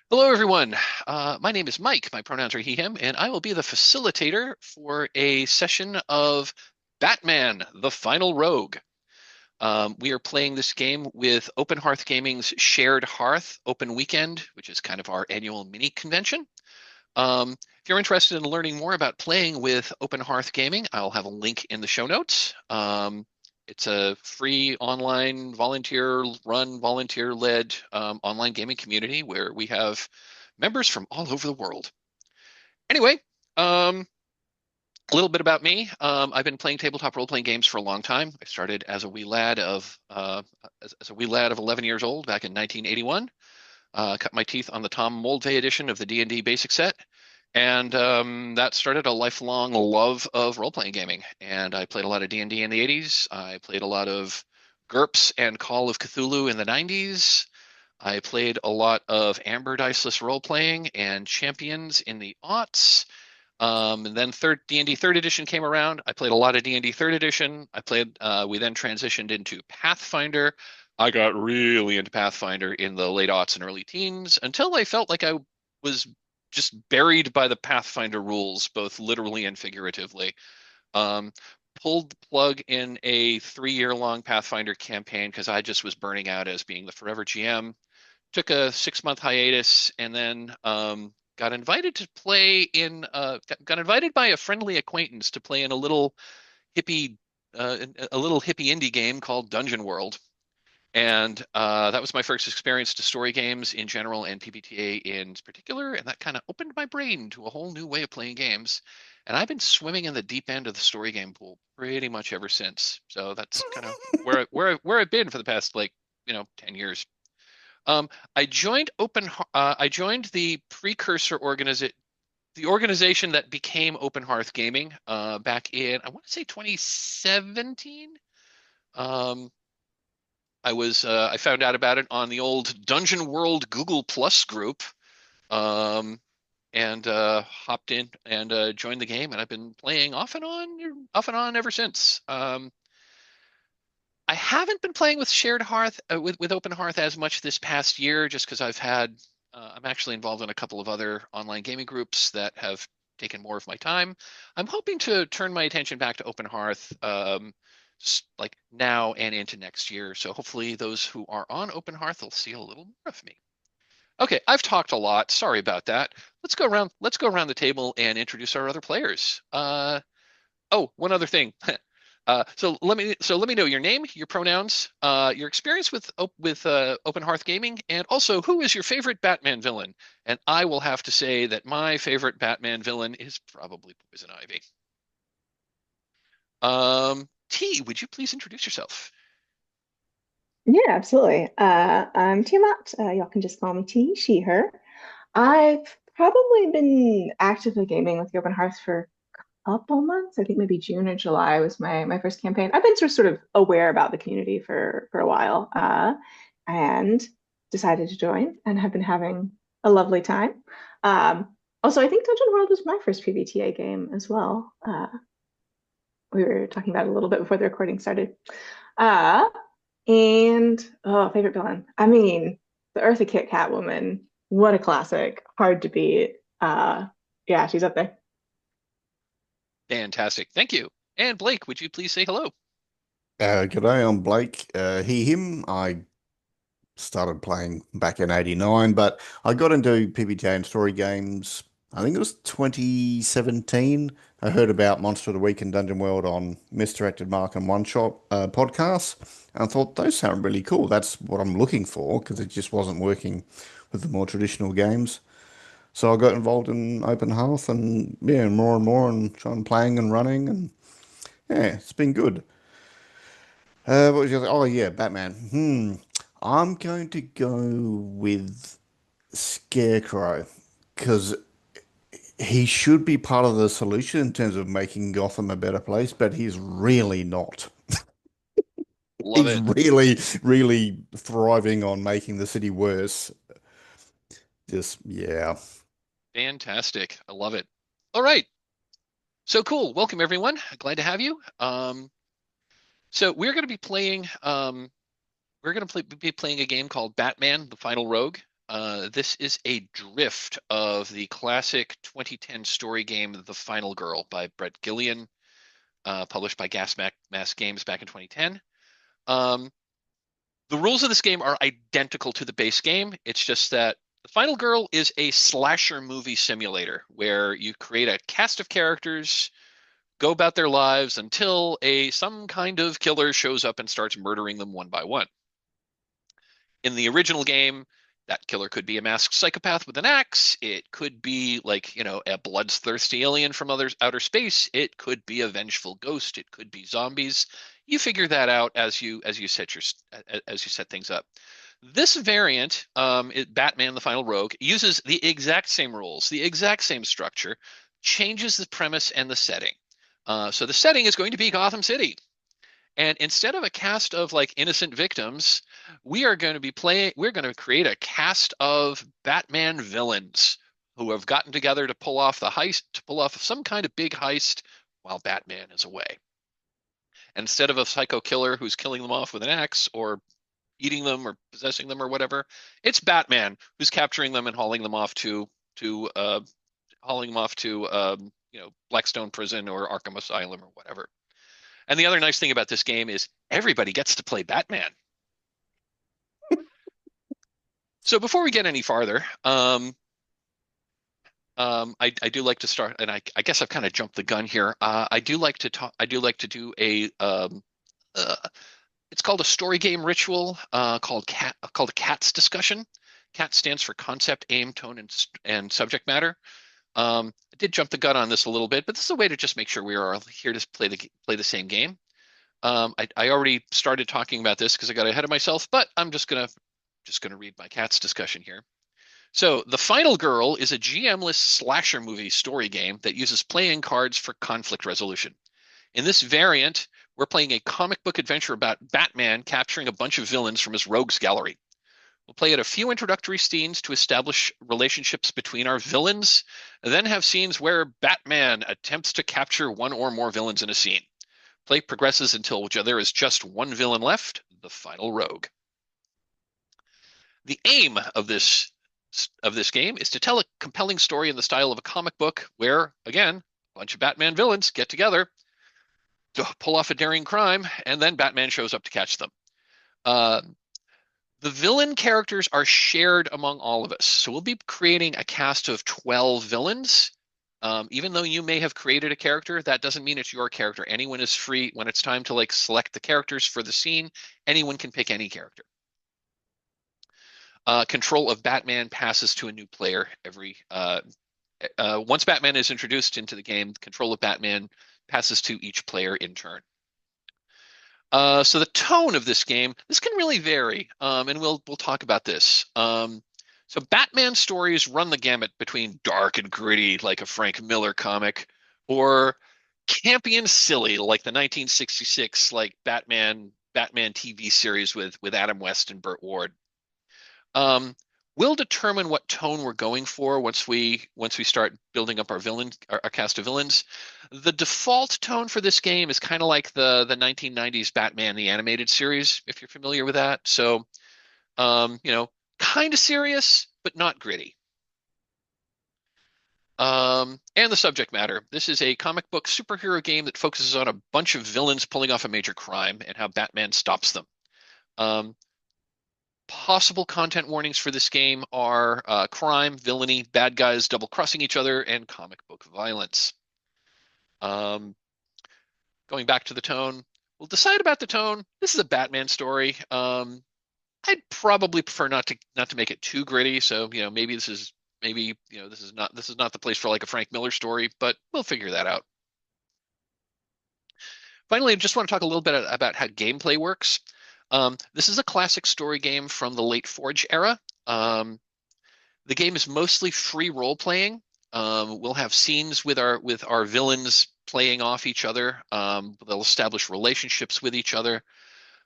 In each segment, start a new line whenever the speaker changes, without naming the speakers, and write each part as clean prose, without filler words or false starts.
Hello, everyone. My name is Mike. My pronouns are he, him, and I will be the facilitator for a session of Batman, the Final Rogue. We are playing this game with Open Hearth Gaming's Shared Hearth Open Weekend, which is kind of our annual mini convention. If you're interested in learning more about playing with Open Hearth Gaming, I'll have a link in the show notes. It's a free online volunteer-run, volunteer-led online gaming community where we have members from all over the world. Anyway, a little bit about me. I've been playing tabletop role-playing games for a long time. I started as a wee lad of as a wee lad of 11 years old back in 1981. Cut my teeth on the Tom Moldvay edition of the D&D basic set, and that started a lifelong love of role-playing gaming. And I played a lot of D&D in the 80s. I played a lot of GURPS and Call of Cthulhu in the 90s. I played a lot of Amber Diceless role-playing and Champions in the aughts. And then third D&D third edition came around. I played a lot of D&D third edition. I played. We then transitioned into Pathfinder. I got really into Pathfinder in the late aughts and early teens until I felt like I was just buried by the Pathfinder rules, both literally and figuratively. Um, Pulled the plug in a 3-year long Pathfinder campaign because I just was burning out as being the forever GM. Took a 6-month hiatus and then got invited to play in got invited by a friendly acquaintance to play in hippie a little hippie indie game called Dungeon World. And that was my first experience to story games in general and PBTA in particular, and that kind of opened my brain to a whole new way of playing games. And I've been swimming in the deep end of the story game pool pretty much ever since. So that's kind of where I've been for the past 10 years. I joined the precursor organization, the organization that became Open Hearth Gaming, back in, I want to say 2017. Um, I found out about it on the old Dungeon World Google Plus group, um, and hopped in and joined the game, and I've been playing off and on ever since. I haven't been playing with Shared Hearth with Open Hearth as much this past year, just because I'm actually involved in a couple of other online gaming groups that have taken more of my time. I'm hoping to turn my attention back to Open Hearth, like now and into next year. So hopefully those who are on Open Hearth will see a little more of me. Okay, I've talked a lot. Sorry about that. Let's go around the table and introduce our other players. Oh, one other thing. So let me know your name, your pronouns, your experience with Open Hearth Gaming, and also who is your favorite Batman villain. And I will have to say that my favorite Batman villain is probably Poison Ivy. T, would you please introduce yourself?
Yeah, absolutely. I'm Tiamat. Y'all can just call me T, she, her. I've probably been actively gaming with the Open Hearth for a couple months. I think maybe June or July was my first campaign. I've been sort of aware about the community for a while, and decided to join and have been having a lovely time. Also, I think Dungeon World was my first PBTA game as well. We were talking about it a little bit before the recording started. Uh, and oh, favorite villain. I mean, the Eartha Kitt Catwoman. What a classic. Hard to beat. Yeah, she's up there.
Fantastic. Thank you. And Blake, would you please say hello?
G'day, I'm Blake. He, him. I started playing back in '89, but I got into PBTA and story games. I think it was 2017. I heard about Monster of the Week and Dungeon World on Misdirected Mark and One Shot podcasts, and I thought those sound really cool. That's what I'm looking for because it just wasn't working with the more traditional games. So I got involved in Open Hearth and yeah, more and trying playing and running and yeah, it's been good. What was your, oh yeah, Batman. I'm going to go with Scarecrow because he should be part of the solution in terms of making Gotham a better place, but he's really not.
Love
He's
it.
really thriving on making the city worse. Just, yeah.
Fantastic. I love it. All right. So cool. Welcome everyone. Glad to have you. So we're going to be playing a game called Batman, the Final Rogue. This is a drift of the classic 2010 story game The Final Girl by Brett Gillian, published by Mass Games back in 2010. Um, the rules of this game are identical to the base game. It's just that The Final Girl is a slasher movie simulator where you create a cast of characters, go about their lives until some kind of killer shows up and starts murdering them one by one. In the original game, that killer could be a masked psychopath with an axe. It could be like, a bloodthirsty alien from outer space. It could be a vengeful ghost. It could be zombies. You figure that out as you set things up. This variant, Batman the Final Rogue, uses the exact same rules, the exact same structure, changes the premise and the setting. So the setting is going to be Gotham City. And instead of a cast of like innocent victims, we're going to create a cast of Batman villains who have gotten together to pull off some kind of big heist while Batman is away. And instead of a psycho killer who's killing them off with an axe or eating them or possessing them or whatever, it's Batman who's capturing them and hauling them off to Blackstone Prison or Arkham Asylum or whatever. And the other nice thing about this game is everybody gets to play Batman. So before we get any farther, I do like to start, and I guess I've kind of jumped the gun here. I do like to talk. I do like to do uh, it's called a story game ritual called a CATS discussion. CAT stands for concept, aim, tone, and subject matter. I did jump the gun on this a little bit, but this is a way to just make sure we are here to play the same game. I already started talking about this because I got ahead of myself, but I'm just gonna read my CATS discussion here. So, The Final Girl is a GM-less slasher movie story game that uses playing cards for conflict resolution. In this variant, we're playing a comic book adventure about Batman capturing a bunch of villains from his rogues gallery. We'll play at a few introductory scenes to establish relationships between our villains, and then have scenes where Batman attempts to capture one or more villains in a scene. Play progresses until there is just one villain left, the final rogue. The aim of this game is to tell a compelling story in the style of a comic book where, again, a bunch of Batman villains get together to pull off a daring crime, and then Batman shows up to catch them. The villain characters are shared among all of us. So we'll be creating a cast of 12 villains. Even though you may have created a character, that doesn't mean it's your character. Anyone is free when it's time to select the characters for the scene. Anyone can pick any character. Control of Batman passes to a new player once Batman is introduced into the game. Control of Batman passes to each player in turn. So the tone of this game, this can really vary, and we'll talk about this. So Batman stories run the gamut between dark and gritty, like a Frank Miller comic, or campy and silly, like the 1966 Batman TV series with Adam West and Burt Ward. We'll determine what tone we're going for once we start building up our cast of villains. The default tone for this game is kind of like the 1990s Batman the animated series, if you're familiar with that. So, kind of serious, but not gritty. And the subject matter. This is a comic book superhero game that focuses on a bunch of villains pulling off a major crime and how Batman stops them. Possible content warnings for this game are crime, villainy, bad guys double-crossing each other, and comic book violence. Going back to the tone, we'll decide about the tone. This is a Batman story. I'd probably prefer not to make it too gritty. So maybe this is not the place for like a Frank Miller story, but we'll figure that out. Finally, I just want to talk a little bit about how gameplay works. This is a classic story game from the late Forge era. The game is mostly free role playing. We'll have scenes with our villains playing off each other. They'll establish relationships with each other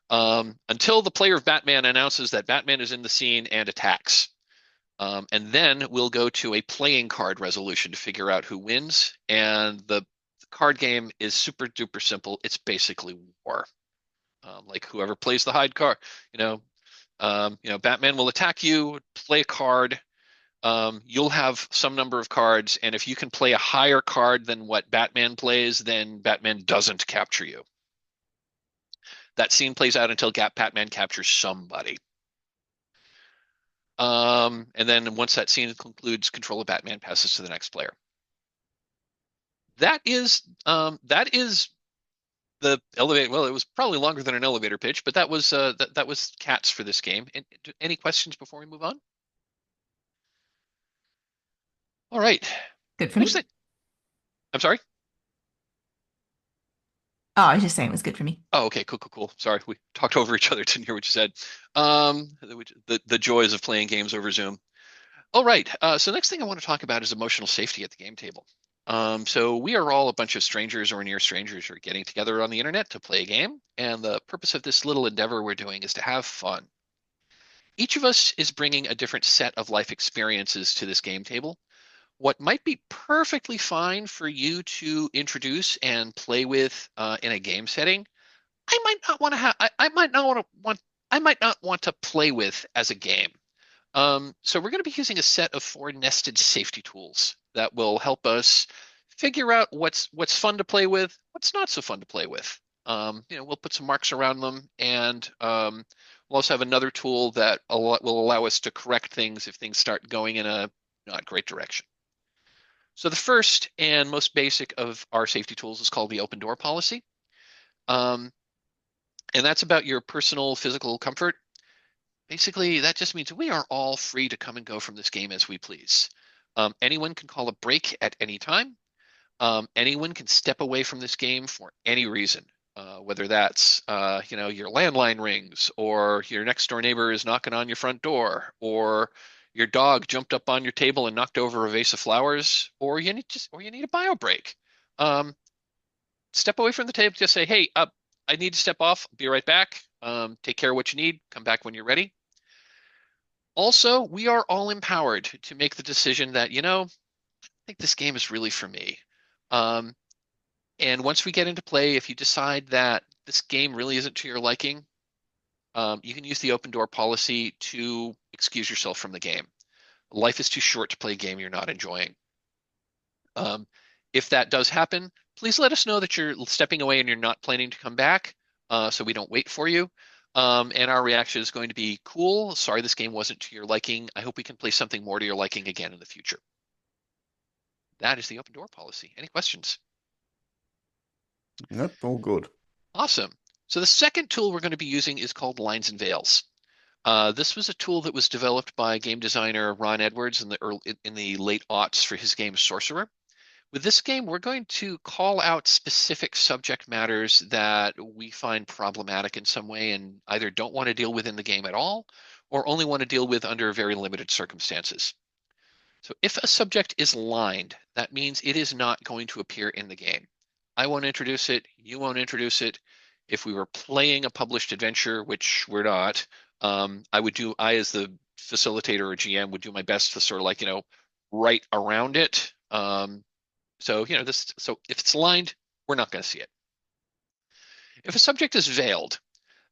until the player of Batman announces that Batman is in the scene and attacks. And then we'll go to a playing card resolution to figure out who wins. And the card game is super duper simple. It's basically war. Like whoever plays the high card, Batman will attack you, play a card. You'll have some number of cards, and if you can play a higher card than what Batman plays, then Batman doesn't capture you. That scene plays out until Batman captures somebody. And then once that scene concludes, control of Batman passes to the next player. That is the elevator. Well, it was probably longer than an elevator pitch, but that was Cats for this game. Any questions before we move on? All right.
Good for
Next
me.
thing. I'm sorry.
Oh, I was just saying it was good for me.
Oh, okay, cool. Sorry, we talked over each other. Didn't hear what you said. The joys of playing games over Zoom. All right. So next thing I want to talk about is emotional safety at the game table. So we are all a bunch of strangers or near strangers who are getting together on the internet to play a game, and the purpose of this little endeavor we're doing is to have fun. Each of us is bringing a different set of life experiences to this game table. What might be perfectly fine for you to introduce and play with in a game setting, I might not want to have. I might not want. I might not want to play with as a game. So we're going to be using a set of 4 nested safety tools that will help us figure out what's fun to play with, what's not so fun to play with. We'll put some marks around them, and we'll also have another tool that will allow us to correct things if things start going in a not great direction. So the first and most basic of our safety tools is called the open door policy. And that's about your personal physical comfort. Basically, that just means we are all free to come and go from this game as we please. Anyone can call a break at any time. Anyone can step away from this game for any reason, whether that's your landline rings, or your next door neighbor is knocking on your front door, or your dog jumped up on your table and knocked over a vase of flowers, or you need a bio break. Step away from the table. Just say, "Hey, I need to step off. Be right back. Take care of what you need. Come back when you're ready." Also, we are all empowered to make the decision that, I think this game is really for me. And once we get into play, if you decide that this game really isn't to your liking, you can use the open door policy to excuse yourself from the game. Life is too short to play a game you're not enjoying. If that does happen, please let us know that you're stepping away and you're not planning to come back, so we don't wait for you. And our reaction is going to be, cool, sorry this game wasn't to your liking. I hope we can play something more to your liking again in the future. That is the open door policy. Any questions?
Nope, all good.
Awesome. So the second tool we're going to be using is called Lines and Veils. This was a tool that was developed by game designer Ron Edwards in the late aughts for his game Sorcerer. With this game, we're going to call out specific subject matters that we find problematic in some way and either don't want to deal with in the game at all, or only want to deal with under very limited circumstances. So if a subject is lined, that means it is not going to appear in the game. I won't introduce it, you won't introduce it. If we were playing a published adventure, which we're not, I as the facilitator or GM would do my best to sort of write around it. So if it's lined, we're not going to see it. If a subject is veiled,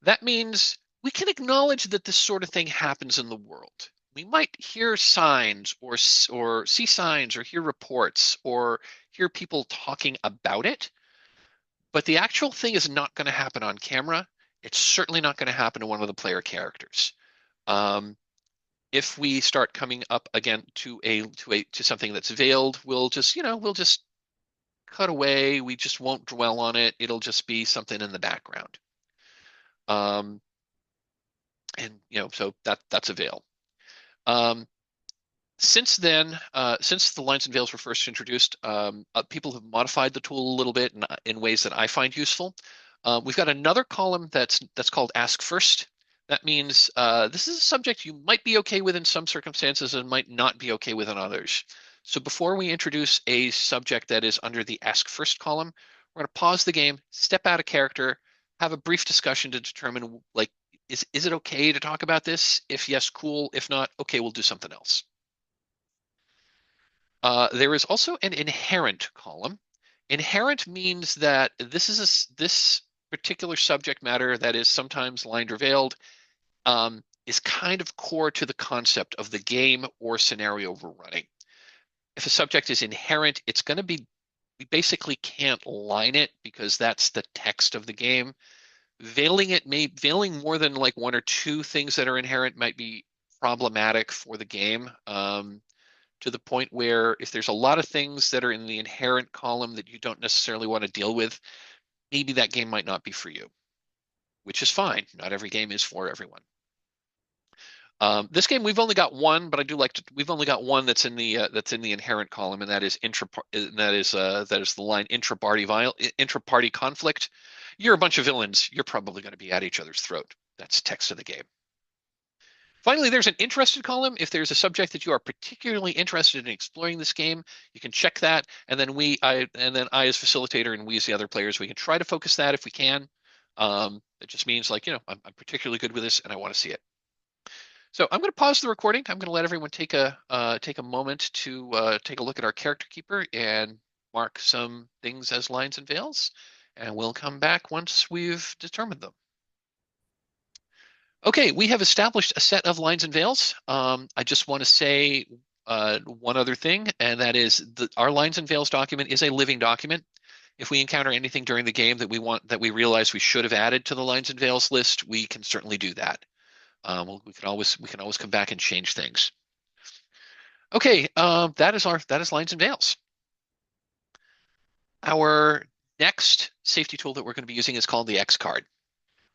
that means we can acknowledge that this sort of thing happens in the world. We might hear signs or see signs or hear reports or hear people talking about it, but the actual thing is not going to happen on camera. It's certainly not going to happen to one of the player characters. If we start coming up again to something that's veiled, we'll just cut away. We just won't dwell on it. It'll just be something in the background. So that's a veil. Since then, since the lines and veils were first introduced, people have modified the tool a little bit in ways that I find useful. We've got another column that's called Ask First. That means this is a subject you might be okay with in some circumstances and might not be okay with in others. So before we introduce a subject that is under the Ask First column, we're going to pause the game, step out of character, have a brief discussion to determine, is it okay to talk about this? If yes, cool. If not, okay, we'll do something else. There is also an inherent column. Inherent means that this particular subject matter that is sometimes lined or veiled is kind of core to the concept of the game or scenario we're running. If a subject is inherent, it's going to be, we basically can't line it because that's the text of the game. Veiling more than like one or two things that are inherent might be problematic for the game, to the point where if there's a lot of things that are in the inherent column that you don't necessarily want to deal with, maybe that game might not be for you, which is fine. Not every game is for everyone. This game we've only got one, but I do like to. We've only got one that's in the inherent column, and that is the line intra-party conflict. You're a bunch of villains. You're probably going to be at each other's throat. That's text of the game. Finally, there's an interested column. If there's a subject that you are particularly interested in exploring this game, you can check that, and then I as facilitator and we as the other players, we can try to focus that if we can. It just means like, I'm particularly good with this and I want to see it. So I'm going to pause the recording. I'm going to let everyone take a moment to take a look at our character keeper and mark some things as lines and veils, and we'll come back once we've determined them. Okay, we have established a set of lines and veils. I just want to say one other thing, and that is our lines and veils document is a living document. If we encounter anything during the game that we realize we should have added to the lines and veils list, we can certainly do that. We can always come back and change things. Okay, that is lines and veils. Our next safety tool that we're going to be using is called the X card.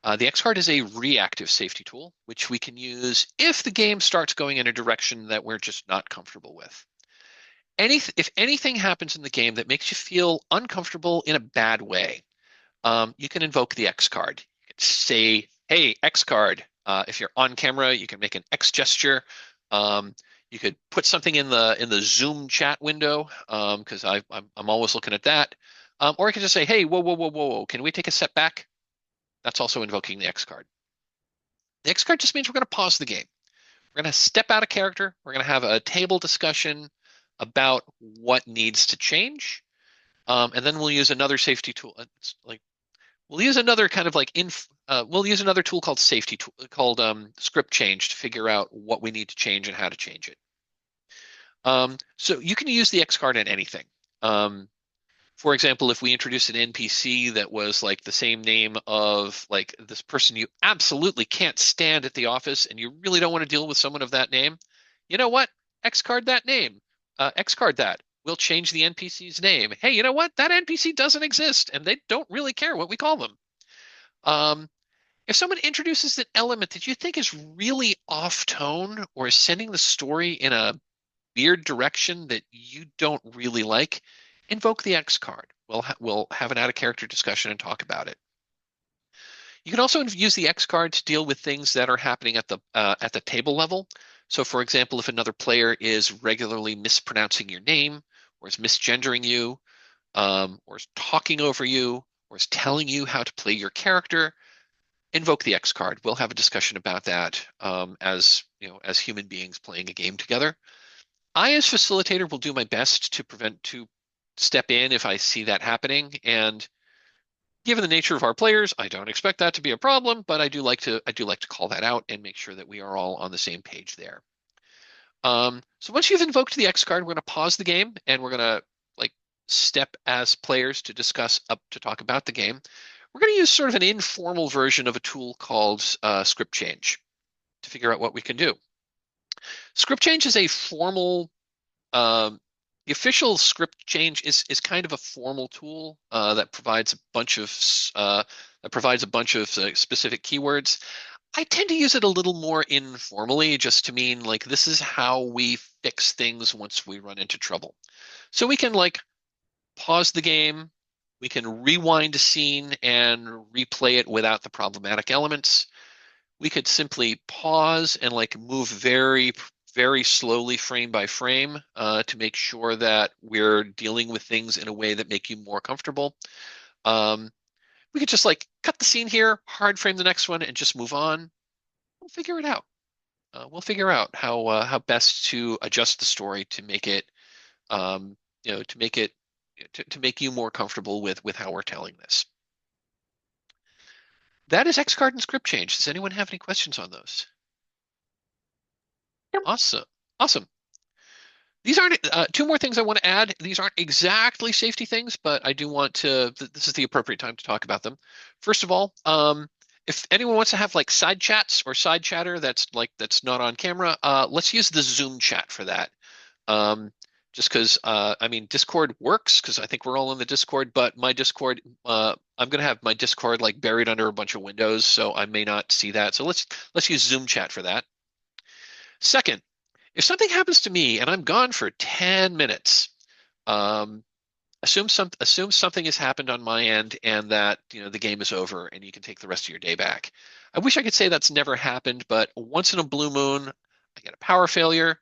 The X card is a reactive safety tool, which we can use if the game starts going in a direction that we're just not comfortable with. If anything happens in the game that makes you feel uncomfortable in a bad way, you can invoke the X card. You can say, "Hey, X card." If you're on camera, you can make an X gesture. You could put something in the Zoom chat window, because I'm always looking at that. Or you can just say, "Hey, whoa, whoa, whoa, whoa, whoa, can we take a step back?" That's also invoking the X card. The X card just means we're going to pause the game. We're going to step out of character. We're going to have a table discussion about what needs to change, and then we'll use another safety tool. We'll use another kind of we'll use another tool called safety tool called script change to figure out what we need to change and how to change it. So you can use the X card in anything. For example, if we introduce an NPC that was like the same name of like this person you absolutely can't stand at the office and you really don't want to deal with someone of that name, you know what? X card that name. X card that. We'll change the NPC's name. Hey, you know what? That NPC doesn't exist and they don't really care what we call them. If someone introduces an element that you think is really off tone or is sending the story in a weird direction that you don't really like, invoke the X card. We'll have an out of character discussion and talk about it. You can also use the X card to deal with things that are happening at the table level. So, for example, if another player is regularly mispronouncing your name, or is misgendering you, or is talking over you, or is telling you how to play your character, invoke the X card. We'll have a discussion about that as human beings playing a game together. I, as facilitator, will do my best to step in if I see that happening. And given the nature of our players, I don't expect that to be a problem, but I do like to call that out and make sure that we are all on the same page there. So once you've invoked the X card, we're going to pause the game and we're going to step as players to talk about the game. We're going to use sort of an informal version of a tool called script change to figure out what we can do. Script change is a formal. The official script change is kind of a formal tool that provides a bunch of specific keywords. I tend to use it a little more informally, just to mean like this is how we fix things once we run into trouble. So we can pause the game, we can rewind a scene and replay it without the problematic elements. We could simply pause and move very, very slowly frame by frame to make sure that we're dealing with things in a way that make you more comfortable. We could just cut the scene here, hard frame the next one, and just move on. We'll figure it out. We'll figure out how best to adjust the story to make it, to make you more comfortable with how we're telling this. That is X card and script change. Does anyone have any questions on those?
Yep.
Awesome. Awesome. These aren't two more things I want to add. These aren't exactly safety things, but I do want to. This is the appropriate time to talk about them. First of all, if anyone wants to have like side chats or side chatter that's not on camera, let's use the Zoom chat for that. Um, just because I mean Discord works because I think we're all in the Discord, but my Discord, I'm gonna have my Discord like buried under a bunch of windows, so I may not see that. So let's use Zoom chat for that. Second, if something happens to me and I'm gone for 10 minutes, um, assume something has happened on my end and that the game is over and you can take the rest of your day back. I wish I could say that's never happened, but once in a blue moon, I get a power failure,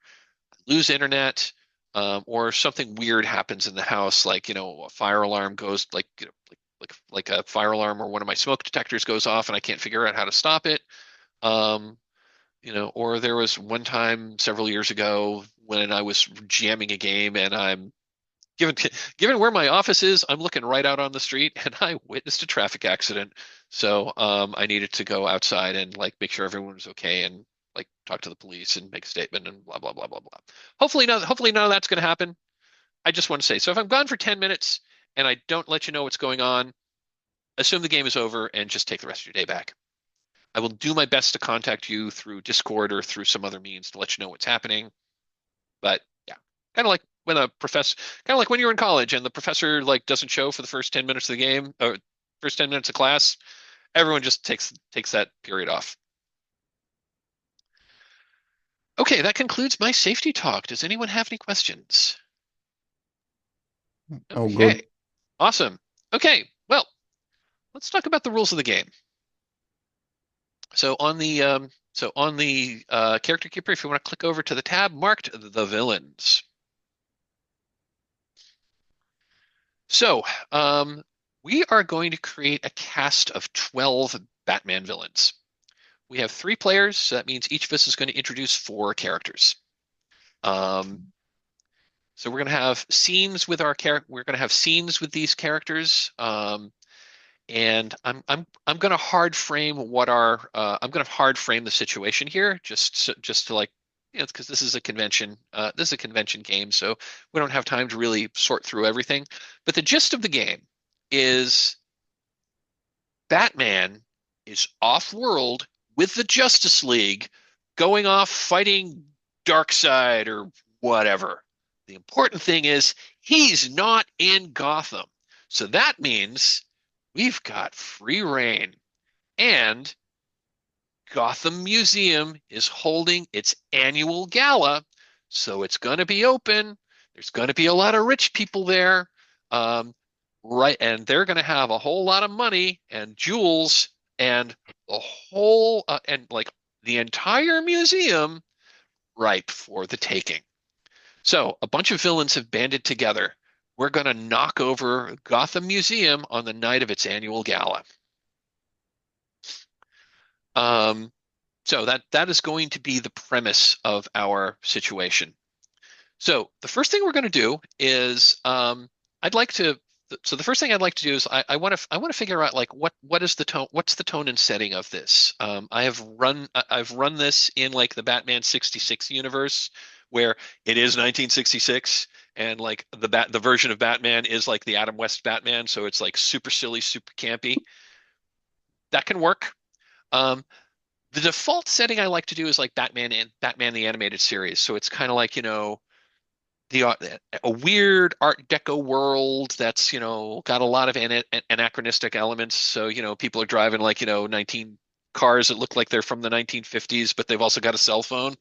I lose internet, or something weird happens in the house, like a fire alarm goes like a fire alarm or one of my smoke detectors goes off and I can't figure out how to stop it. Um, or there was one time several years ago when I was jamming a game and I'm given given where my office is, I'm looking right out on the street and I witnessed a traffic accident. So I needed to go outside and like make sure everyone was okay and like talk to the police and make a statement and blah blah blah blah blah. Hopefully none of that's going to happen. I just want to say, so if I'm gone for 10 minutes and I don't let you know what's going on, assume the game is over and just take the rest of your day back. I will do my best to contact you through Discord or through some other means to let you know what's happening. But yeah, kind of like when a professor, kind of like when you're in college and the professor like doesn't show for the first 10 minutes of the game or first 10 minutes of class, everyone just takes that period off. Okay, that concludes my safety talk. Does anyone have any questions?
Oh, good.
Okay, awesome. Okay, well, let's talk about the rules of the game. So on the character keeper, if you want to click over to the tab marked the villains. So we are going to create a cast of 12 Batman villains. We have 3 players, so that means each of us is going to introduce 4 characters. So we're going to have scenes with our character. We're going to have scenes with these characters. And I'm going to hard frame what our I'm going to hard frame the situation here just to like because this is a convention game, so we don't have time to really sort through everything. But the gist of the game is Batman is off-world with the Justice League, going off fighting Darkseid or whatever. The important thing is he's not in Gotham, so that means we've got free reign. And Gotham Museum is holding its annual gala, so it's going to be open. There's going to be a lot of rich people there. Right, and they're going to have a whole lot of money and jewels and the whole and like the entire museum ripe for the taking. So a bunch of villains have banded together. We're going to knock over Gotham Museum on the night of its annual gala. So that is going to be the premise of our situation. So the first thing we're going to do is I'd like to. So the first thing I'd like to do is I want to figure out like what is the tone, what's the tone and setting of this. I've run this in like the Batman 66 universe where it is 1966 and like the version of Batman is like the Adam West Batman, so it's like super silly, super campy. That can work. The default setting I like to do is like Batman and Batman the Animated Series, so it's kind of like the a weird Art Deco world that's got a lot of anachronistic elements. So people are driving like 19 cars that look like they're from the 1950s, but they've also got a cell phone.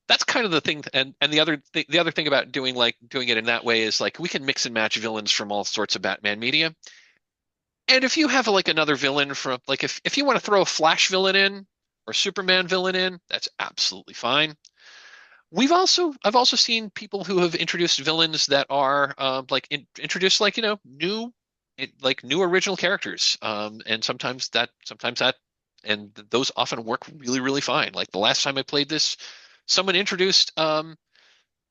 That's kind of the thing, and the other thing about doing it in that way is like we can mix and match villains from all sorts of Batman media. And if you have like another villain from like if you want to throw a Flash villain in or Superman villain in, that's absolutely fine. I've also seen people who have introduced villains that are introduced like new original characters, and sometimes that and those often work really really fine. Like the last time I played this, someone introduced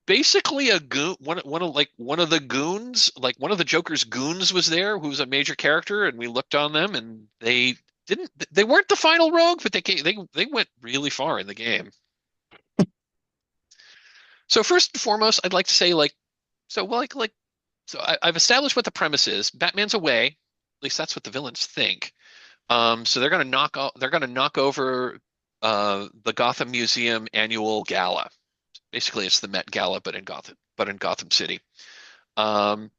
basically a goon one of the goons, like one of the Joker's goons was there, who's a major character, and we looked on them and they weren't the final rogue, but they went really far in the game. So first and foremost, I'd like to say I've established what the premise is. Batman's away. At least that's what the villains think. So they're gonna knock over the Gotham Museum annual gala. Basically, it's the Met Gala, but in Gotham City. Um,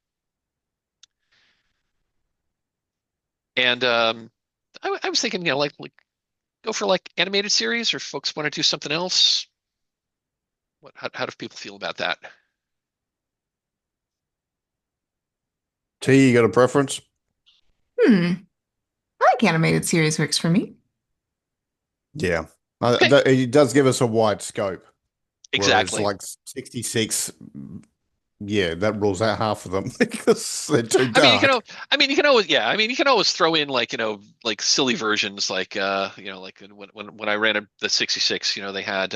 and I was thinking, like go for like animated series, or folks want to do something else. How do people feel about that?
T, you got a preference?
Hmm. I like animated series works for me.
Yeah.
Okay,
It does give us a wide scope, whereas
exactly.
like 66, yeah, that rules out half of them because they're too
I mean,
dark.
you can always, yeah. I mean, you can always throw in like silly versions, like when I ran the 66, they had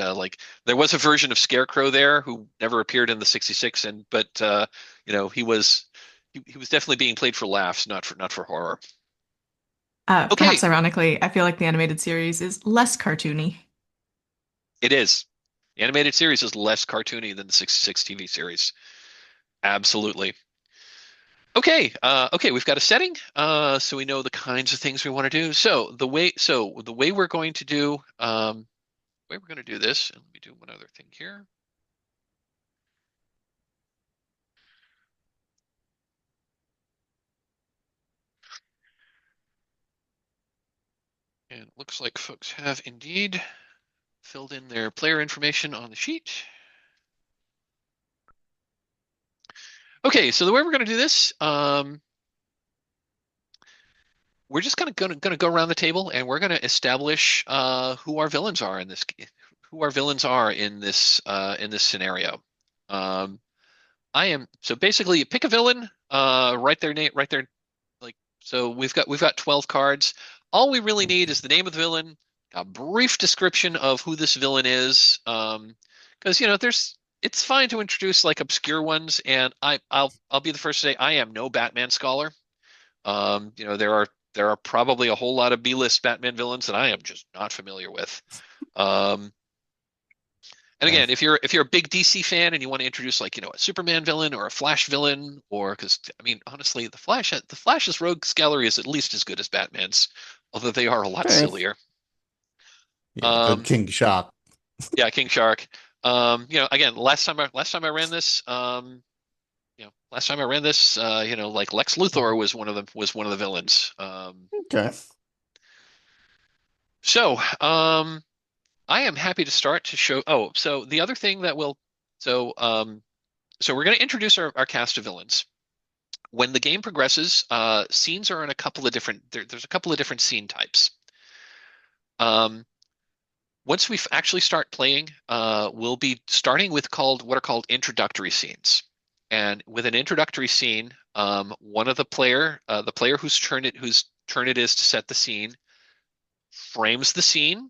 there was a version of Scarecrow there who never appeared in the 66, he was definitely being played for laughs, not for horror.
Perhaps
Okay,
ironically, I feel like the animated series is less cartoony.
it is. The animated series is less cartoony than the 66 TV series. Absolutely. Okay, we've got a setting, so we know the kinds of things we want to do. The way we're going to do, the way we're going to do this, and let me do one other thing here. And it looks like folks have indeed filled in their player information on the sheet. Okay, so the way we're going to do this, we're just gonna go around the table, and we're gonna establish who our villains are in this scenario. Um, I am so basically you pick a villain, write their name, write their like. So we've got 12 cards. All we really need is the name of the villain, a brief description of who this villain is, because there's it's fine to introduce like obscure ones, and I'll be the first to say I am no Batman scholar. There are probably a whole lot of B-list Batman villains that I am just not familiar with. Um, and
Yeah.
again, if you're a big DC fan and you want to introduce like a Superman villain or a Flash villain, or because I mean honestly, the Flash's rogues gallery is at least as good as Batman's, although they are a lot
Yeah.
sillier.
Yeah. The
Um,
King Shark.
yeah, King Shark. Again, last time I ran this, like Lex Luthor was one of the villains.
Okay.
So, I am happy to start to show. Oh, so the other thing that will, so so we're going to introduce our cast of villains. When the game progresses, scenes are in a couple of there's a couple of different scene types. Um, Once we actually start playing, we'll be starting with what are called introductory scenes. And with an introductory scene, one of the player whose turn it is to set the scene, frames the scene.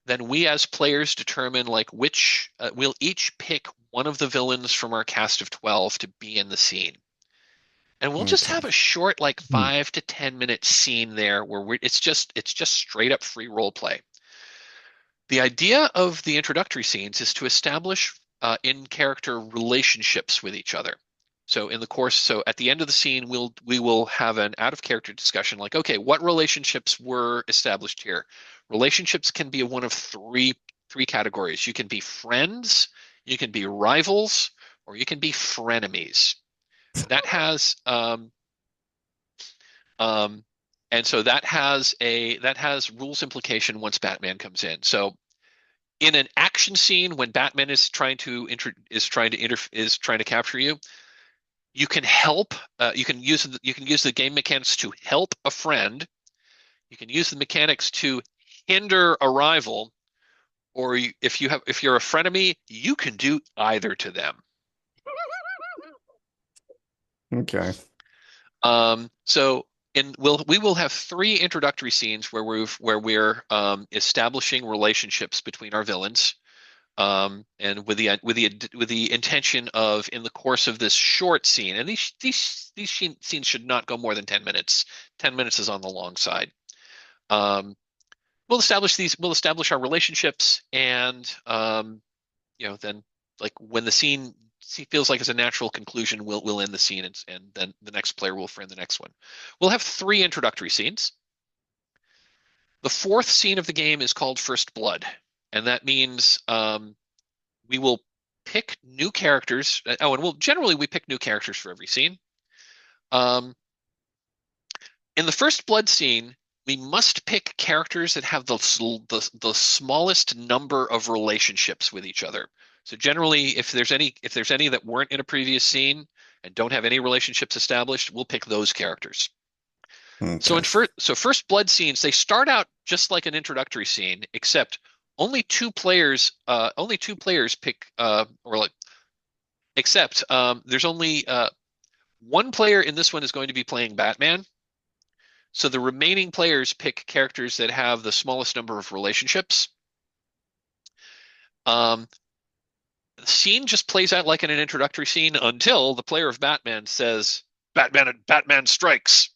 Then we as players determine like which we'll each pick one of the villains from our cast of 12 to be in the scene. And we'll just
Okay.
have a short like
Hmm.
5 to 10 minute scene there where it's just straight up free role play. The idea of the introductory scenes is to establish in character relationships with each other. So at the end of the scene, we will have an out of character discussion like, okay, what relationships were established here? Relationships can be one of three categories. You can be friends, you can be rivals, or you can be frenemies. That has um, and so that has rules implication once Batman comes in. So in an action scene when Batman is trying to capture you, you can help. You can use the game mechanics to help a friend. You can use the mechanics to hinder a rival, or if you're a frenemy, you can do either to them.
Okay.
So we will have three introductory scenes where we're establishing relationships between our villains. And with the intention of in the course of this short scene, and these scenes should not go more than 10 minutes. 10 minutes is on the long side. Um, we'll establish our relationships, and then like when the scene feels like it's a natural conclusion, we'll end the scene, and then the next player will frame the next one. We'll have 3 introductory scenes. The 4th scene of the game is called First Blood, and that means we will pick new characters. Oh, and we pick new characters for every scene. Um, in the First Blood scene, we must pick characters that have the smallest number of relationships with each other. So generally, if there's any that weren't in a previous scene and don't have any relationships established, we'll pick those characters. So
Okay.
First Blood scenes, they start out just like an introductory scene, except only two players pick or like except there's only one player in this one is going to be playing Batman. So the remaining players pick characters that have the smallest number of relationships. Um, the scene just plays out like in an introductory scene until the player of Batman says, Batman strikes."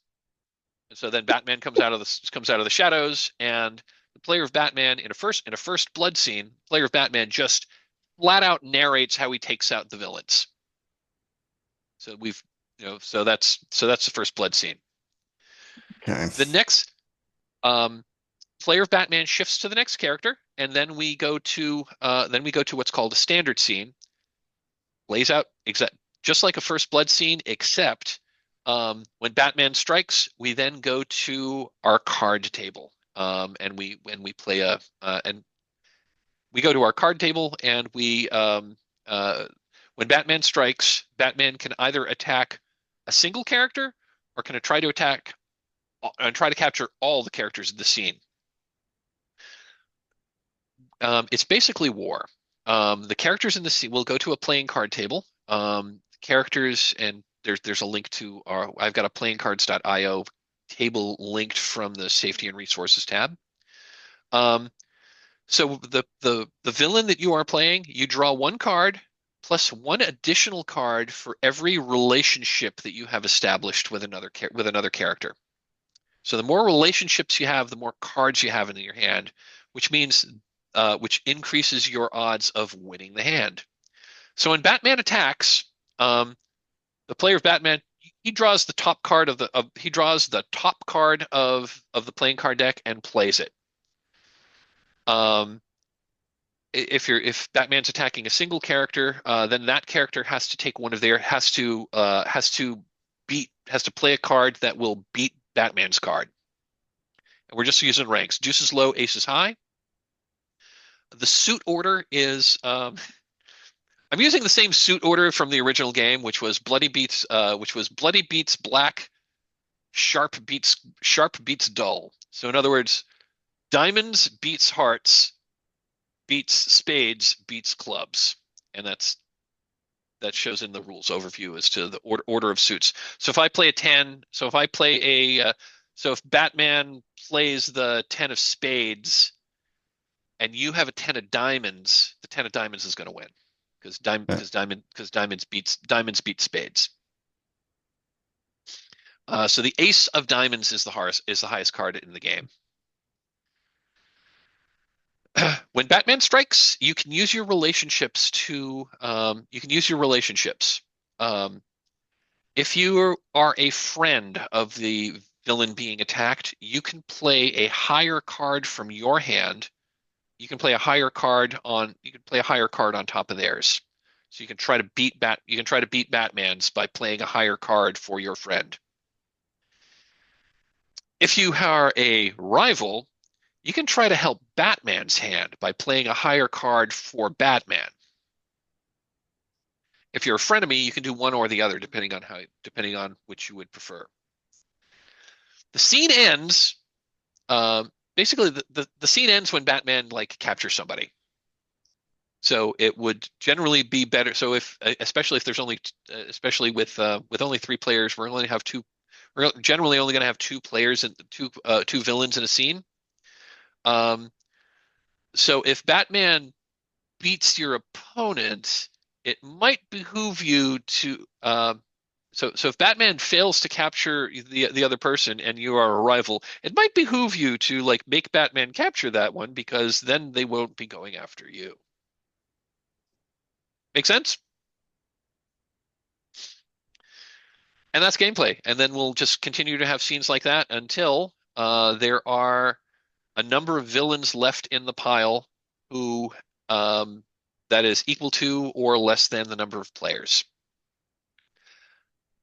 And so then Batman comes out of the shadows, and the player of Batman in a first blood scene, player of Batman just flat out narrates how he takes out the villains. So that's the first blood scene.
Okay.
The next player of Batman shifts to the next character, and then we go to what's called a standard scene. Plays out just like a first blood scene, except when Batman strikes, we then go to our card table, and we play and we go to our card table, and when Batman strikes, Batman can either attack a single character or can try to attack and try to capture all the characters in the scene. It's basically war. The characters in the scene will go to a playing card table. Characters, and there's a link to I've got a playingcards.io table linked from the safety and resources tab. So the villain that you are playing, you draw 1 card plus 1 additional card for every relationship that you have established with another character. So the more relationships you have, the more cards you have in your hand, which means which increases your odds of winning the hand. So when Batman attacks, the player of Batman, he draws the top card of the playing card deck and plays it. If Batman's attacking a single character, then that character has to take one of their has to play a card that will beat Batman's card. And we're just using ranks. Deuce is low, ace is high. The suit order is I'm using the same suit order from the original game, which was bloody beats black, sharp beats dull. So in other words, diamonds beats hearts, beats spades, beats clubs, and that shows in the rules overview as to the order of suits. So if I play a 10, so if Batman plays the 10 of spades and you have a 10 of diamonds, the 10 of diamonds is going to win because diamonds beat spades. So the ace of diamonds is the highest card in the game. When Batman strikes, you can use your relationships if you are a friend of the villain being attacked, you can play a higher card from your hand. You can play a higher card on top of theirs. So you can try to beat Batman's by playing a higher card for your friend. If you are a rival, you can try to help Batman's hand by playing a higher card for Batman. If you're a frenemy, you can do one or the other, depending on which you would prefer. The scene ends. Basically, the scene ends when Batman captures somebody. So it would generally be better. So especially with only 3 players, we're generally only going to have 2 players and two villains in a scene. So if Batman beats your opponent, it might behoove you to so if Batman fails to capture the other person and you are a rival, it might behoove you to make Batman capture that one because then they won't be going after you. Make sense? And that's gameplay. And then we'll just continue to have scenes like that until there are a number of villains left in the pile who that is equal to or less than the number of players.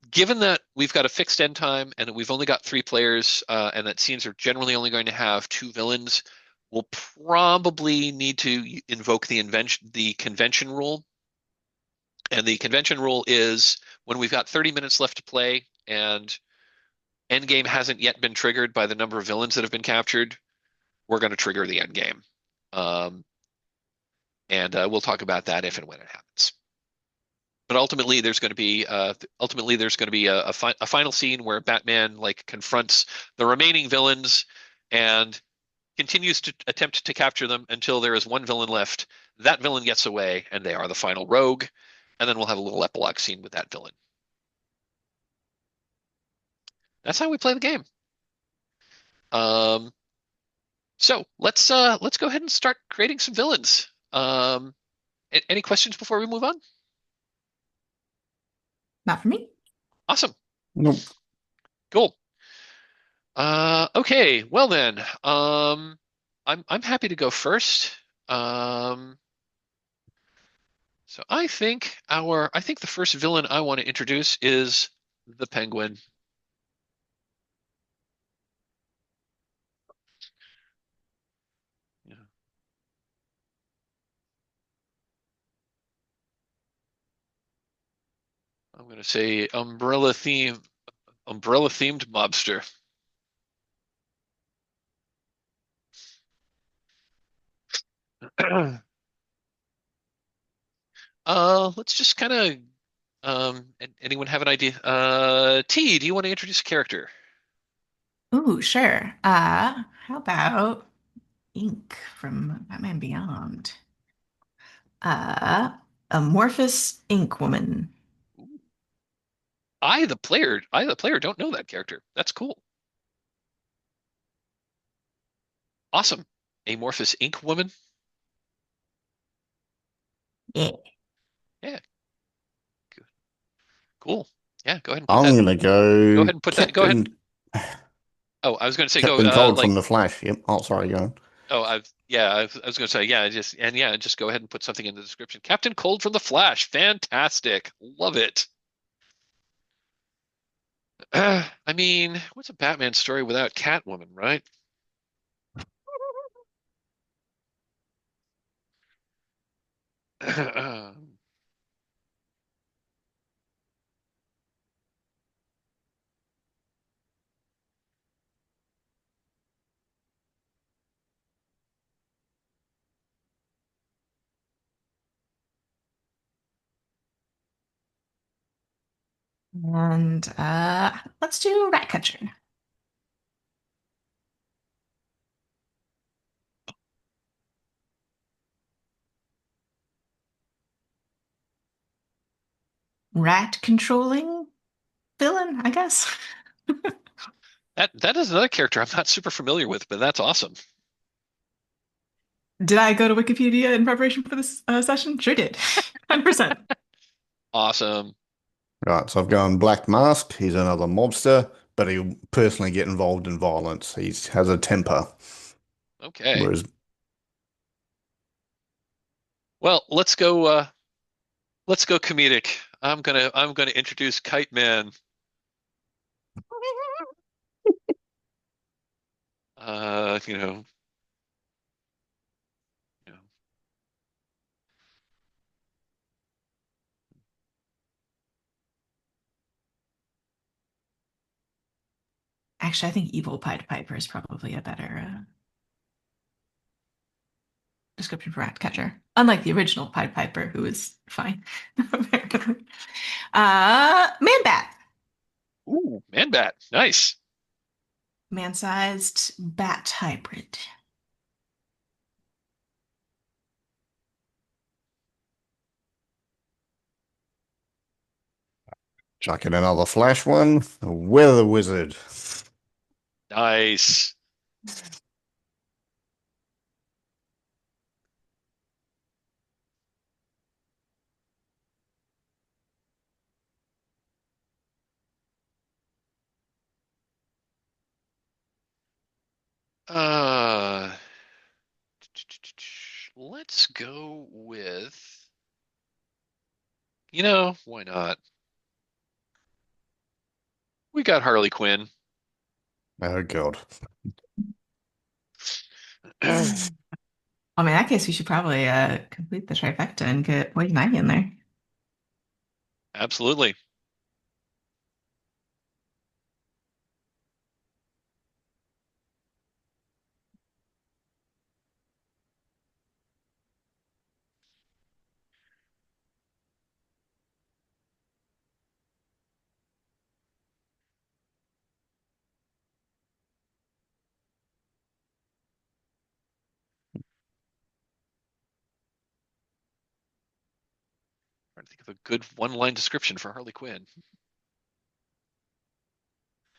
Given that we've got a fixed end time and that we've only got 3 players, and that scenes are generally only going to have 2 villains, we'll probably need to invoke the convention rule. And the convention rule is when we've got 30 minutes left to play and Endgame hasn't yet been triggered by the number of villains that have been captured, we're going to trigger the Endgame. Um, and we'll talk about that if and when it happens. But ultimately, there's going to be a final scene where Batman like confronts the remaining villains and continues to attempt to capture them until there is one villain left. That villain gets away, and they are the final rogue. And then we'll have a little epilogue scene with that villain. That's how we play the game. Um, so let's go ahead and start creating some villains. Any questions before we move on?
Not for me.
Awesome.
Nope.
Cool. Okay. Well then, I'm happy to go first. So I think the first villain I want to introduce is the Penguin. Yeah. I'm going to say umbrella themed mobster. Let's just kind of anyone have an idea? T, do you want to introduce a character?
Ooh, sure. How about Ink from Batman Beyond? Uh, Amorphous Ink Woman.
I the player don't know that character. That's cool. Awesome. Amorphous ink woman.
Yeah.
Yeah, cool. Yeah, go ahead and put
I'm
that.
gonna
Go
go
ahead and put that. Go ahead.
Captain
Oh, I was going to say go.
Captain Cold from The Flash. Yep. Oh, sorry, go on.
Oh, I was going to say yeah. Just go ahead and put something in the description. Captain Cold from the Flash. Fantastic. Love it. I mean, what's a Batman story without Catwoman, right?
And let's do Ratcatcher. Rat controlling villain, I guess.
That is another character I'm not super familiar with, but that's awesome.
Did I go to Wikipedia in preparation for this session? Sure did. 100%.
Awesome.
Right, so I've gone Black Mask. He's another mobster, but he'll personally get involved in violence. He has a temper,
Okay.
whereas
Well, let's go comedic. I'm gonna introduce Kite Man. Uh, you know, you know,
Actually, I think Evil Pied Piper is probably a better description for Ratcatcher. Unlike the original Pied Piper, who is fine. Man Bat.
ooh, Man Bat. Nice.
Man-sized bat hybrid.
chuck in another Flash one. A Weather Wizard.
Nice. Uh, let's go with, why not? We got Harley Quinn.
Oh God.
Well, in that case, we should probably complete the trifecta and get Poison Ivy in there.
Absolutely. Trying to think of a good one-line description for Harley Quinn.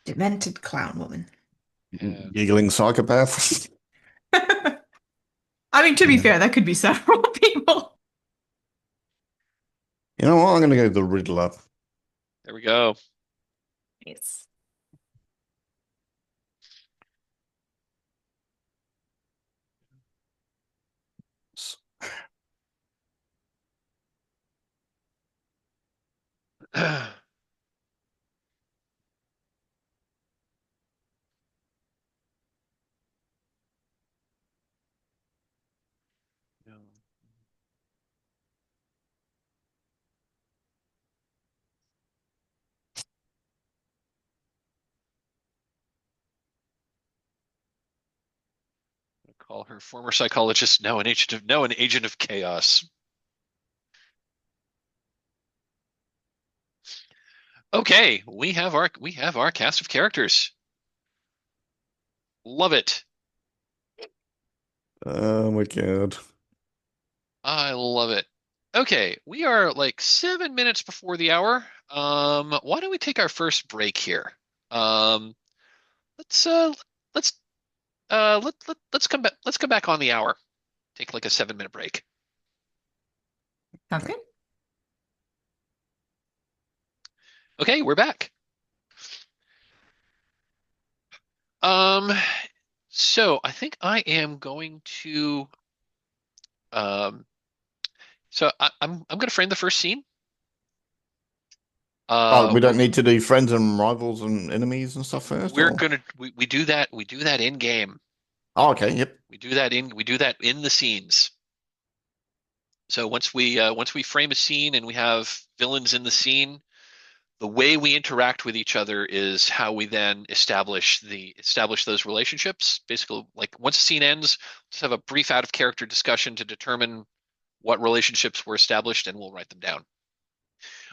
Demented clown woman.
Yeah.
Giggling psychopath.
I mean, to be
Yeah.
fair, that could be several people.
You know what? I'm going to go the Riddler.
There we go.
Nice.
Call her former psychologist, now an agent of chaos. Okay, we have our cast of characters. Love it.
Oh my God.
I love it. Okay, we are like 7 minutes before the hour. Why don't we take our first break here? Um, let's let's let's come back on the hour. Take like a 7 minute break.
Sounds good.
Okay, we're back. Um, so I think I am going to um I'm gonna frame the first scene.
Oh,
Uh,
we
we're
don't need to do friends and rivals and enemies and stuff first,
we're
or?
gonna we do that in game.
Oh, okay. Yep.
We do that in the scenes. So once we frame a scene and we have villains in the scene, the way we interact with each other is how we then establish those relationships. Basically, like once a scene ends, let's have a brief out of character discussion to determine what relationships were established, and we'll write them down.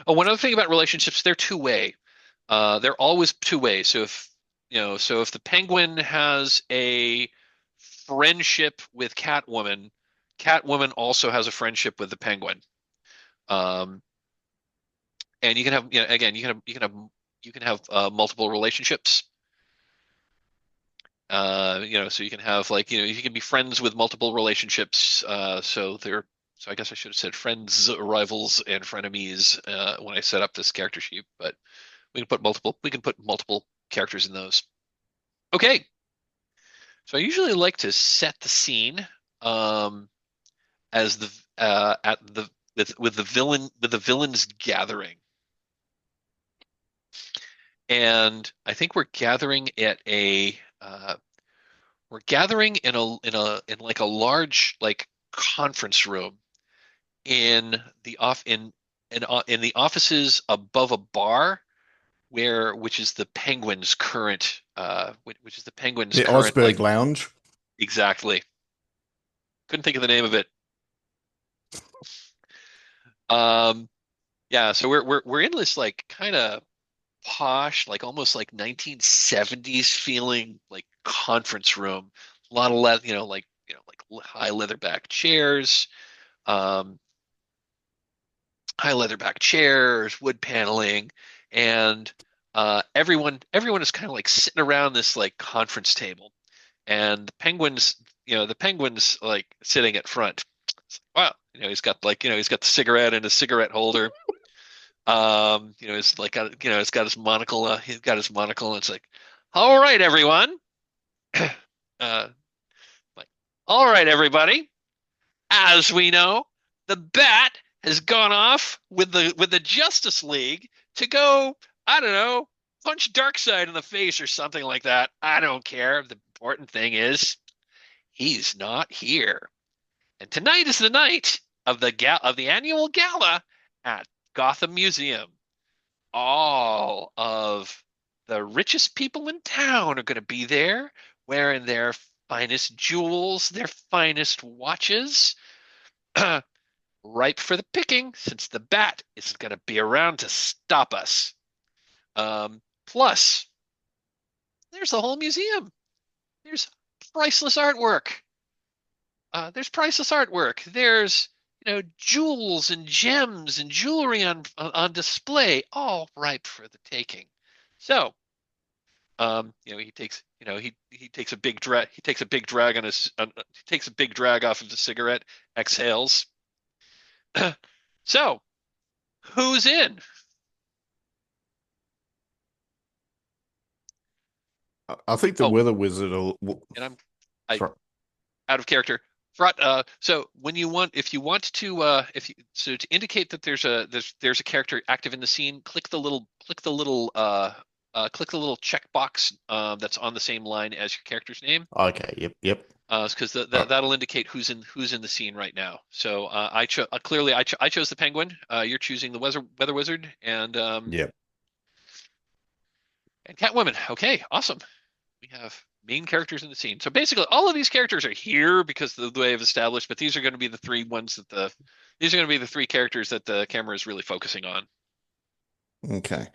Oh, one other thing about relationships, they're two-way. They're always two-way. So if the Penguin has a friendship with Catwoman, Catwoman also has a friendship with the Penguin. Um, and you can have, again, you can have multiple relationships. So you can have like, you can be friends with multiple relationships. So I guess I should have said friends, rivals, and frenemies when I set up this character sheet, but we can put multiple characters in those. Okay. So I usually like to set the scene um, as the at the with the villains gathering, and I think we're gathering in like a large like conference room in in the offices above a bar which is the Penguin's current which is the Penguin's
The
current
Iceberg
like
Lounge.
exactly. Couldn't think of the name of it. Um, yeah, so we're in this like kind of posh, like almost like 1970s feeling like conference room. A lot of leather, like high leatherback chairs, um, wood paneling, and everyone is kind of like sitting around this like conference table, and the penguin's like sitting at front. Wow, he's got the cigarette in his cigarette holder. He's like he's got his monocle. He's got his monocle, and it's like, all right, everyone. Uh, like, all right, everybody. As we know, the Bat has gone off with the Justice League to go, I don't know, punch Darkseid in the face or something like that. I don't care. The important thing is he's not here. And tonight is the night of the annual gala at Gotham Museum. All of the richest people in town are going to be there wearing their finest jewels, their finest watches, ripe for the picking since the Bat isn't going to be around to stop us. Plus, there's the whole museum. There's priceless artwork. There's priceless artwork. There's jewels and gems and jewelry on display, all ripe for the taking. So, he takes he takes a big drag he takes a big drag off of the cigarette, exhales. So, who's in?
I think the
Oh,
weather wizard will.
and I
Sorry.
out of character. So when you want, if you want to, if you, so to indicate that there's a character active in the scene, click the little checkbox that's on the same line as your character's name.
Okay. Yep. Yep.
Because
All right.
that'll indicate who's in the scene right now. So I chose the penguin. You're choosing the weather wizard
Yep.
and Catwoman. Okay, awesome. We have main characters in the scene. So basically, all of these characters are here because of the way I've established, but these are going to be the three ones that these are going to be the three characters that the camera is really focusing on.
Okay.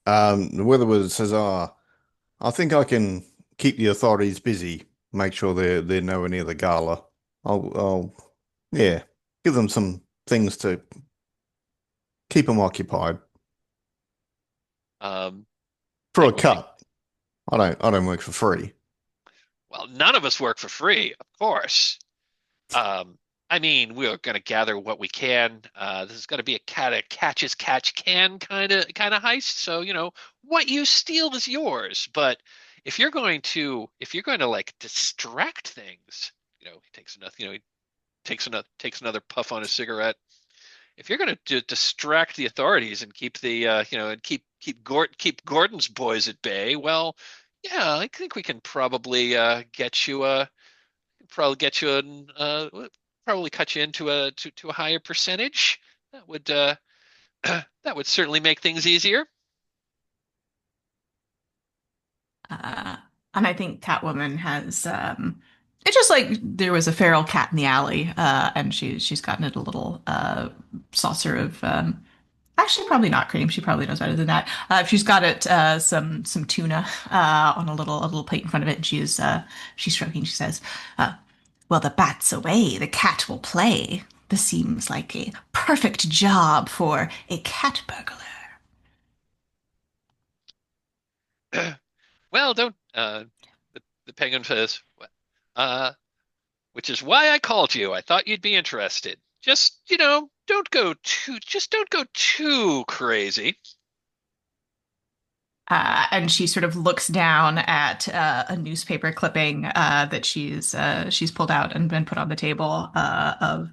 The weather wizard says, I think I can keep the authorities busy. Make sure they're nowhere near the gala. Yeah, give them some things to keep them occupied
Um,
for a
Penguin,
cut. I don't work for free.
well, none of us work for free, of course. Um, I mean, we're going to gather what we can. This is going to be a catch as catch can kind of heist. So, what you steal is yours. But if you're going to like distract things, he takes another puff on his cigarette. If you're going to distract the authorities and keep the and keep Gordon's boys at bay, well, yeah, I think we can probably get you an probably cut you into a higher percentage. That would that would certainly make things easier.
Uh, and I think Catwoman has it's just like there was a feral cat in the alley, and she's gotten it a little saucer of actually probably not cream. She probably knows better than that. She's got it some tuna on a little plate in front of it, and she's stroking. She says, "Well, the bat's away. The cat will play. This seems like a perfect job for a cat burglar."
Well, don't the penguin says, uh, which is why I called you. I thought you'd be interested. Just, don't go too crazy.
And she sort of looks down at a newspaper clipping that she's pulled out and been put on the table of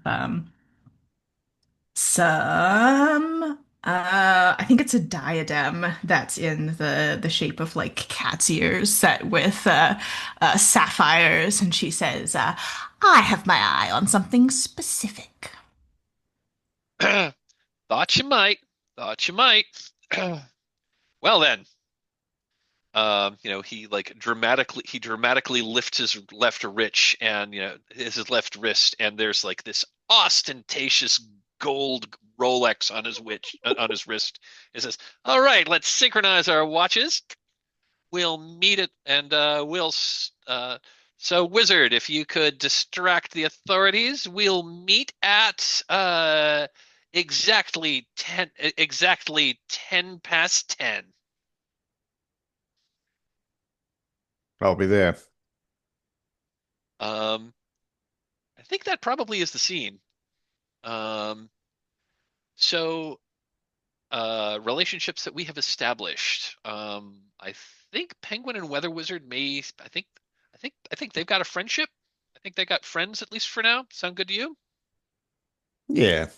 some I think it's a diadem that's in the shape of like cat's ears set with sapphires, and she says, "I have my eye on something specific."
Thought you might. Thought you might. Well then, he dramatically lifts his left rich and his left wrist, and there's like this ostentatious gold Rolex on his wrist. It says, "All right, let's synchronize our watches. We'll meet it, and so Wizard, if you could distract the authorities, we'll meet at exactly 10 past 10."
I'll be there.
Um, I think that probably is the scene. Um, so relationships that we have established. I think Penguin and Weather Wizard may. I think I think they've got a friendship. I think they got friends at least for now. Sound good to you?
Yeah,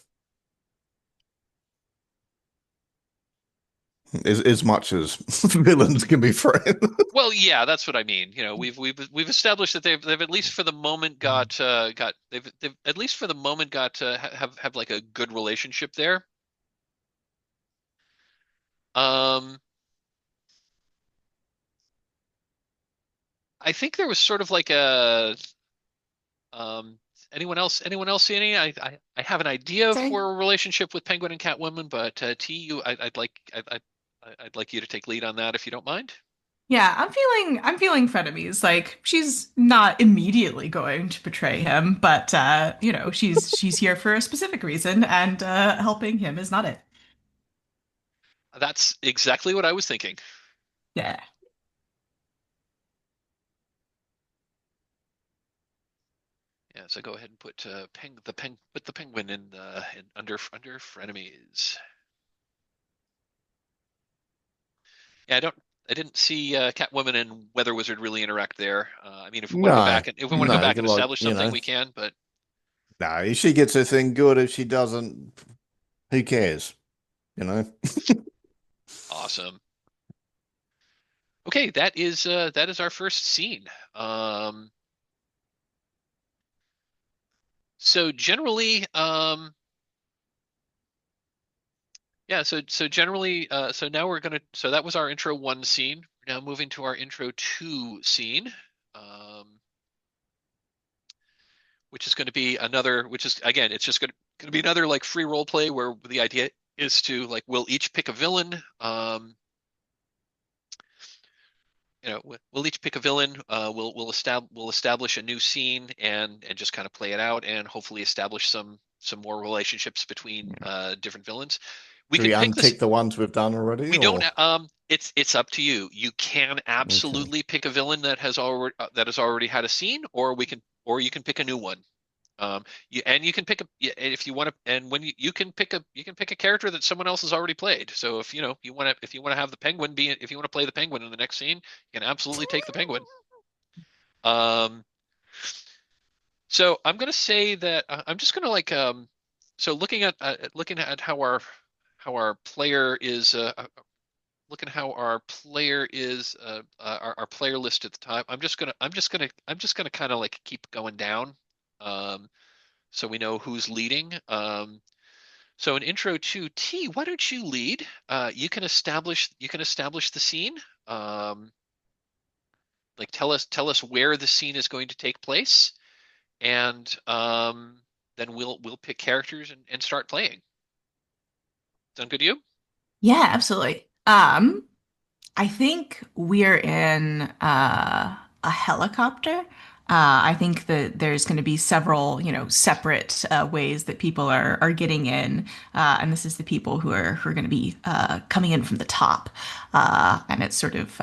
as much as villains can be friends.
Well, yeah, that's what I mean. We've established that they've at least for the moment got they've at least for the moment got have like a good relationship there. Um, I think there was sort of like a um anyone else see any? I have an idea
Say.
for a relationship with Penguin and Catwoman, but T, I'd like you to take lead on that if you don't mind.
Yeah, I'm feeling frenemies. Like she's not immediately going to betray him, but she's here for a specific reason, and helping him is not it.
That's exactly what I was thinking.
Yeah.
Yeah, so go ahead and put put the penguin in under frenemies. Yeah, I didn't see Catwoman and Weather Wizard really interact there. I mean, if we want to go
No,
back and if we want to go
no,
back and
like,
establish something, we can. But
no, if she gets her thing good, if she doesn't, who cares? You know?
awesome. Okay, that is our first scene. So generally, yeah. So generally, so now we're gonna. So that was our intro one scene. We're now moving to our intro two scene. Um, which is going to be another, which is again, it's just going to be another like free role play where the idea is to like we'll each pick a villain. We'll each pick a villain. We'll establish a new scene and just kind of play it out and hopefully establish some more relationships between different villains. We
Should
can
we
pick this.
untick the ones we've done already,
We don't.
or
It's up to you. You can
okay?
absolutely pick a villain that has already had a scene, or you can pick a new one. You can pick a yeah, if you want to, and when you can pick a character that someone else has already played. So if you want to have the penguin be if you want to play the penguin in the next scene, you can absolutely take the penguin. Um, so I'm gonna say that I'm just gonna like so looking at how our player is looking how our player is our player list at the time. I'm just gonna kind of like keep going down. Um, so we know who's leading. So in intro to T, why don't you lead? You can establish the scene. Um, like tell us where the scene is going to take place, and then we'll pick characters and start playing. Sound good to you?
Yeah, absolutely. I think we're in a helicopter. I think that there's going to be several, separate ways that people are getting in, and this is the people who are going to be coming in from the top, and it's sort of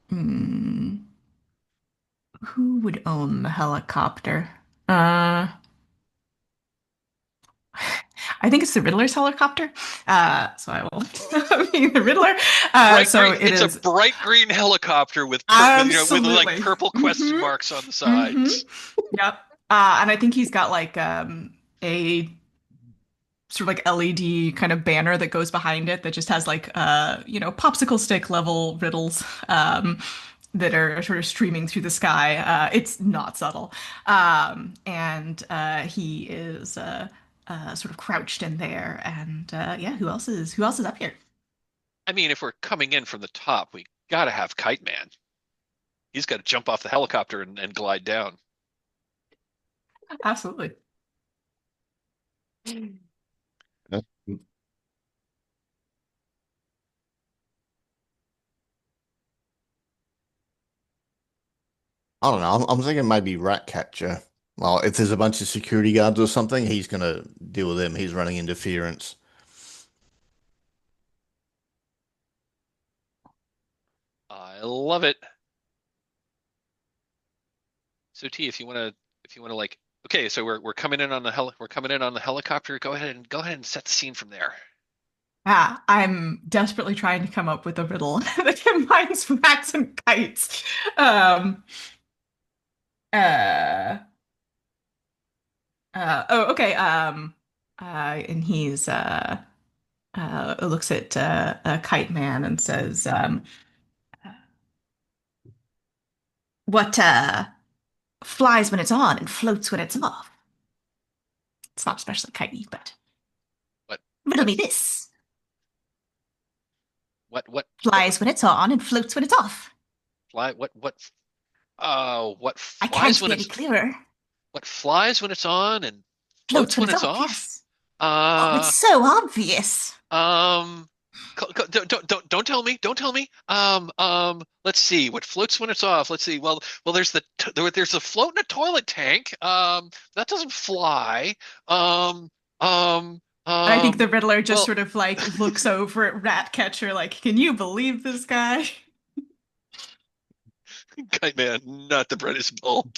hmm, who would own the helicopter? Uh, I think it's the Riddler's helicopter. So I will be the Riddler.
Bright
So
green.
it
It's a
is
bright green helicopter with like
absolutely.
purple question
Hmm.
marks on the
Hmm.
sides.
Yep. And I think he's got like a sort of like LED kind of banner that goes behind it that just has like popsicle stick level riddles that are sort of streaming through the sky. It's not subtle. And he is sort of crouched in there. And yeah, who else is up here?
I mean, if we're coming in from the top, we gotta have Kite Man. He's got to jump off the helicopter and glide down.
Absolutely.
I don't know. I'm thinking maybe Ratcatcher. Well, if there's a bunch of security guards or something, he's gonna deal with them. He's running interference.
I love it. So T, if you want to like, okay, so we're coming in on the helicopter. Go ahead and set the scene from there.
Ah, I'm desperately trying to come up with a riddle that combines rats and kites. Um, Uh, oh, okay. And he's looks at Kite Man and says, "What flies when it's on and floats when it's off? It's not especially kitey, but
What
riddle
what
me this:
what
flies when it's on and floats when it's off."
fly what
I
flies
can't
when
be any
it's
clearer.
what flies when it's on and
Floats
floats
when
when
it's
it's
off,
off?
yes. Oh, it's
Uh,
so obvious.
um, don't tell me, don't tell me. Let's see what floats when it's off. Let's see. Well, there's a float in a toilet tank. That doesn't fly. Um, um,
And I think the
um.
Riddler just
Well,
sort of like looks over at Ratcatcher like, can you believe this guy?
Kite Man, not the brightest bulb.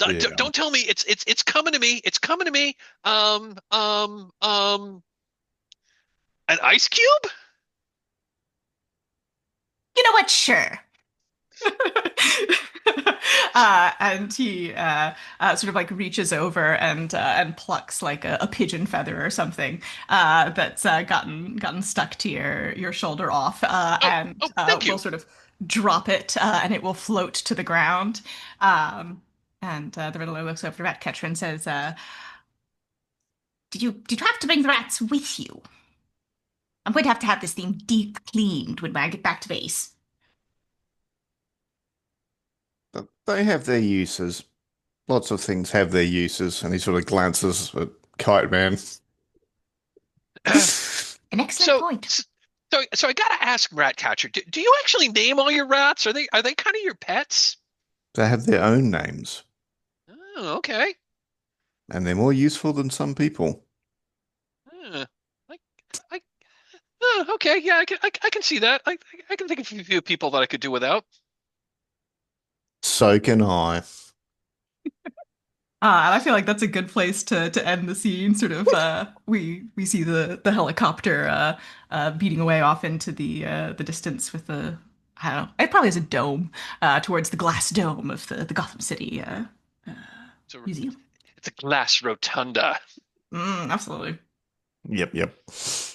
Yeah.
Don't tell me it's coming to me. It's coming to me. Um, um, um, an ice cube?
You know what? Sure. And he sort of like reaches over and plucks like a pigeon feather or something that's gotten stuck to your shoulder off,
Oh,
and
oh, thank
will
you.
sort of drop it, and it will float to the ground. Um, and the Riddler looks over to Ratcatcher and says, "Did you have to bring the rats with you? I'm going to have this thing deep cleaned when I get back to base."
But they have their uses. Lots of things have their uses, and he sort of glances at Kite Man.
An excellent
So,
point.
so I gotta ask, Ratcatcher, do you actually name all your rats? Are they kind of your pets?
They have their own names,
Oh, okay.
and they're more useful than some people.
Uh, like, I, okay, yeah, I can see that. I can think of a few people that I could do without.
So can I.
And I feel like that's a good place to end the scene. Sort of, we see the helicopter beating away off into the distance with the, I don't know, it probably is a dome towards the glass dome of the Gotham City uh,
So
museum.
it's a glass rotunda.
Absolutely.
Yep, yep.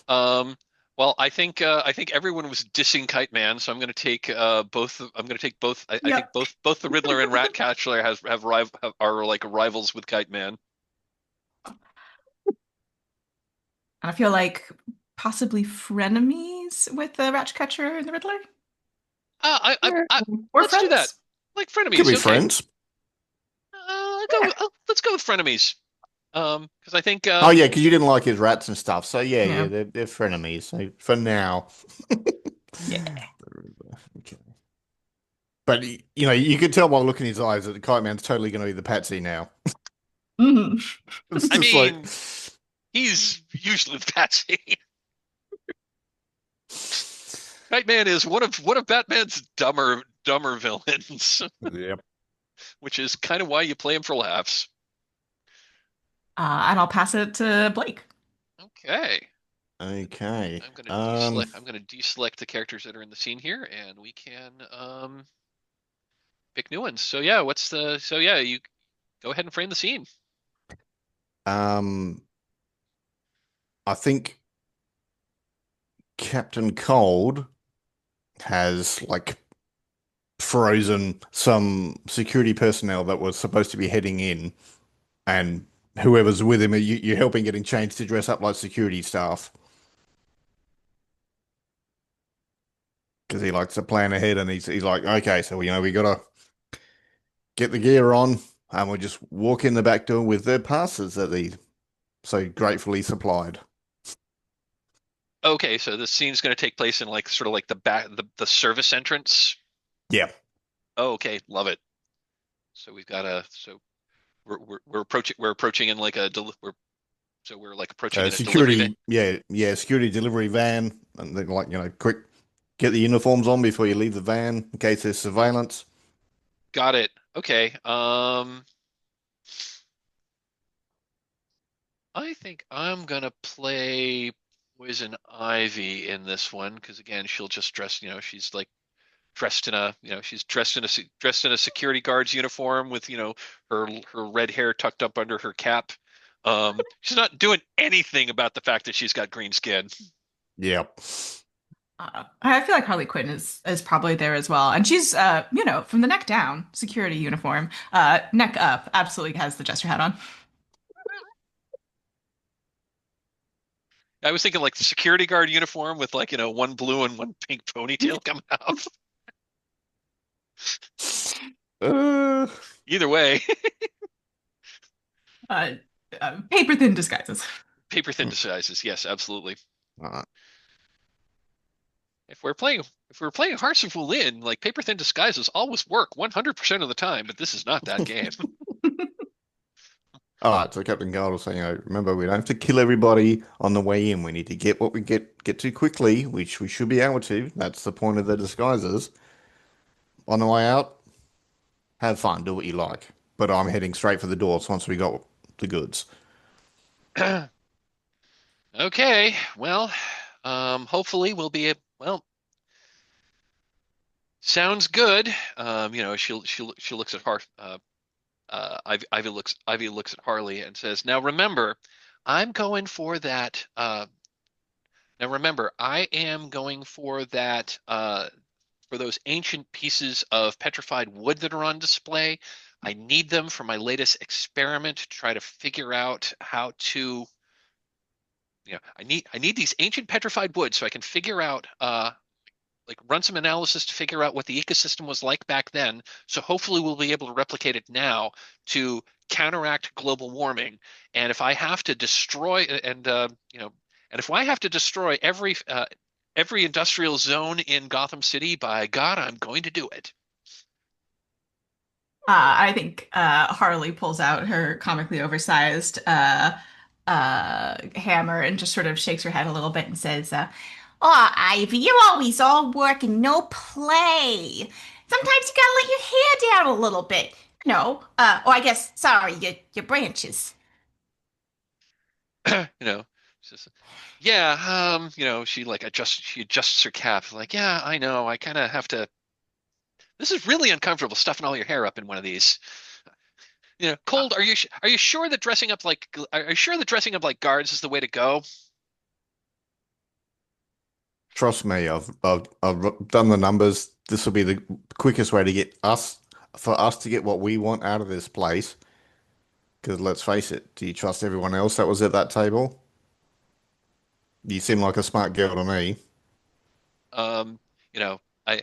Um, well, I think everyone was dissing Kite Man, so I'm going to take both. I'm going to take both. I think
Yep.
both the Riddler and Ratcatcher are like rivals with Kite Man.
And I feel like possibly frenemies with the Ratcatcher and the Riddler,
Sure.
or
Let's do that.
friends.
Like
Could
frenemies,
be
okay.
friends.
Yeah.
Let's go with frenemies. Because I think
Oh yeah, because you didn't like his rats and stuff. So yeah, yeah,
Yeah.
they're frenemies. So for now.
Yeah.
Okay. But you know, you could tell by the look in his eyes that the Kite Man's totally going to be the patsy now.
Mhm.
It's
I
just like,
mean he's usually the patsy. Kite Man is one of Batman's dumber villains,
yep.
which is kind of why you play him for laughs.
And I'll pass it to Blake.
Okay.
Okay.
I'm gonna deselect the characters that are in the scene here, and we can pick new ones. So yeah, you go ahead and frame the scene.
um, I think Captain Cold has like frozen some security personnel that was supposed to be heading in, and whoever's with him, you're helping getting changed to dress up like security staff because he likes to plan ahead, and he's like, okay, so you know we gotta get the gear on, and we'll just walk in the back door with their passes that he so gratefully supplied.
Okay, so this scene's gonna take place in like sort of like the back the service entrance.
Yeah.
Oh, okay, love it. So we've got a so we're approaching in like we're like approaching in a delivery van.
Security, yeah, yeah, security delivery van, and they're like, you know, quick, get the uniforms on before you leave the van in case there's surveillance.
Got it. Okay. I think I'm gonna play Poison Ivy in this one because again, she'll just dress. She's like dressed in a, she's dressed in a security guard's uniform with, her red hair tucked up under her cap. She's not doing anything about the fact that she's got green skin.
Yep.
I feel like Harley Quinn is probably there as well, and she's from the neck down, security uniform, neck up, absolutely has the jester hat on.
I was thinking like the security guard uniform with like, one blue and one pink ponytail coming out.
Uh,
Either way,
Uh, Paper thin disguises.
paper thin disguises. Yes, absolutely.
uh,
If we're playing if we're playing Hearts of Wulin, like paper thin disguises always work 100% of the time, but this is not that game.
all right, so Captain Guard was saying, remember, we don't have to kill everybody on the way in. We need to get what we get to quickly, which we should be able to. That's the point of the disguises. On the way out, have fun, do what you like. But I'm heading straight for the doors once we got the goods.
Okay, well, hopefully we'll be well, sounds good. She looks at Ivy looks at Harley and says, "Now remember, I'm going for that. Now remember, I am going for those ancient pieces of petrified wood that are on display. I need them for my latest experiment to try to figure out how to, I need these ancient petrified wood so I can figure out like run some analysis to figure out what the ecosystem was like back then. So hopefully we'll be able to replicate it now to counteract global warming. And if I have to destroy and if I have to destroy every industrial zone in Gotham City, by God, I'm going to do it."
I think Harley pulls out her comically oversized hammer and just sort of shakes her head a little bit and says, "Oh, Ivy, you're always all work and no play. Sometimes you gotta let your hair down a little bit. No, I guess, sorry, your branches."
you know, she's just, yeah, she adjusts her cap, like, yeah, I know, I kind of have to. This is really uncomfortable stuffing all your hair up in one of these. Cold. Are you sure that dressing up like guards is the way to go?
Trust me, I've done the numbers. This will be the quickest way to get us, for us to get what we want out of this place. Because let's face it, do you trust everyone else that was at that table? You seem like a smart girl to me.
Um, you know, I,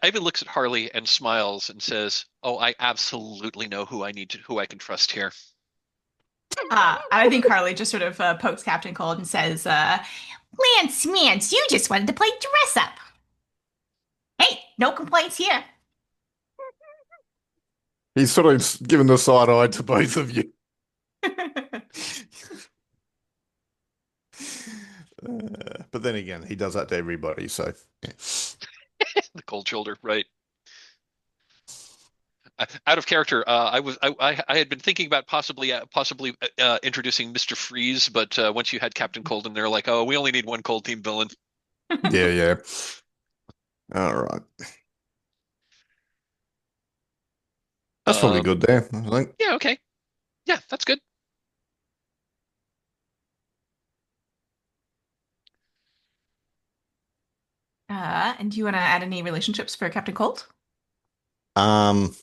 Ivan looks at Harley and smiles and says, "Oh, I absolutely know who I can trust here."
I think Harley just sort of pokes Captain Cold and says, Lance, you just wanted to play dress up. Hey, no complaints here.
He's sort of giving the side eye to both of you. But then again, he does that to everybody, so yeah.
The cold shoulder, right? Out of character, I had been thinking about possibly introducing Mr. Freeze, but once you had Captain Cold in there, like, oh, we only need one Cold Team villain.
Yeah, yeah. All right. That's probably
Um,
good there, I think.
yeah, okay, yeah, that's good.
And do you want to add any relationships for Captain Cold?
Um,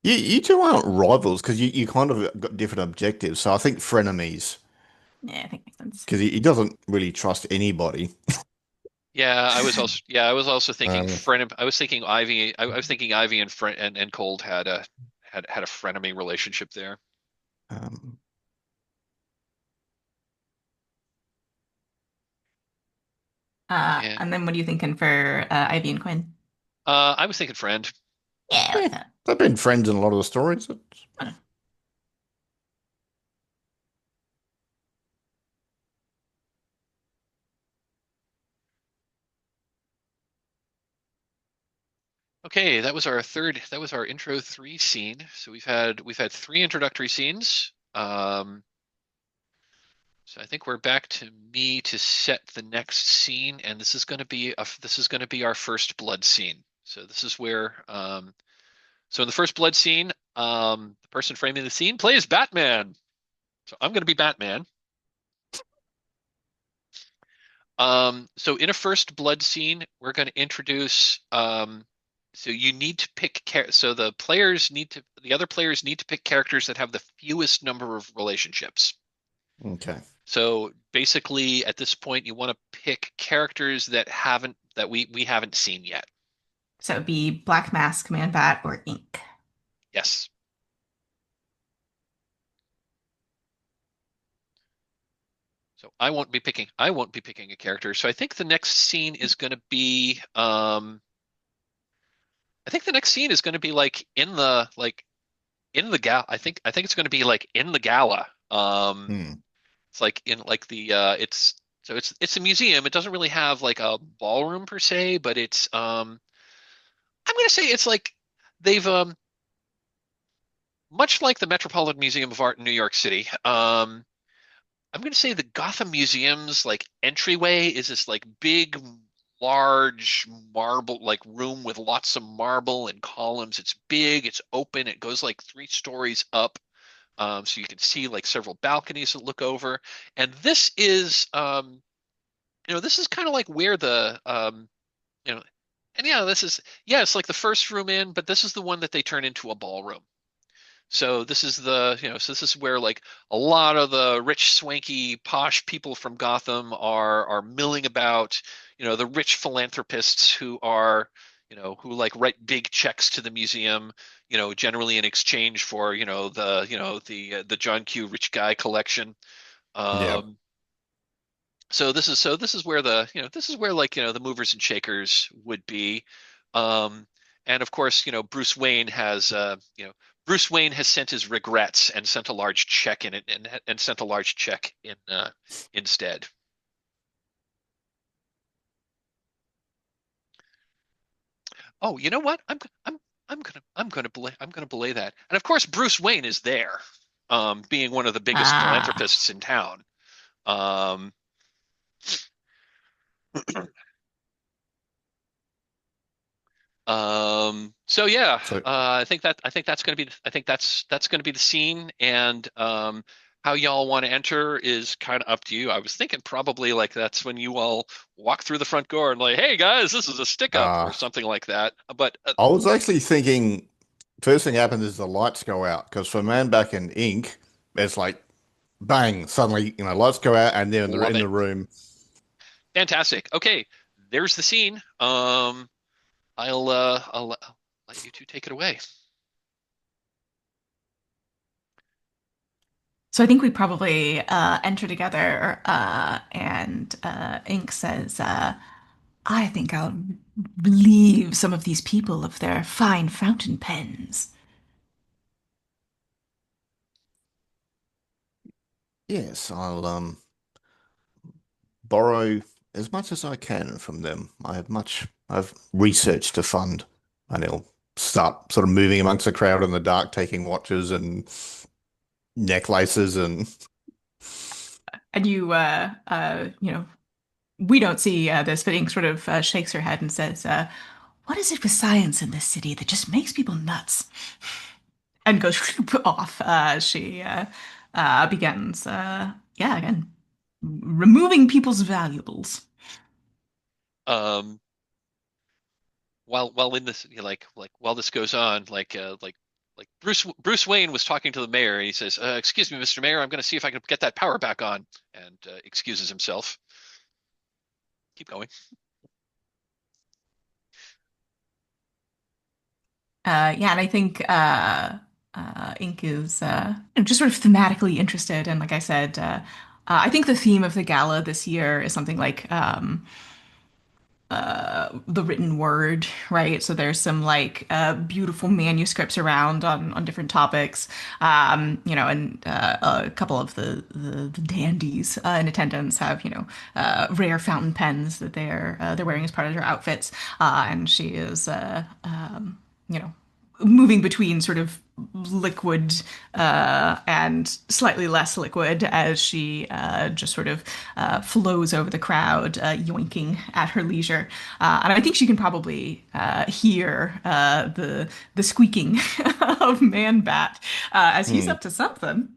you two aren't rivals because you kind of got different objectives. So I think frenemies
Yeah, I think makes sense.
because he doesn't really trust anybody.
I was also thinking
Um,
friend. I was thinking Ivy. I was thinking Ivy and Cold had a frenemy relationship there.
um,
Yeah,
And then what are you thinking for Ivy and Quinn?
I was thinking friend.
Yeah, I like
yeah,
that.
they've been friends in a lot of the stories.
Okay, that was our third. That was our intro three scene. So we've had three introductory scenes. So I think we're back to me to set the next scene, and this is going to be our first blood scene. So this is where so in the first blood scene, the person framing the scene plays Batman. So I'm going to be Batman. So in a first blood scene, we're going to introduce so you need to pick so the other players need to pick characters that have the fewest number of relationships.
Okay.
So basically, at this point, you want to pick characters that we haven't seen yet.
So it'd be Black Mask, Man Bat, or Ink.
Yes. So I won't be picking a character. So I think the next scene is going to be I think the next scene is going to be like in the gala. I think it's going to be like in the gala.
Hmm.
It's like in like the it's so it's a museum. It doesn't really have like a ballroom per se, but it's I'm going to say it's like they've much like the Metropolitan Museum of Art in New York City. I'm going to say the Gotham Museum's like entryway is this like big, large marble like room with lots of marble and columns. It's big, it's open, it goes like 3 stories up. So you can see like several balconies that look over. And this is this is kind of like where the you know, and yeah, this is yeah, it's like the first room in, but this is the one that they turn into a ballroom. So this is so this is where like a lot of the rich, swanky, posh people from Gotham are milling about, the rich philanthropists who are, who like write big checks to the museum, generally in exchange for, the John Q. Rich Guy collection.
Yeah.
Um, so this is where this is where like the movers and shakers would be, um, and of course Bruce Wayne has sent his regrets and sent a large check in it and sent a large check in instead. Oh, you know what? I'm gonna belay that, and of course Bruce Wayne is there, being one of the biggest
Ah.
philanthropists in town. Um, so yeah,
So,
I think that's gonna be the scene, and how y'all want to enter is kind of up to you. I was thinking probably like that's when you all walk through the front door and like, hey guys, this is a stick up
uh,
or something like that. But
I was actually thinking first thing happens is the lights go out because for Man Back in Ink, it's like bang, suddenly, lights go out and they're
love
in
it,
the room.
fantastic. Okay, there's the scene. I'll let you two take it away.
So I think we probably enter together, and Ink says, I think I'll relieve some of these people of their fine fountain pens.
Yes, I'll borrow as much as I can from them. I've research to fund, and he'll start sort of moving amongst the crowd in the dark, taking watches and necklaces and
And we don't see this, but Ink sort of shakes her head and says, what is it with science in this city that just makes people nuts? And goes off. She begins, again, removing people's valuables.
Um, while in this while this goes on, like Bruce Wayne was talking to the mayor, and he says, "Excuse me, Mr. Mayor, I'm going to see if I can get that power back on," and excuses himself. Keep going.
Yeah, and I think Ink is just sort of thematically interested. And like I said, I think the theme of the gala this year is something like the written word, right? So there's some like beautiful manuscripts around on different topics, and a couple of the dandies in attendance have rare fountain pens that they're wearing as part of their outfits, and she is you know moving between sort of liquid and slightly less liquid as she just sort of flows over the crowd, yoinking at her leisure. And I think she can probably hear the squeaking of Man Bat as he's
Hmm.
up to something.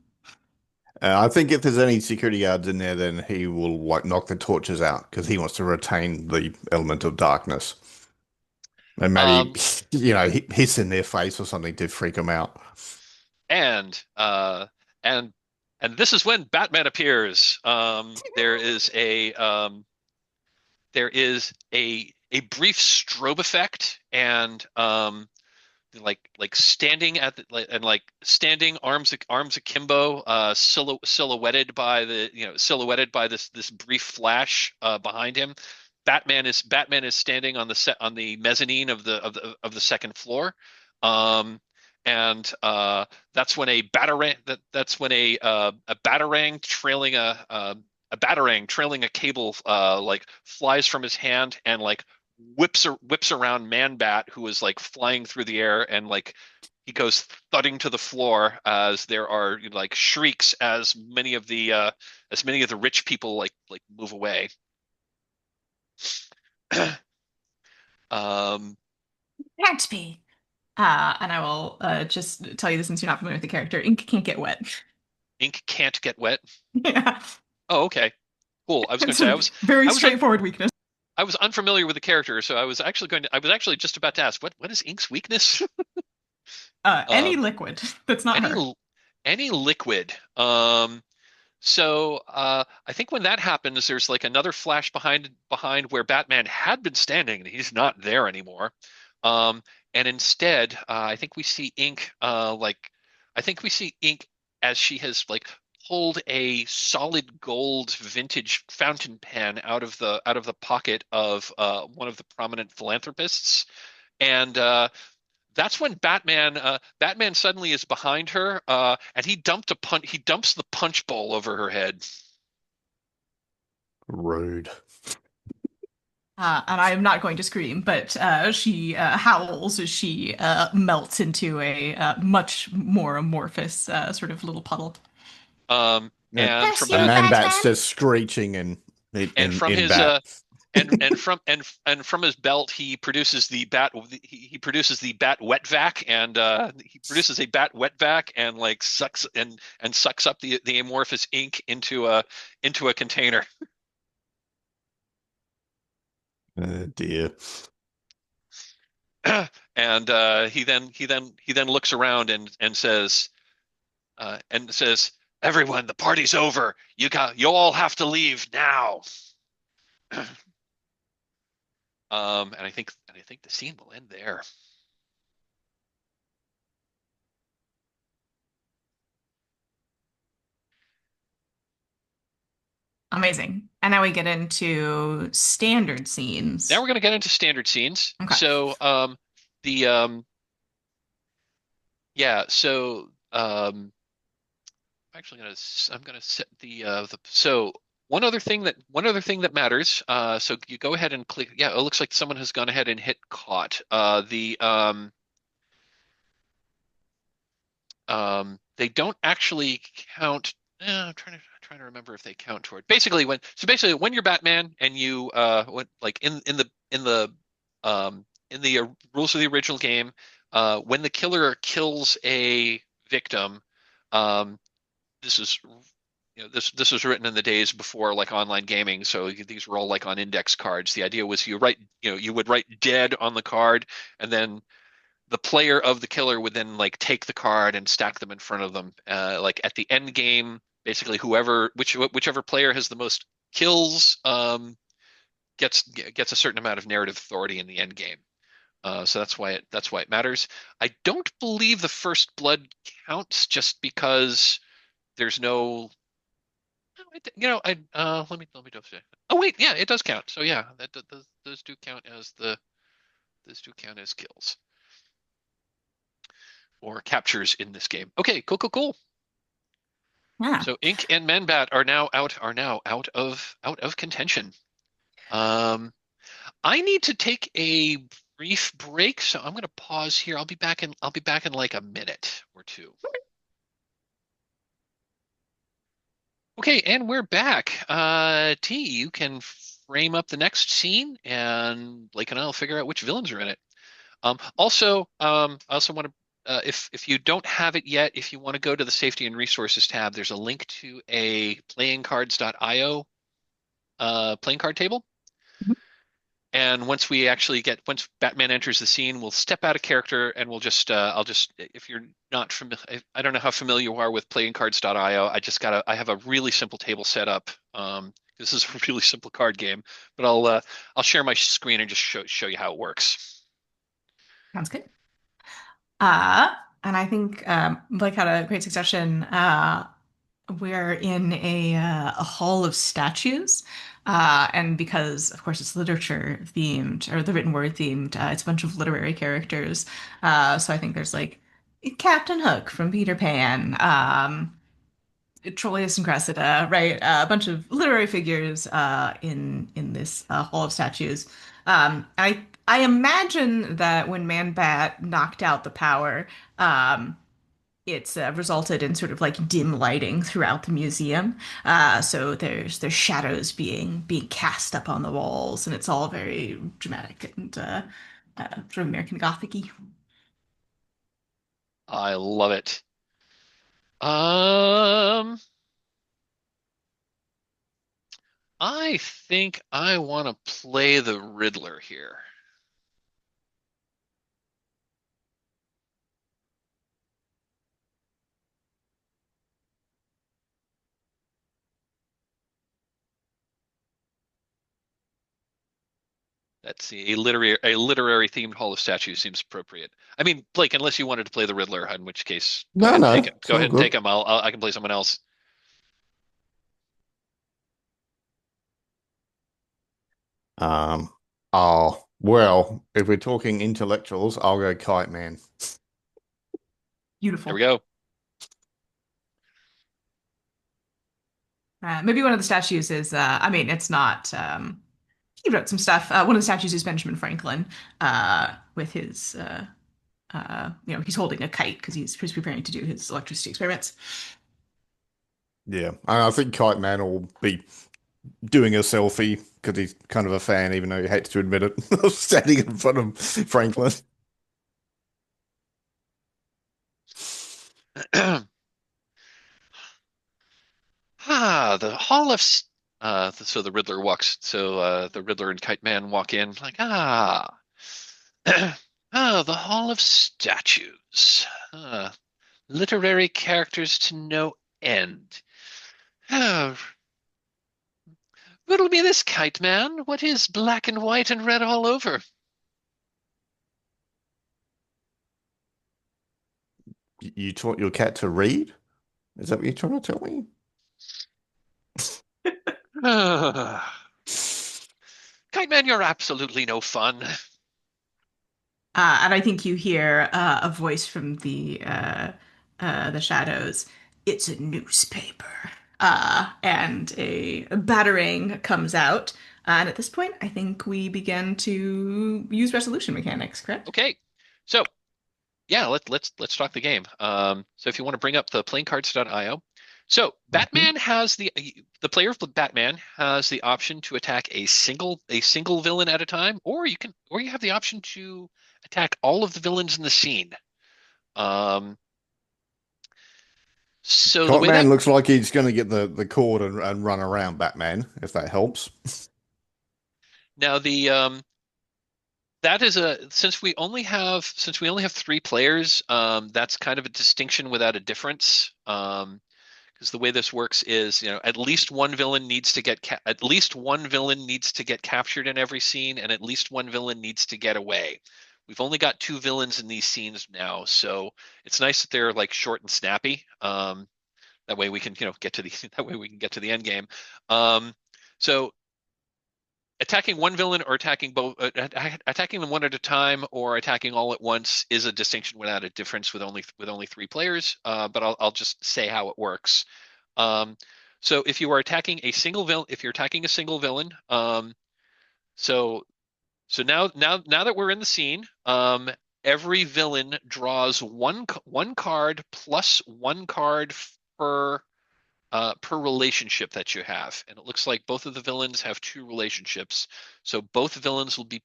I think if there's any security guards in there, then he will like knock the torches out because he wants to retain the element of darkness. And maybe,
Um,
hiss in their face or something to freak them out.
and and and this is when Batman appears. There is a brief strobe effect, and like standing at the and like standing arms akimbo, silhouetted by this brief flash behind him. Batman is standing on the set on the mezzanine of the second floor. And that's when a batarang trailing a cable like flies from his hand and like whips around Man Bat, who is like flying through the air, and like he goes thudding to the floor as there are like shrieks as many of the rich people like move away. um,
Gatsby. And I will just tell you this since you're not familiar with the character. Ink can't get wet.
Ink can't get wet.
Yeah,
Oh, okay, cool. I was going to
it's
say
a very
I was un,
straightforward weakness.
I was unfamiliar with the character, so I was actually just about to ask what is Ink's weakness?
Any
um,
liquid that's not
any
her.
any liquid. So I think when that happens, there's like another flash behind where Batman had been standing, and he's not there anymore. Um, and instead, I think we see Ink as she has like pulled a solid gold vintage fountain pen out of the pocket of one of the prominent philanthropists, and that's when Batman suddenly is behind her, and he dumps the punch bowl over her head.
Rude.
And I am not going to scream, but she howls as she melts into a much more amorphous sort of little puddle.
And,
And
Bless
from
and
you,
Bat
Man Bat's
Batman!
just screeching and
and from
in
his
bat.
and from his belt he produces the bat wet vac, and he produces a bat wet vac and like sucks up the amorphous ink into a container.
Dear.
And he then looks around and says, "Everyone, the party's over. You all have to leave now." And I think the scene will end there.
Amazing. And now we get into standard
Now
scenes.
we're going to get into standard scenes.
Okay.
So the yeah, so actually I'm gonna set the so one other thing that matters. So you go ahead and click. Yeah, it looks like someone has gone ahead and hit caught. The They don't actually count. I'm trying to remember if they count toward. Basically when you're Batman and you like in the rules of the original game, when the killer kills a victim, um, this is this was written in the days before like online gaming, so these were all like on index cards. The idea was you would write dead on the card, and then the player of the killer would then like take the card and stack them in front of them. Like at the end game, basically whichever player has the most kills gets a certain amount of narrative authority in the end game. So that's why it matters. I don't believe the first blood counts just because there's no. I let me double check. Oh wait, yeah, it does count. So yeah, those do count as kills or captures in this game. Okay, cool.
Yeah.
So Ink and Manbat are now out of contention. Um, I need to take a brief break, so I'm going to pause here. I'll be back in like a minute or two. Okay, and we're back. T, you can frame up the next scene, and Blake and I'll figure out which villains are in it. I also want to, if you don't have it yet, if you want to go to the Safety and Resources tab, there's a link to a playingcards.io playing card table. And once Batman enters the scene, we'll step out of character and if you're not familiar, I don't know how familiar you are with playingcards.io. I have a really simple table set up. This is a really simple card game, but I'll share my screen and just show you how it works.
Sounds good. Uh, and I think Blake had a great suggestion. We're in a hall of statues. And because, of course, it's literature themed or the written word themed, it's a bunch of literary characters. So I think there's like Captain Hook from Peter Pan, Troilus and Cressida, right? A bunch of literary figures in this hall of statues. I imagine that when Man-Bat knocked out the power, it's resulted in sort of like dim lighting throughout the museum. So there's shadows being cast up on the walls, and it's all very dramatic and sort of American Gothic-y.
I love it. Um, I think I want to play the Riddler here. Let's see, a literary themed Hall of Statues seems appropriate. I mean, Blake, unless you wanted to play the Riddler, in which case, go
No,
ahead and
no,
take it.
it's
Go
all
ahead and take
good.
him. I can play someone else.
Um, oh, well, if we're talking intellectuals, I'll go Kite Man.
There we
Beautiful.
go.
Maybe one of the statues is, I mean, it's not, he wrote some stuff. One of the statues is Benjamin Franklin, with his, he's holding a kite because he's preparing to do his electricity experiments.
Yeah, I think Kite Man will be doing a selfie because he's kind of a fan, even though he hates to admit it, of standing in front of Franklin.
The Hall of so the Riddler walks so the Riddler and Kite Man walk in like the Hall of Statues. Literary characters to no end. Oh, riddle me this, Kite Man. What is black and white and red all over?
You taught your cat to read? Is that what you're trying to tell me?
Kite Man, you're absolutely no fun.
And I think you hear a voice from the shadows. It's a newspaper. And a batarang comes out. And at this point, I think we begin to use resolution mechanics, correct?
Okay, so yeah, let's talk the game. So if you want to bring up the playingcards.io, so
Mhm.
Batman has the player of Batman has the option to attack a single villain at a time, or you have the option to attack all of the villains in the scene. Um, so the
Kite
way that
Man looks like he's going to get the cord and run around Batman, if that helps.
now the that is a since we only have three players, that's kind of a distinction without a difference. Because the way this works is, at least one villain needs to get captured in every scene, and at least one villain needs to get away. We've only got two villains in these scenes now, so it's nice that they're like short and snappy. That way we can, get to the that way we can get to the end game. So attacking one villain or attacking them one at a time or attacking all at once is a distinction without a difference with only three players. But I'll just say how it works. Um, so if you're attacking a single villain, so So now that we're in the scene, every villain draws one card plus one card per relationship that you have, and it looks like both of the villains have two relationships. So both villains will be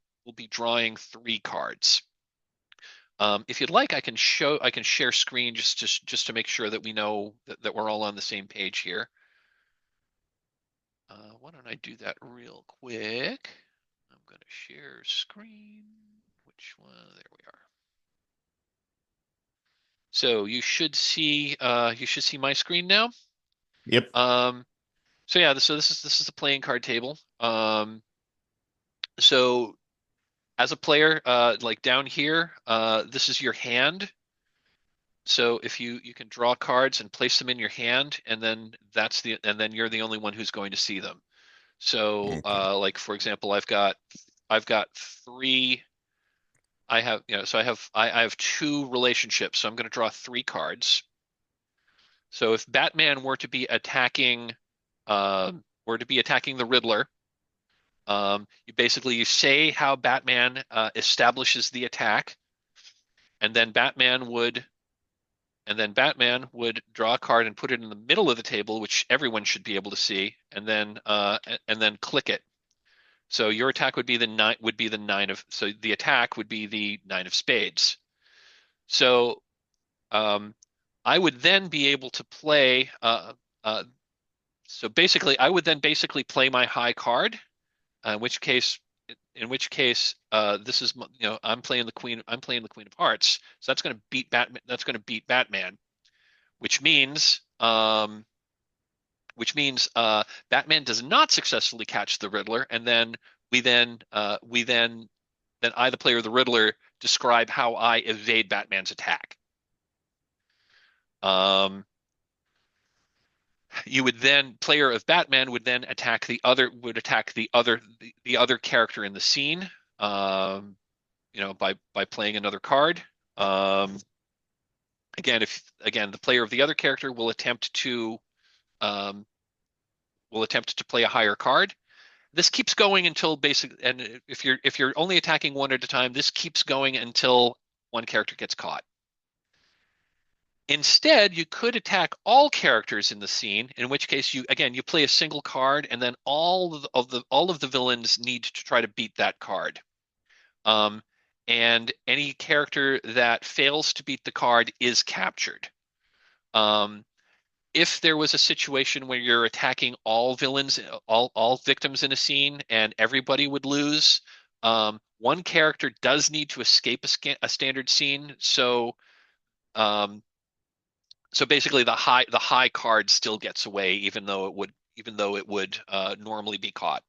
drawing three cards. If you'd like, I can share screen just to make sure that we know that we're all on the same page here. Why don't I do that real quick? I'm going to share screen. Which one? There we are. So you should see my screen now.
Yep.
So yeah, so this is the playing card table. So as a player, like down here, this is your hand. So if you can draw cards and place them in your hand, and then you're the only one who's going to see them. So
Okay.
like for example, I've got three. I have two relationships, so I'm going to draw three cards. So if Batman were to be attacking the Riddler, you say how Batman establishes the attack, and then Batman would draw a card and put it in the middle of the table, which everyone should be able to see, and then click it. So your attack would be the nine of so the attack would be the nine of spades. So um, I would then be able to play. So basically, I would then basically play my high card. In which case, this is I'm playing the queen. I'm playing the queen of hearts. So that's going to beat Batman. That's going to beat Batman, which means um, Batman does not successfully catch the Riddler, and then we then I, the player of the Riddler, describe how I evade Batman's attack. Um, you would then player of Batman would then attack the other character in the scene. Um, by playing another card. Um, again the player of the other character um, will attempt to play a higher card. This keeps going until and if you're only attacking one at a time, this keeps going until one character gets caught. Instead, you could attack all characters in the scene, in which case you play a single card, and then all of the villains need to try to beat that card. Um, and any character that fails to beat the card is captured. Um, if there was a situation where you're attacking all villains, all victims in a scene, and everybody would lose, one character does need to escape a standard scene. Um, so basically, the high card still gets away, even though it would normally be caught.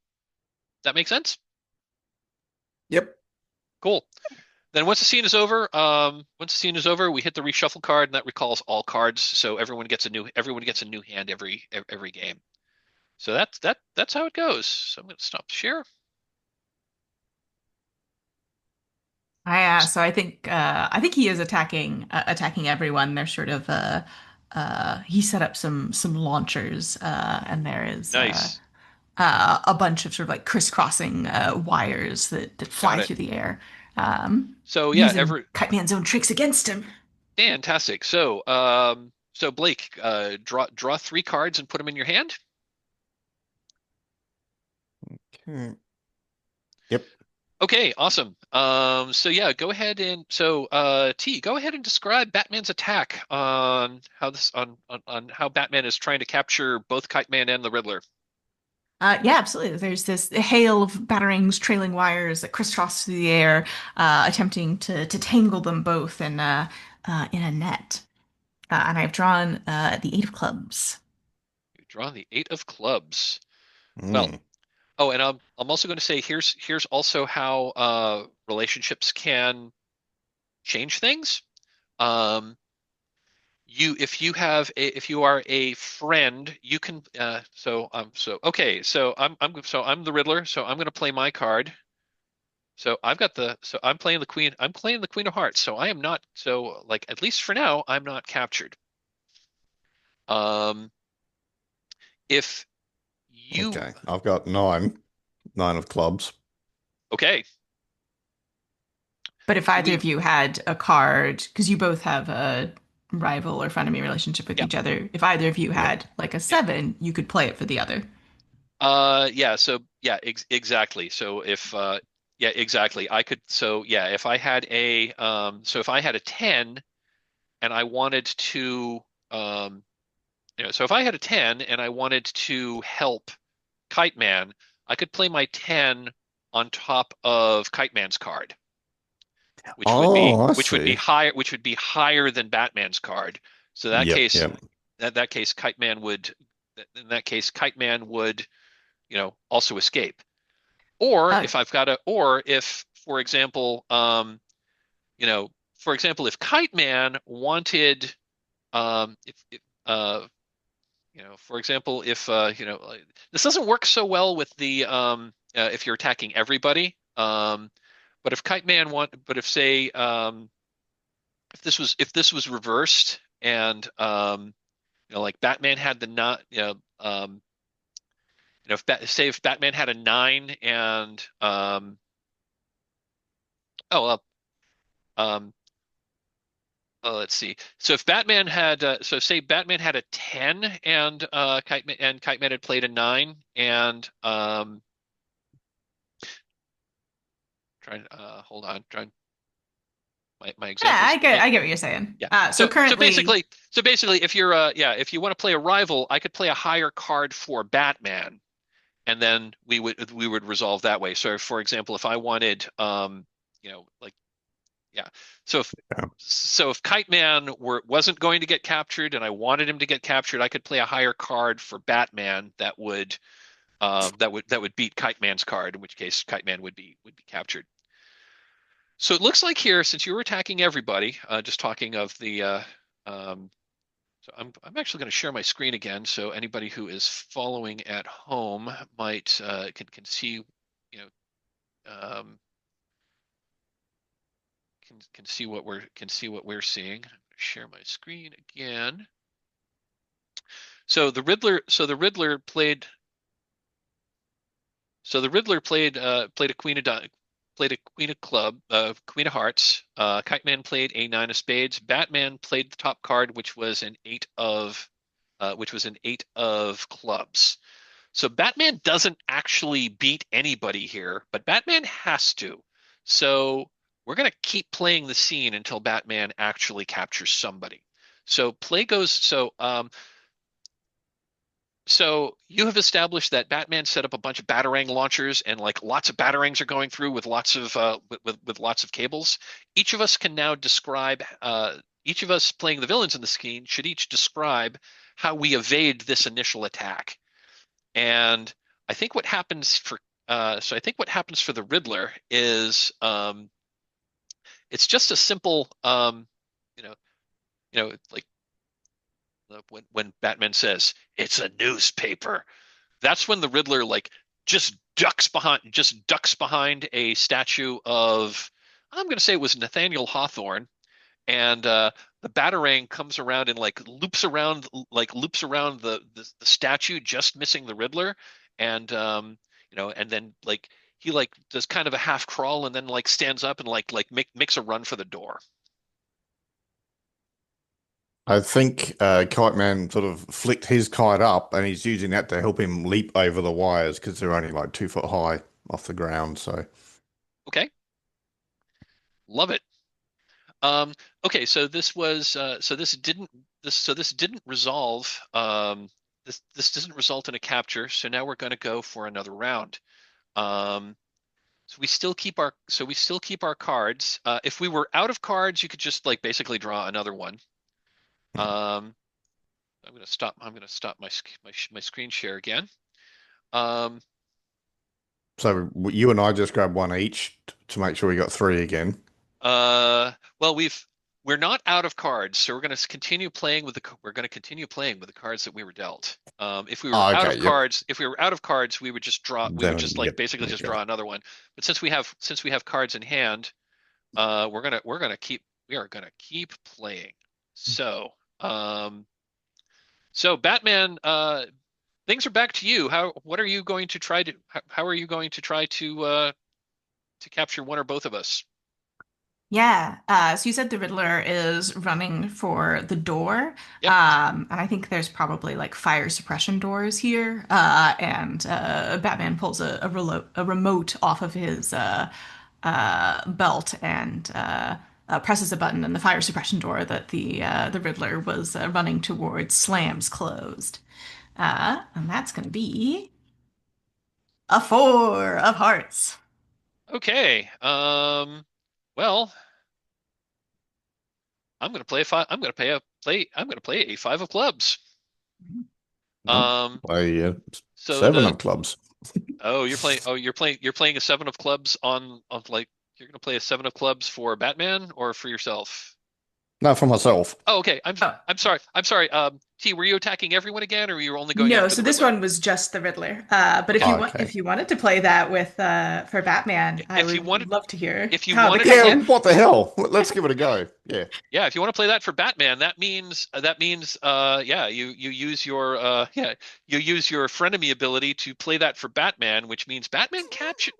Does that make sense?
Yep.
Cool. Then once the scene is over, we hit the reshuffle card, and that recalls all cards. So everyone gets a new hand every game. So that's how it goes. So I'm going to stop the share.
So I think he is attacking everyone. They're sort of he set up some launchers, and there is
Nice,
a bunch of sort of like crisscrossing wires that
got
fly
it.
through the air,
So yeah,
using Kite Man's own tricks against him.
fantastic. So Blake, draw three cards and put them in your hand.
Okay. Yep.
Okay, awesome. So yeah, go ahead and T, go ahead and describe Batman's attack on how Batman is trying to capture both Kite Man and the Riddler.
Yeah, absolutely. There's this hail of batarangs, trailing wires that crisscross through the air, attempting to tangle them both in a net. And I've drawn the eight of clubs.
You draw the eight of clubs. Well,
Mm.
oh, and I'm also going to say here's also how relationships can change things. Um, if you are a friend, you can so okay, so I'm the Riddler, so I'm going to play my card. So I'm playing the Queen of Hearts, so I am not so like at least for now I'm not captured. Um, if you
Okay. I've got nine of clubs.
okay,
But if
So
either
we,
of you had a card, because you both have a rival or frenemy relationship with
yeah,
each other, if either of you
Yeah.
had like a
yeah.
7, you could play it for the other.
Yeah, so yeah, exactly. So if yeah, exactly. I could so yeah, if I had a so if I had a 10 and I wanted to um so if I had a 10 and I wanted to help Kite Man, I could play my 10 on top of Kite Man's card,
Oh, I see.
which would be higher than Batman's card. So
Yep, yep.
that case Kite Man would in that case Kite Man would, also escape. Or
Uh,
if I've got a, or if, for example, you know, for example, if Kite Man wanted, if for example, if this doesn't work so well with the if you're attacking everybody. But if Kite Man want, but if say if this was reversed and like Batman had the not if say if Batman had a 9 and oh um let's see. So if Batman had, so say Batman had a 10 and Kite Man had played a 9 and trying hold on, trying my
yeah,
examples.
I get what you're saying.
Yeah.
So currently,
So basically if you're if you want to play a rival, I could play a higher card for Batman and then we would resolve that way. So for example, if I wanted like yeah. So if
Yeah.
so if Kite Man wasn't going to get captured and I wanted him to get captured, I could play a higher card for Batman that would beat Kite Man's card, in which case Kite Man would be captured. So it looks like here, since you were attacking everybody, just talking of the so I'm actually going to share my screen again, so anybody who is following at home might can see you know um, can see what we're seeing. I'm going to share my screen again. So the Riddler played a Queen of Club, Queen of Hearts. Kite Man played a 9 of Spades. Batman played the top card, which was an 8 of clubs. So Batman doesn't actually beat anybody here, but Batman has to. So we're going to keep playing the scene until Batman actually captures somebody. So play goes. So you have established that Batman set up a bunch of batarang launchers, and like lots of batarangs are going through with lots of with lots of cables. Each of us can now describe. Each of us playing the villains in the scene should each describe how we evade this initial attack. And I think what happens for I think what happens for the Riddler is it's just a simple you know like when Batman says it's a newspaper. That's when the Riddler like just ducks behind a statue of I'm going to say it was Nathaniel Hawthorne, and the batarang comes around and loops around the statue, just missing the Riddler, and and then like he like does kind of a half crawl and then like stands up and makes a run for the door.
I think Kite Man sort of flicked his kite up and he's using that to help him leap over the wires because they're only like 2 foot high off the ground. So
Okay, love it. Um, okay, so this didn't resolve. This doesn't result in a capture. So now we're going to go for another round. Um, we still keep our cards. If we were out of cards, you could just like basically draw another one. Um, I'm gonna stop my screen share again. Um,
so you and I just grabbed one each to make sure we got three again.
well, we're not out of cards, so we're going to continue playing with the cards that we were dealt. If we were
Oh,
out
okay,
of
yep.
cards, if we were out of cards, we would
Then
just like
yep.
basically just
Okay.
draw another one. But since we have cards in hand, we are gonna keep playing. So, so Batman, things are back to you. What are you going to how are you going to try to capture one or both of us?
Yeah. So you said the Riddler is running for the door.
Yep.
And I think there's probably like fire suppression doors here. And Batman pulls a remote off of his belt and presses a button, and the fire suppression door that the Riddler was running towards slams closed. And that's going to be a four of hearts.
Okay. Well, I'm gonna play a five. I'm gonna play a play. I'm gonna play a five of clubs.
No,
Um,
play
so
seven
the
of clubs.
oh, you're playing. Oh, you're playing a seven of clubs on like you're gonna play a seven of clubs for Batman or for yourself.
No, for myself.
Oh, okay.
Oh,
I'm sorry. I'm sorry. T, were you attacking everyone again, or were you only going
no,
after
so
the
this
Riddler?
one was just the Riddler. But
Okay.
Okay.
if you wanted to play that with for Batman, I
If you
would
wanted
love to hear
if you
how the
wanted to
Yeah,
play
Catman.
what the hell? Let's give it a go. Yeah.
Yeah, if you want to play that for Batman, that means yeah, you use your you use your frenemy ability to play that for Batman, which means Batman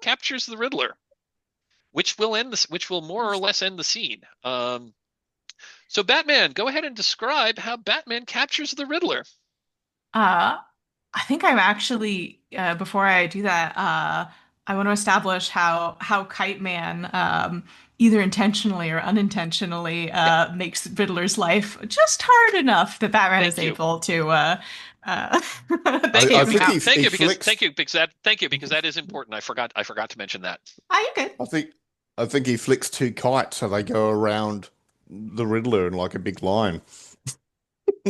captures the Riddler, which will more or less end the scene. So Batman, go ahead and describe how Batman captures the Riddler.
Uh, I think I'm actually before I do that, I want to establish how Kite Man either intentionally or unintentionally
Yeah,
makes Riddler's life just hard enough that Batman is
thank you.
able to uh, to
Thank
I
you
take him
think
because
out.
he flicks.
thank you because that is important. I forgot to mention that.
Ah, you're good.
I think I think he flicks two kites so they go around the Riddler in like a big line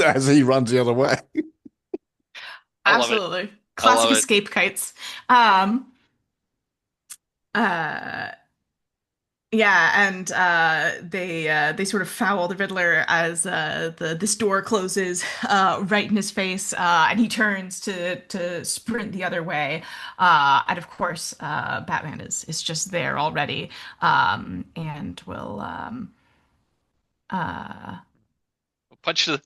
as he runs the other way.
I love it.
Absolutely.
I
Classic
love it.
escape kites. Um, uh, yeah, and they sort of foul the Riddler as the this door closes right in his face, and he turns to sprint the other way. And of course, Batman is just there already, and will uh,
Punch to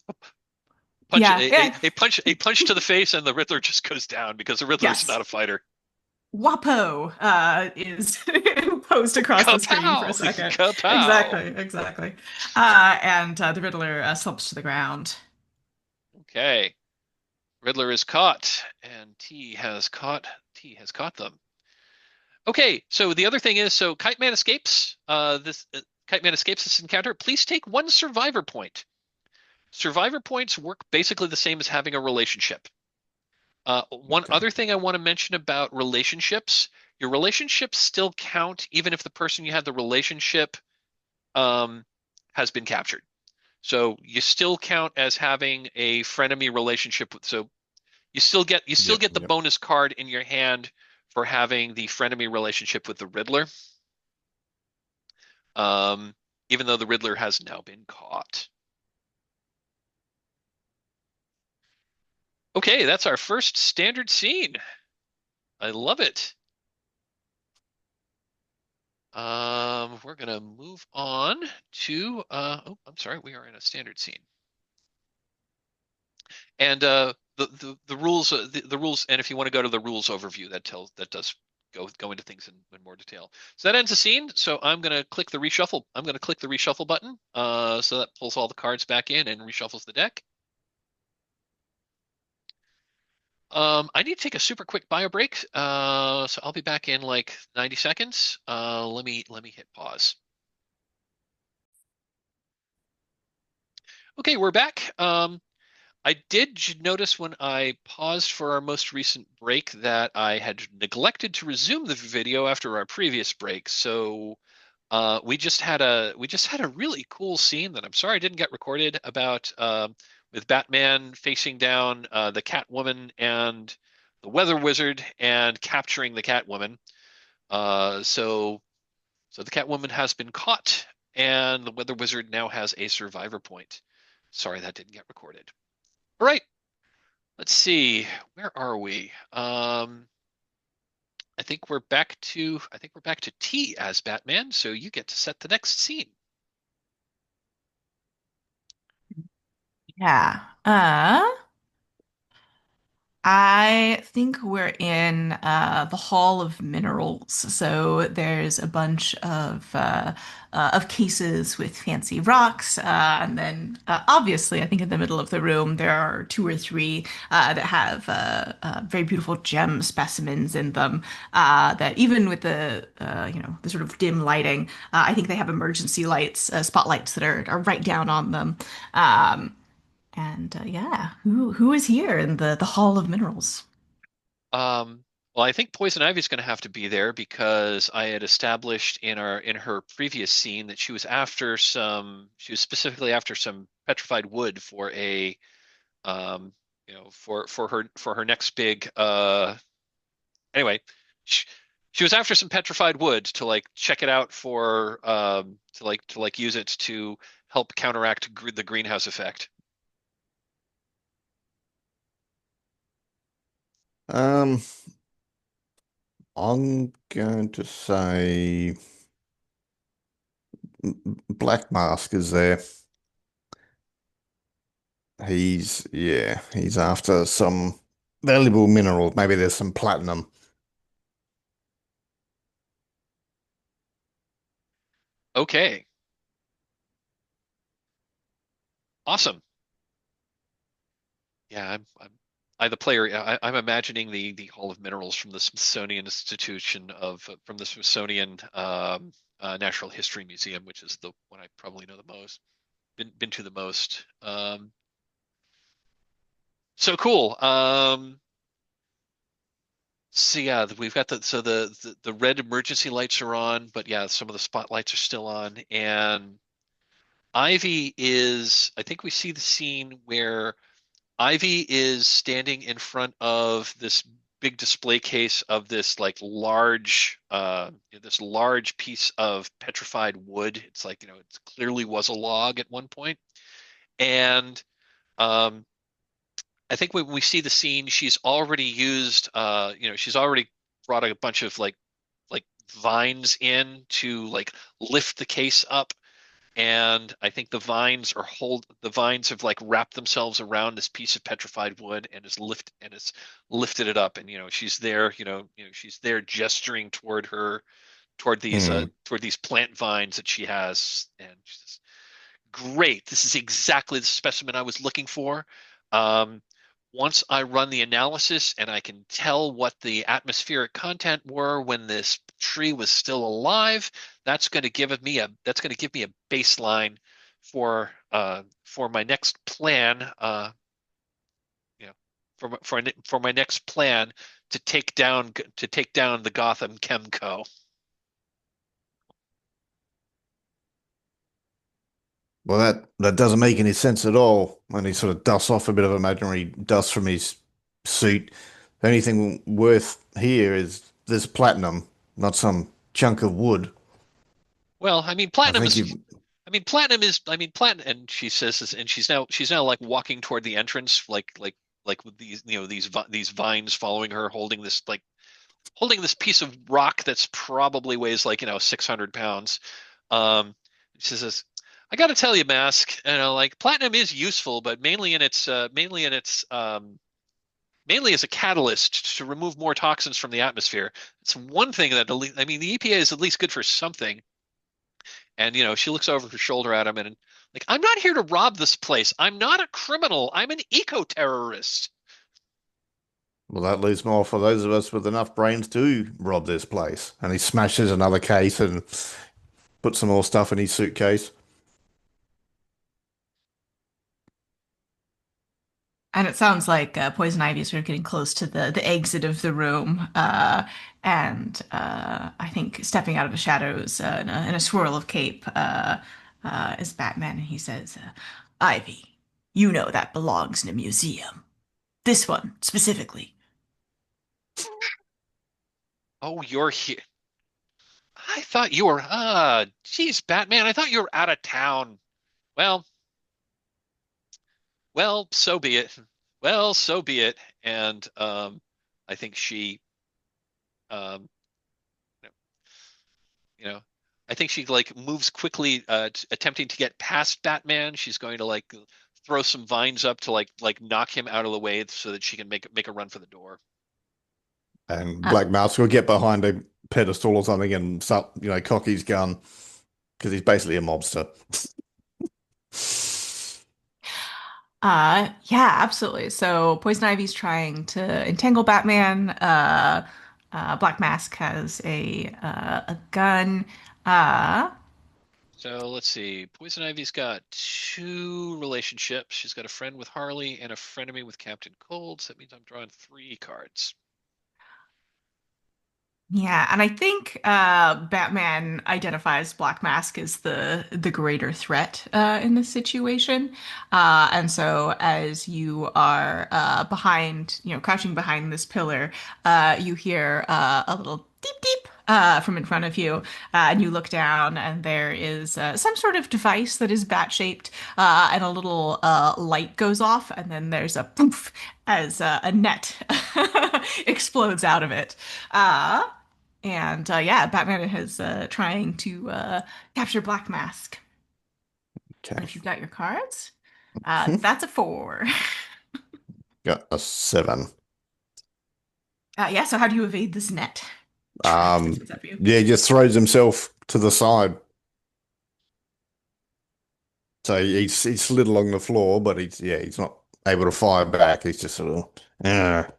punch
yeah, yeah,
a punch to the face and the Riddler just goes down because the Riddler is
yes.
not a fighter.
WAPO is posed across the screen for a
Kapow!
second.
Kapow!
Exactly, exactly. And the Riddler slumps to the ground.
Okay. Riddler is caught, and T has caught them. Okay, so the other thing is, so Kite Man escapes. Kite Man escapes this encounter. Please take one survivor point. Survivor points work basically the same as having a relationship. One
Okay.
other thing I want to mention about relationships, your relationships still count even if the person you had the relationship um, has been captured. So you still count as having a frenemy relationship with, so you still
Yep.
get the
Yep.
bonus card in your hand for having the frenemy relationship with the Riddler, um, even though the Riddler has now been caught. Okay, that's our first standard scene. I love it. We're gonna move on to oh, I'm sorry, we are in a standard scene. And the rules the rules and if you want to go to the rules overview that does go into things in more detail. So that ends the scene. So I'm gonna click the reshuffle. I'm gonna click the reshuffle button. So that pulls all the cards back in and reshuffles the deck. I need to take a super quick bio break. So I'll be back in like 90 seconds. Let me hit pause. Okay, we're back. I did notice when I paused for our most recent break that I had neglected to resume the video after our previous break. So we just had a really cool scene that I'm sorry didn't get recorded about with Batman facing down the Catwoman and the Weather Wizard and capturing the Catwoman. Uh, so so the Catwoman has been caught and the Weather Wizard now has a survivor point. Sorry that didn't get recorded. All right, let's see. Where are we? I think we're back to T as Batman, so you get to set the next scene.
Yeah. I think we're in the Hall of Minerals. So there's a bunch of cases with fancy rocks, and then obviously, I think in the middle of the room there are two or three that have very beautiful gem specimens in them. That even with the sort of dim lighting, I think they have emergency lights, spotlights that are right down on them. And yeah, who is here in the Hall of Minerals?
Well, I think Poison Ivy's going to have to be there because I had established in her previous scene that she was specifically after some petrified wood for a for her next big anyway, she, she was after some petrified wood to like check it out for to like use it to help counteract gr the greenhouse effect.
Um, I'm going to say Black Mask is there. He's after some valuable mineral. Maybe there's some platinum.
Okay, awesome. Yeah, I the player. I'm imagining the Hall of Minerals from the Smithsonian Institution of from the Smithsonian Natural History Museum, which is the one I probably know the most. Been to the most. So cool. So yeah, we've got the red emergency lights are on, but yeah, some of the spotlights are still on, and Ivy is. I think we see the scene where Ivy is standing in front of this big display case of this like this large piece of petrified wood. It's like, it clearly was a log at one point. And um, I think when we see the scene, she's already used, she's already brought a bunch of like vines in to like lift the case up, and I think the vines have like wrapped themselves around this piece of petrified wood and has lifted it up, and she's there, she's there gesturing
Hmm.
toward these plant vines that she has, and she says, great, this is exactly the specimen I was looking for. Um, Once I run the analysis and I can tell what the atmospheric content were when this tree was still alive, that's going to give me a baseline for my next plan. You know, for my next plan to take down the Gotham Chemco.
Well, that doesn't make any sense at all. When he sort of dusts off a bit of imaginary dust from his suit. The only thing worth here is this platinum, not some chunk of wood.
Well,
I think you.
I mean, platinum, and she says this, and she's now like walking toward the entrance, like with these, these vines following her, holding this piece of rock that's probably weighs like, 600 pounds. Um, she says, I got to tell you, Mask, like platinum is useful, but mainly as a catalyst to remove more toxins from the atmosphere. It's one thing that, I mean, the EPA is at least good for something. And she looks over her shoulder at him and like, I'm not here to rob this place. I'm not a criminal. I'm an eco-terrorist.
Well, that leaves more for those of us with enough brains to rob this place. And he smashes another case and puts some more stuff in his suitcase.
And it sounds like Poison Ivy is sort of getting close to the exit of the room, and I think stepping out of the shadows in a swirl of cape is Batman, and he says, "Ivy, you know that belongs in a museum. This one specifically."
Oh, you're here. I thought you were, geez, Batman, I thought you were out of town. Well, so be it. Well, so be it. And I think um, you know, I think she like moves quickly, attempting to get past Batman. She's going to like throw some vines up to like knock him out of the way so that she can make a run for the door.
And
Uh,
Black Mask will get behind a pedestal or something and start, cock his gun because he's basically a mobster.
yeah, absolutely. So Poison Ivy's trying to entangle Batman. Black Mask has a gun. Uh,
So let's see. Poison Ivy's got two relationships. She's got a friend with Harley and a frenemy with Captain Cold. So that means I'm drawing three cards.
Yeah, and I think Batman identifies Black Mask as the greater threat in this situation. And so as you are behind, crouching behind this pillar, you hear a little deep deep from in front of you, and you look down, and there is some sort of device that is bat-shaped, and a little light goes off, and then there's a poof as a net explodes out of it. And yeah, Batman is trying to capture Black Mask. And
Okay.
if you've got your cards, that's a four.
Got a 7.
Yeah, so how do you evade this net?
Um,
What's up for you?
yeah, he just throws himself to the side. So he's slid along the floor, but he's not able to fire back. He's just sort of,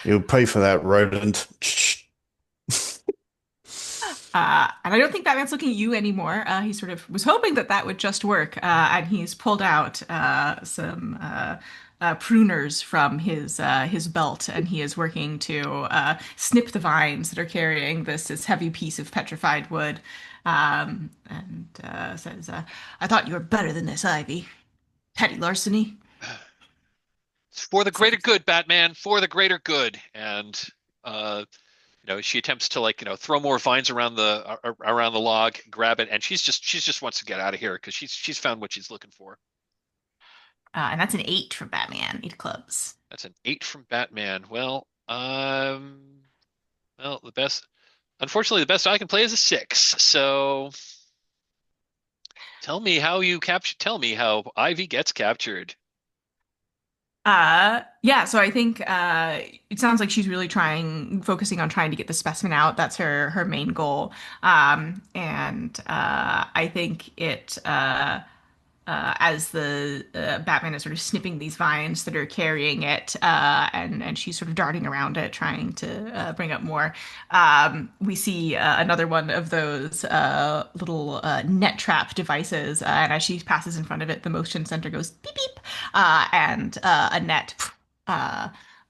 you'll pay for that, rodent.
And I don't think Batman's looking at you anymore. He sort of was hoping that that would just work, and he's pulled out some pruners from his belt, and he is working to snip the vines that are carrying this heavy piece of petrified wood, and says, "I thought you were better than this, Ivy. Petty larceny."
It's for the greater
Says,
good, Batman, for the greater good. And uh, she attempts to throw more vines around the log, grab it, and she's just wants to get out of here because she's found what she's looking for.
and that's an 8 for Batman. 8 clubs.
That's an 8 from Batman. Well, unfortunately, the best I can play is a 6. So tell me how Ivy gets captured.
Yeah, so I think it sounds like she's really focusing on trying to get the specimen out. That's her main goal. And I think as the Batman is sort of snipping these vines that are carrying it, and she's sort of darting around it, trying to bring up more. We see another one of those little net trap devices, and as she passes in front of it, the motion sensor goes beep beep, and a net. Uh,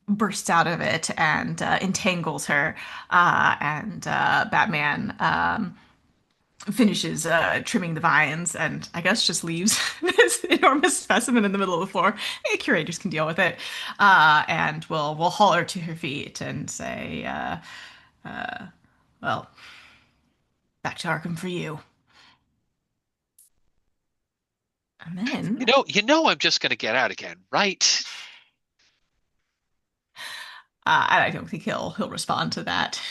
bursts out of it and entangles her, and Batman finishes trimming the vines and I guess just leaves this enormous specimen in the middle of the floor. Curators can deal with it, and we'll haul her to her feet and say, "Well, back to Arkham for you." And then,
I'm just gonna get out again, right?
and I don't think he'll respond to that.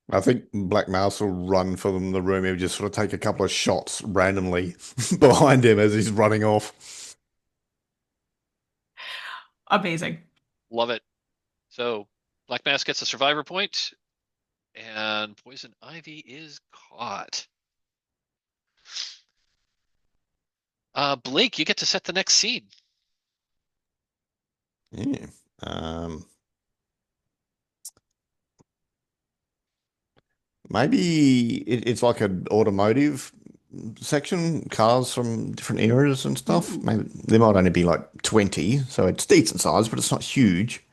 I think Black Mouse will run for them in the room. He'll just sort of take a couple of shots randomly behind him as he's running off.
Amazing.
Love it. So Black Mask gets a survivor point, and Poison Ivy is caught. Blake, you get to set the next scene.
Yeah. Um, maybe it's like an automotive section, cars from different eras and stuff.
Ooh.
Maybe there might only be like 20, so it's decent size, but it's not huge.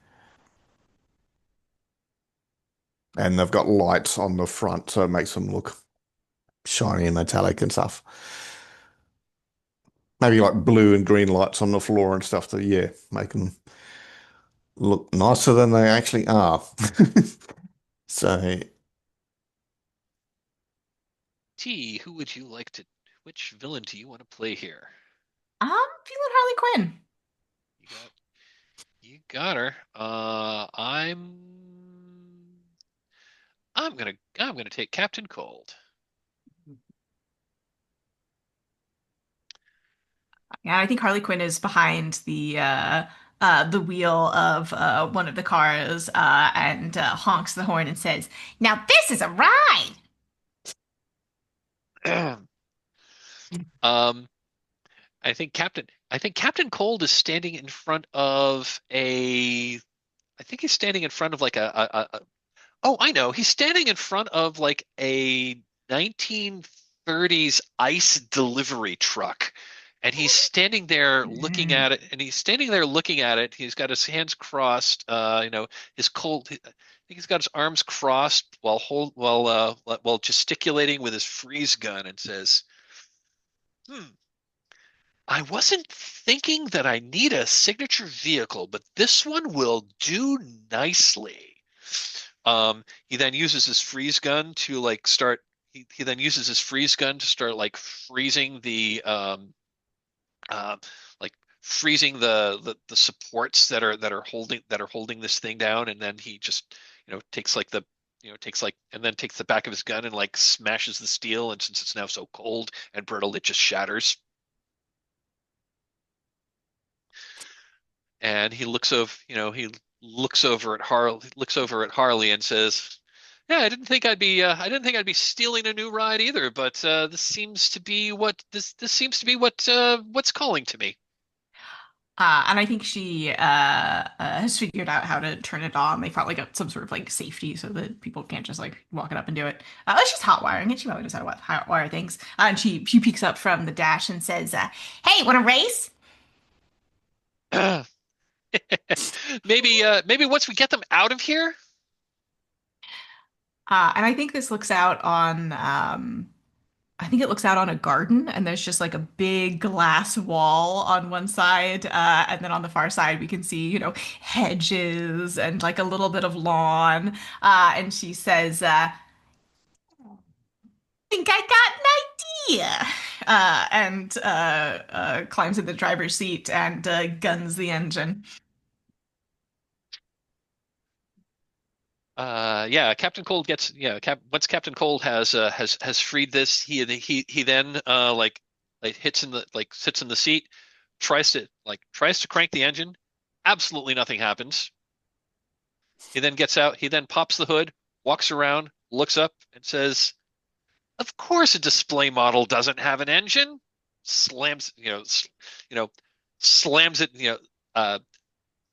And they've got lights on the front, so it makes them look shiny and metallic and stuff. Maybe like blue and green lights on the floor and stuff to, yeah, make them look nicer than they actually are. So,
T, which villain do you want to play here?
Feeling Harley Quinn.
You got you got her. I'm gonna take Captain Cold.
Yeah, I think Harley Quinn is behind the wheel of one of the cars and honks the horn and says, "Now this is a ride."
Um, I think Captain Cold is standing in front of a I think he's standing in front of like oh, I know. He's standing in front of like a 1930s ice delivery truck. And he's standing there looking
Mm.
at it, and he's standing there looking at it. He's got his hands crossed, his cold. I think he's got his arms crossed while gesticulating with his freeze gun, and says, "Hmm, I wasn't thinking that I need a signature vehicle, but this one will do nicely." He then uses his freeze gun to like start. He then uses his freeze gun to start like freezing uh, like freezing the supports that are holding this thing down, and then he just takes like the takes like and then takes the back of his gun and like smashes the steel, and since it's now so cold and brittle, it just shatters. And he looks over at Harley and says, "Yeah, I didn't think I'd be stealing a new ride either, but this seems to be what's calling to me."
And I think she has figured out how to turn it on. They found like some sort of like safety so that people can't just like walk it up and do it. She's hot wiring it. She probably knows how to hot wire things. And she peeks up from the dash and says, "Hey, want to race?"
Maybe once we get them out of here.
And I think this looks out on I think it looks out on a garden, and there's just like a big glass wall on one side, and then on the far side we can see, hedges and like a little bit of lawn. And she says, "Think I got an idea," and climbs in the driver's seat and guns the engine.
Yeah, Captain Cold gets yeah. Once Captain Cold has freed this, he then like sits in the seat, tries to crank the engine. Absolutely nothing happens. He then gets out. He then pops the hood, walks around, looks up, and says, "Of course, a display model doesn't have an engine." Slams you know slams it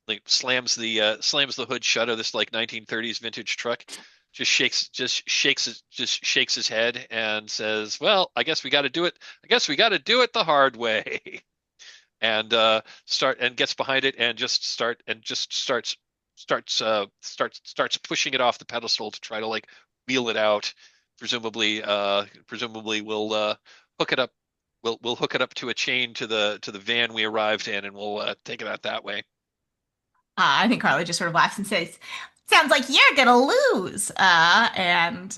like slams the hood shut of this like 1930s vintage truck. Just shakes his head and says, "Well, I guess we got to do it. I guess we got to do it the hard way." And start and gets behind it and just starts pushing it off the pedestal to try to like wheel it out. Presumably we'll hook it up. We'll hook it up to a chain to the van we arrived in, and we'll take it out that way.
I think Carly just sort of laughs and says, "Sounds like you're gonna lose," and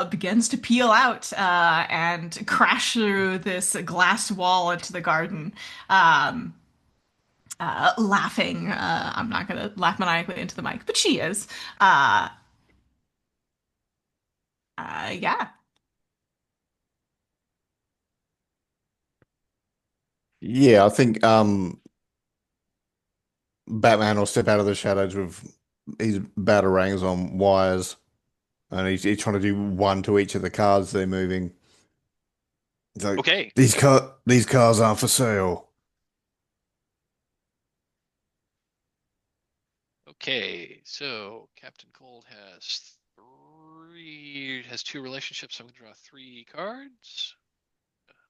begins to peel out and crash through this glass wall into the garden. Um, Laughing. I'm not gonna laugh maniacally into the mic, but she is. Uh, yeah.
Yeah, I think Batman will step out of the shadows with his batarangs on wires, and he's trying to do one to each of the cars they're moving. So
Okay.
these cars aren't for sale.
Okay, so Captain Cold has two relationships. So I'm gonna draw three cards.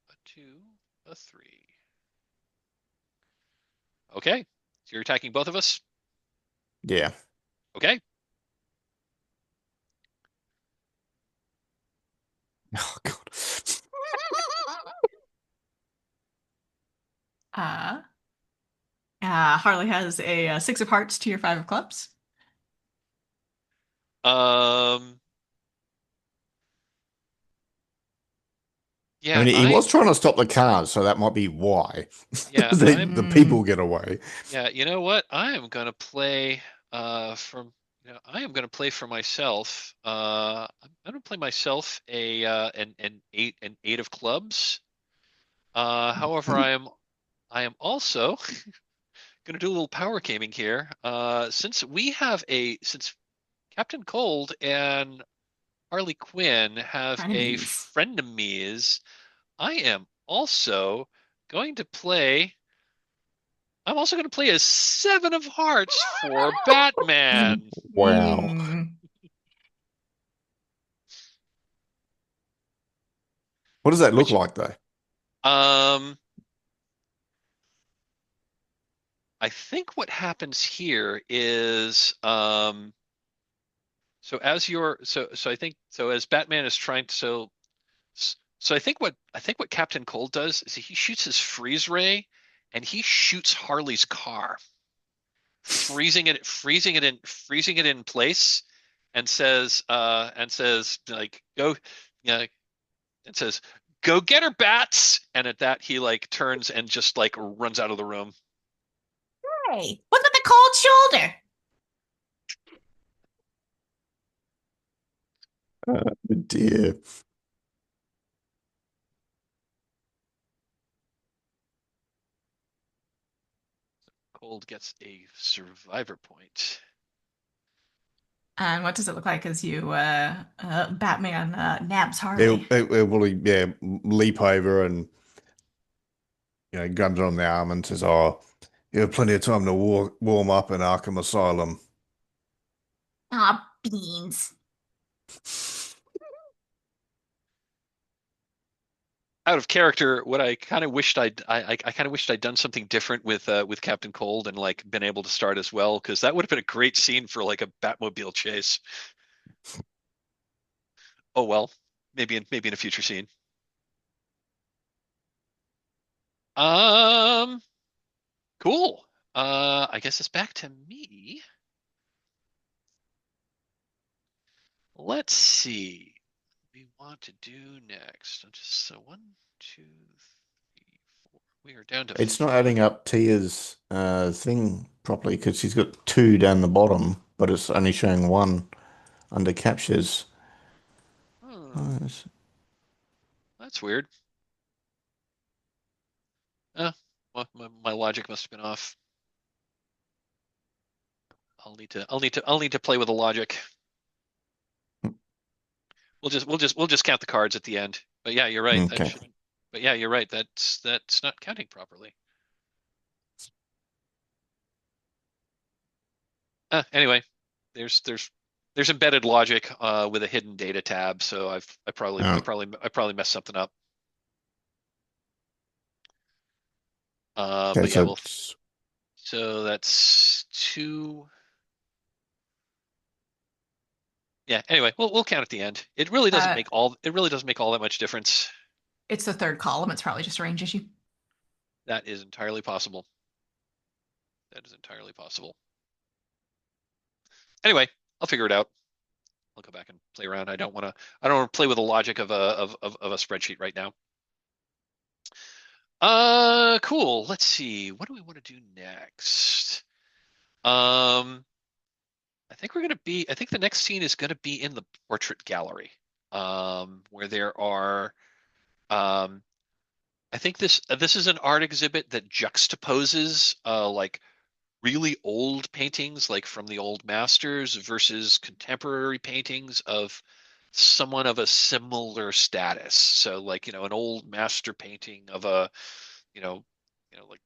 A two, a three. Okay, so you're attacking both of us.
Yeah.
Okay.
Oh God.
Uh, Harley has a, six of hearts to your five of clubs.
Um.
I
Yeah,
mean, he was
I'm.
trying to stop the cars, so that might be why
Yeah, I'm.
the people
Mm.
get away.
Yeah, you know what? I am gonna play. From. I am gonna play for myself. I'm gonna play myself an eight of clubs. However,
Okay.
I am also going to do a little power gaming here. Since Captain Cold and Harley Quinn have a
Frenemies.
frenemies, I am also going to play. I'm also going to play a Seven of Hearts for Batman.
Wow.
Mm.
What does that look
Which,
like though?
um, I think what happens here is, so I think so as Batman is trying to so I think what Captain Cold does is he shoots his freeze ray and he shoots Harley's car, freezing it in place, and says like go, yeah, and says go get her, bats. And at that he like turns and just like runs out of the room.
Hey, what's with the cold shoulder?
Dear.
Cold gets a survivor point.
And what does it look like as you Batman nabs
He'll,
Harley?
he'll probably, yeah, leap over and, guns on the arm and says, "Oh, you have plenty of time to warm up in Arkham Asylum."
Ah, beans.
Out of character, what I kind of wished I kind of wished I'd done something different with Captain Cold and like been able to start as well, because that would have been a great scene for like a Batmobile chase. Oh well, maybe in a future scene. Um, cool. I guess it's back to me. Let's see what we want to do next. Just so one, two, three, four. We are down to
It's not adding up Tia's thing properly because she's got two down the bottom, but it's only showing one under captures.
Hmm,
Oh,
that's weird. Uh, well, my logic must have been off. I'll need to play with the logic. We'll just count the cards at the end. But yeah, you're right. That
okay.
shouldn't. But yeah, you're right. That's not counting properly. Anyway, there's embedded logic with a hidden data tab, so I probably I
Um,
probably I probably messed something up.
okay,
But yeah,
so
well, so that's two. Yeah. Anyway, we'll count at the end.
Uh,
It really doesn't make all that much difference.
it's the third column. It's probably just a range issue.
That is entirely possible. That is entirely possible. Anyway, I'll figure it out. I'll go back and play around. I don't want to play with the logic of a spreadsheet right now. Cool. Let's see. What do we want to do next? Um, I think the next scene is gonna be in the portrait gallery. Where there are um I think this is an art exhibit that juxtaposes like really old paintings like from the old masters versus contemporary paintings of someone of a similar status. So like, an old master painting of a, you know, like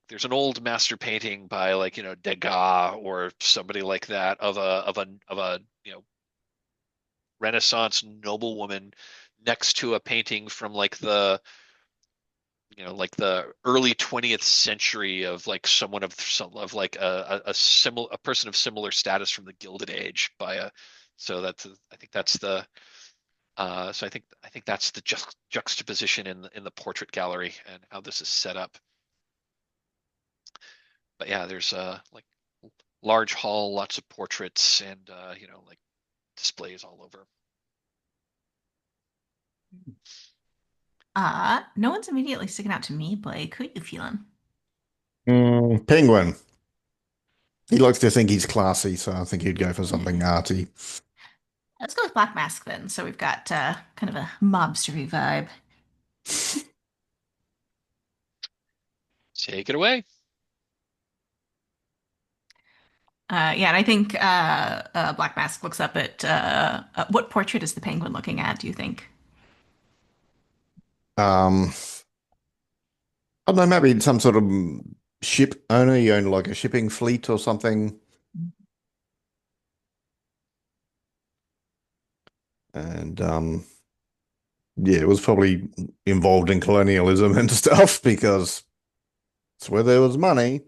there's an old master painting by like, Degas or somebody like that of a Renaissance noblewoman next to a painting from like the early 20th century of like someone of like a person of similar status from the Gilded Age by a so that's I think that's the so I think that's the juxtaposition in the portrait gallery and how this is set up. But yeah, there's like large hall, lots of portraits and like displays all over.
No one's immediately sticking out to me, Blake. Who you feeling?
Penguin. He likes to think he's classy, so I think he'd go for something arty.
Let's go with Black Mask then. So we've got kind of a mobstery vibe.
Take it away.
Yeah, and I think Black Mask looks up at what portrait is the penguin looking at, do you think?
Um, I don't know, maybe some sort of ship owner. You own like a shipping fleet or something. And yeah, it was probably involved in colonialism and stuff because it's where there was money.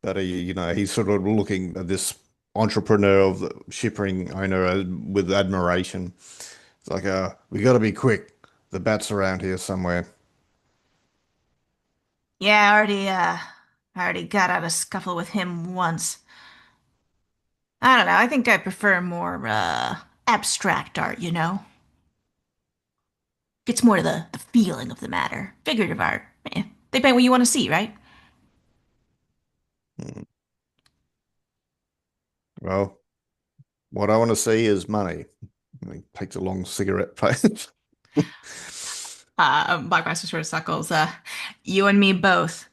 But he's sort of looking at this entrepreneur of the shipping owner with admiration. It's like, we got to be quick. The bat's around here somewhere.
Yeah, I already got out of scuffle with him once. I don't know. I think I prefer more abstract art, you know? Gets more to the feeling of the matter. Figurative art. They paint what you want to see, right?
Hmm. Well, what I want to see is money. And he takes a long cigarette pipe.
Blackmaster sort of suckles. You and me both.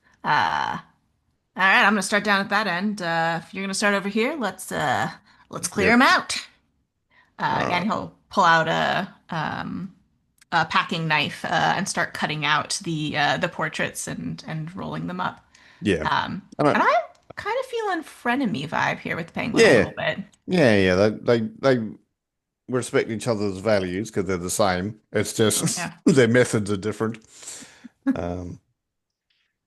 All right, I'm gonna start down at that end. If you're gonna start over here, let's clear him
Yep.
out.
All
And
right.
he'll pull out a packing knife and start cutting out the portraits and rolling them up.
Yeah. I
And
don't.
I'm kind of feeling frenemy vibe here with the penguin a
Yeah.
little bit.
Yeah. They respect each other's values because they're the same. It's just
Yeah.
their methods are different. Um,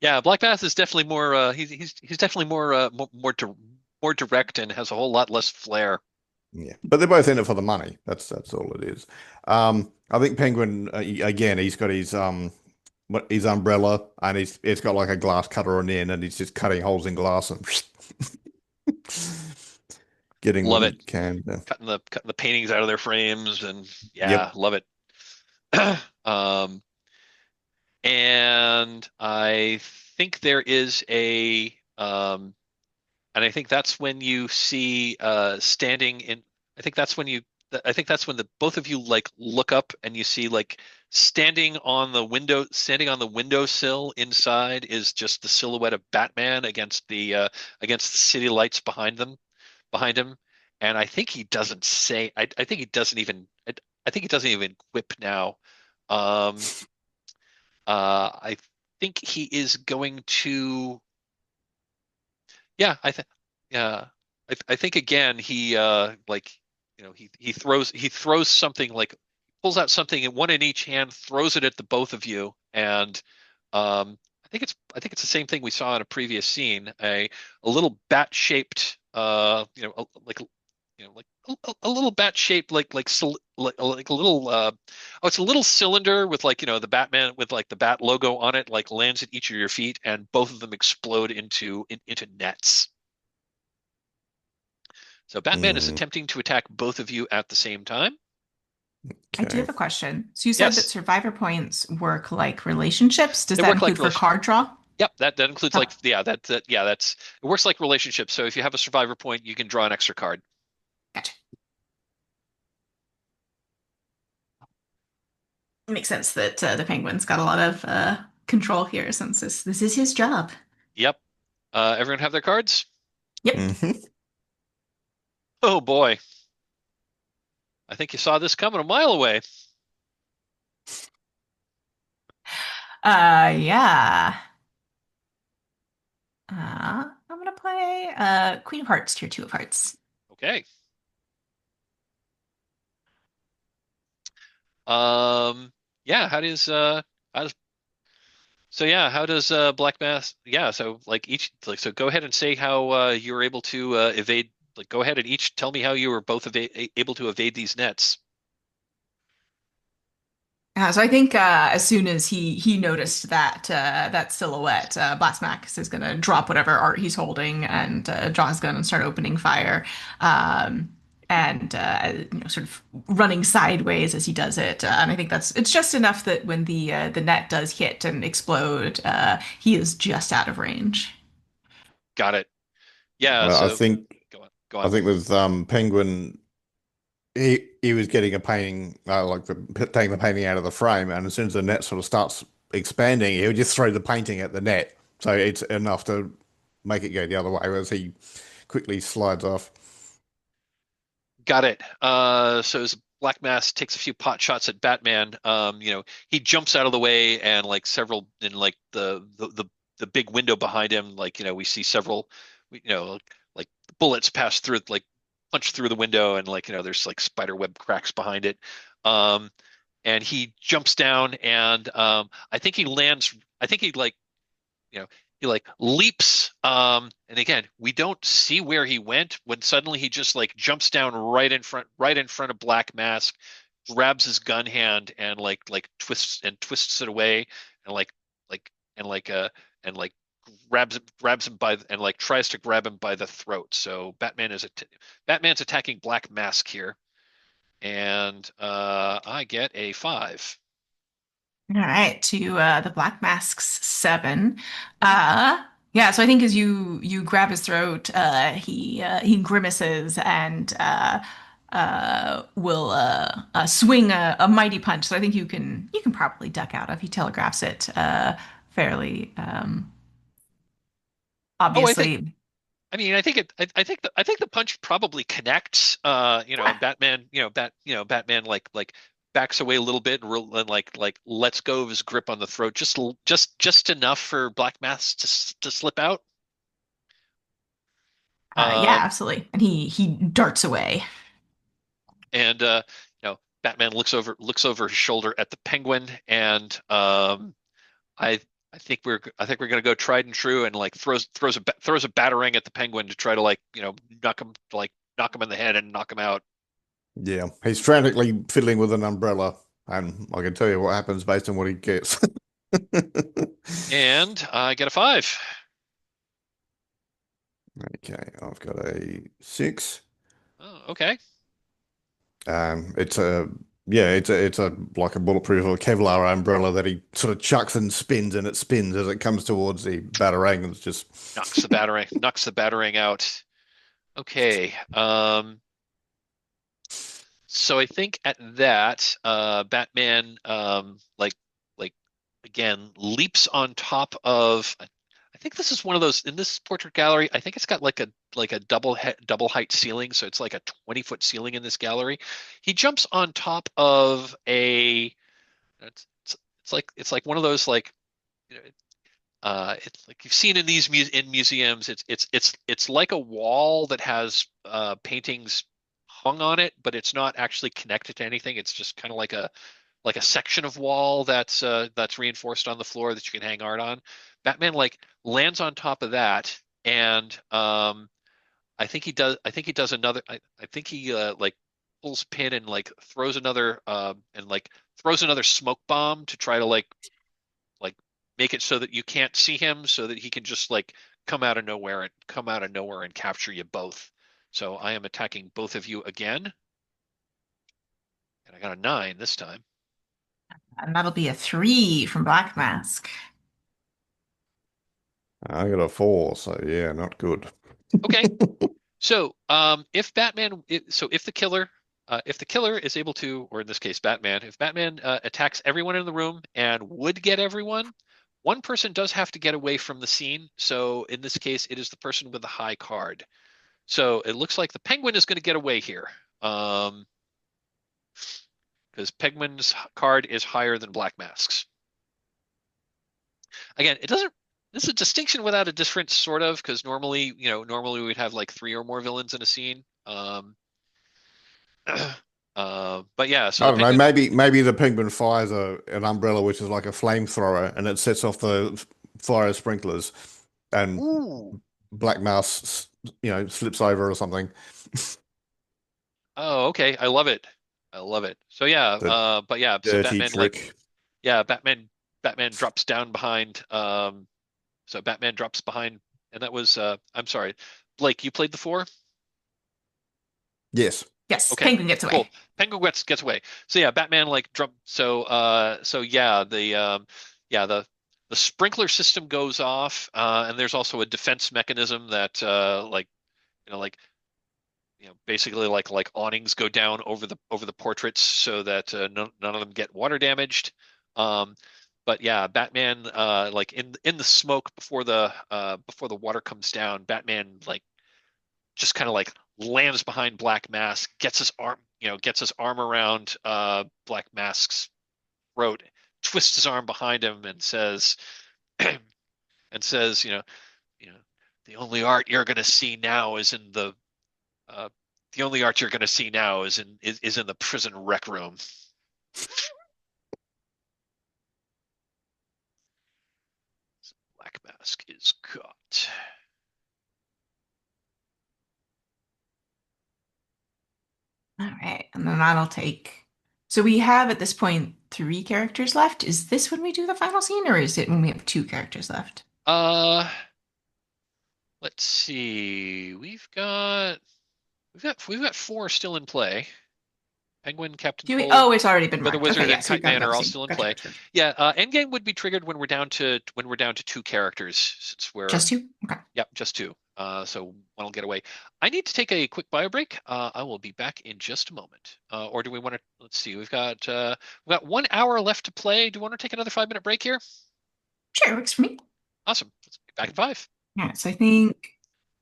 Yeah, Black Bath is definitely more. He's definitely more direct and has a whole lot less flair.
yeah, but they're both in it for the money. That's all it is. I think Penguin again. He's got his umbrella and it's got like a glass cutter on the end, and he's just cutting holes in glass and getting what
Love
he
it.
can.
Cutting the paintings out of their frames, and yeah,
Yep.
love it. Um, and I think there is and I think that's when you see standing in. I think that's when you. I think that's when the both of you like look up and you see like standing on the windowsill inside is just the silhouette of Batman against the city lights behind him. And I think he doesn't say. I think he doesn't even. I think he doesn't even quip now. Um, I think he is going to. Yeah, I think. Yeah, I think again he like he throws something like pulls out something in one in each hand, throws it at the both of you, and I think it's the same thing we saw in a previous scene, a little bat shaped like a little bat shaped like a little it's a little cylinder with like the Batman with like the bat logo on it like lands at each of your feet and both of them explode into nets. So Batman is
Mm,
attempting to attack both of you at the same time.
I do
okay.
have a question. So you said that
Yes,
survivor points work like relationships. Does
they
that
work like
include for
relation.
card draw?
Yep, that includes like
Oh,
that's it works like relationships. So if you have a survivor point, you can draw an extra card.
gotcha. It makes sense that the penguin's got a lot of control here since this is his job.
Yep. Everyone have their cards?
Yep.
Hmm.
Oh boy, I think you saw this coming a mile away.
Yeah. I'm gonna play Queen of Hearts, tier two of Hearts.
Okay. Um. Yeah. How does how does Black Mass? Yeah. So like each like so go ahead and say how you were able to evade. Like go ahead and each tell me how you were both able to evade these nets.
So I think as soon as he noticed that silhouette, Max is gonna drop whatever art he's holding and draw his gun and start opening fire, um, and sort of running sideways as he does it. And I think it's just enough that when the net does hit and explode, he is just out of range.
Got it. Yeah.
Well, I
So
think
go on. Go
I
on.
think with Penguin, he was getting a painting taking the painting out of the frame, and as soon as the net sort of starts expanding, he would just throw the painting at the net So it's enough to make it go the other way as he quickly slides off.
Got it. So as Black Mask takes a few pot shots at Batman, he jumps out of the way and like several in like the big window behind him, like, we see several, like bullets pass through, like punch through the window, and like, there's like spider web cracks behind it. Um, and he jumps down and I think he lands, I think he like you know, he like leaps. And again, we don't see where he went when suddenly he just like jumps down right in front of Black Mask, grabs his gun hand and like twists it away and like and like and like grabs him by and like tries to grab him by the throat. So Batman's attacking Black Mask here, and I get a 5.
All right, to the Black Mask's 7. Yeah, so I think as you grab his throat, he grimaces and will swing a mighty punch. So I think you can probably duck out of. He telegraphs it fairly
Oh, I think
obviously.
I mean, I think the punch probably connects. And Batman, Batman like backs away a little bit and like lets go of his grip on the throat, just enough for Black Mask to slip out.
Yeah,
Um,
absolutely. And he darts away.
and Batman looks over his shoulder at the Penguin, and I I think we're gonna go tried and true and like throws a batarang at the Penguin to try to like knock him in the head and knock him out.
Yeah, he's frantically fiddling with an umbrella, and I can tell you what happens based on what he gets.
And I get a 5.
Okay, I've got a 6.
Oh, okay.
It's a yeah, it's a like a bulletproof or Kevlar umbrella that he sort of chucks and spins, and it spins as it comes towards the batarang. It's just
Knocks the batarang out. Okay. So I think at that, Batman, like again, leaps on top of. I think this is one of those in this portrait gallery. I think it's got like a double height ceiling, so it's like a 20-foot ceiling in this gallery. He jumps on top of a. It's like one of those like you know, it's like you've seen in these in museums. It's like a wall that has paintings hung on it, but it's not actually connected to anything. It's just kind of like a section of wall that's reinforced on the floor that you can hang art on. Batman like lands on top of that, and I think he does another. I think he like pulls pin and like throws another smoke bomb to try to like make it so that you can't see him, so that he can just like come out of nowhere and capture you both. So I am attacking both of you again, and I got a 9 this time.
And that'll be a 3 from Black Mask.
I got a 4, so yeah, not good.
Okay, so if the killer is able to, or in this case Batman, if Batman attacks everyone in the room and would get everyone, one person does have to get away from the scene. So in this case, it is the person with the high card. So it looks like the Penguin is going to get away here. Because Penguin's card is higher than Black Mask's. Again, it doesn't. This is a distinction without a difference, sort of, because normally we'd have like 3 or more villains in a scene. But yeah, so
I
the
don't know.
Penguin.
Maybe the penguin fires an umbrella, which is like a flamethrower, and it sets off the fire sprinklers, and
Ooh.
Black Mouse, slips over or something.
Oh, okay. I love it. I love it. So yeah,
The
but yeah, so
dirty
Batman like
trick.
yeah, Batman drops down behind. So Batman drops behind, and that was I'm sorry, Blake, you played the 4?
Yes.
Yes,
Okay,
Penguin gets
cool.
away.
Penguin gets away. So yeah, Batman like drum. So yeah, the sprinkler system goes off, and there's also a defense mechanism that like basically like awnings go down over the portraits so that none of them get water damaged. Um, but yeah, Batman, like in the smoke before the water comes down, Batman like just kind of like lands behind Black Mask, gets his arm around Black Mask's throat, twists his arm behind him, and says, and says, you know, the only art you're gonna see now is in uh, the only art you're gonna see now is in the prison rec room. Black Mask is caught.
All right, and then that'll take. So we have at this point three characters left. Is this when we do the final scene, or is it when we have two characters left?
Uh, let's see. We've got four still in play. Penguin, Captain
Do we?
Cold,
Oh, it's already been
Weather
marked. Okay,
Wizard,
yeah.
and
So we've
Kite
got
Man are
another
all
scene.
still in
Gotcha,
play.
gotcha, gotcha.
Yeah, Endgame would be triggered when we're down to two characters, since we're
Just two. Okay.
yep, just two. So one will get away. I need to take a quick bio break. I will be back in just a moment. Or do we want to? Let's see. We've got 1 hour left to play. Do you want to take another 5 minute break here?
Sure, works for me.
Awesome. Let's be back in five.
All right. So I think.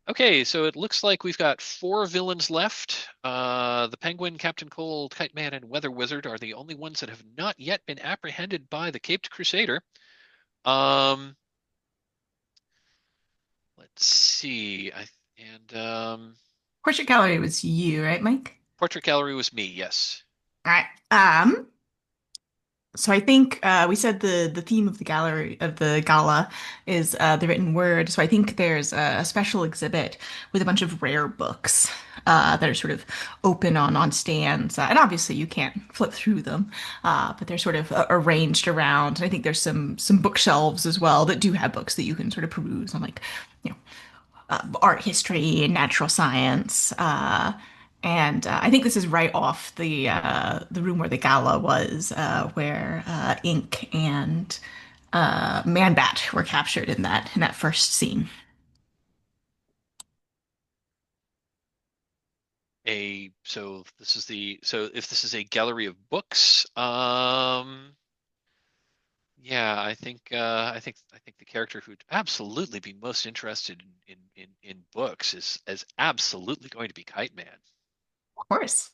Okay, so it looks like we've got four villains left. The Penguin, Captain Cold, Kite Man, and Weather Wizard are the only ones that have not yet been apprehended by the Caped Crusader. Um, let's see.
Portrait gallery was you, right, Mike?
Portrait Gallery was me, yes.
All right. So I think we said the theme of the gallery of the gala is the written word. So I think there's a special exhibit with a bunch of rare books that are sort of open on stands, and obviously you can't flip through them, but they're sort of arranged around. And I think there's some bookshelves as well that do have books that you can sort of peruse on, like, you know, art history and natural science. And I think this is right off the room where the gala was, where Inque and Man Bat were captured in that first scene.
So if this is a gallery of books, yeah, I think the character who'd absolutely be most interested in books is absolutely going to be Kite Man.
Of course.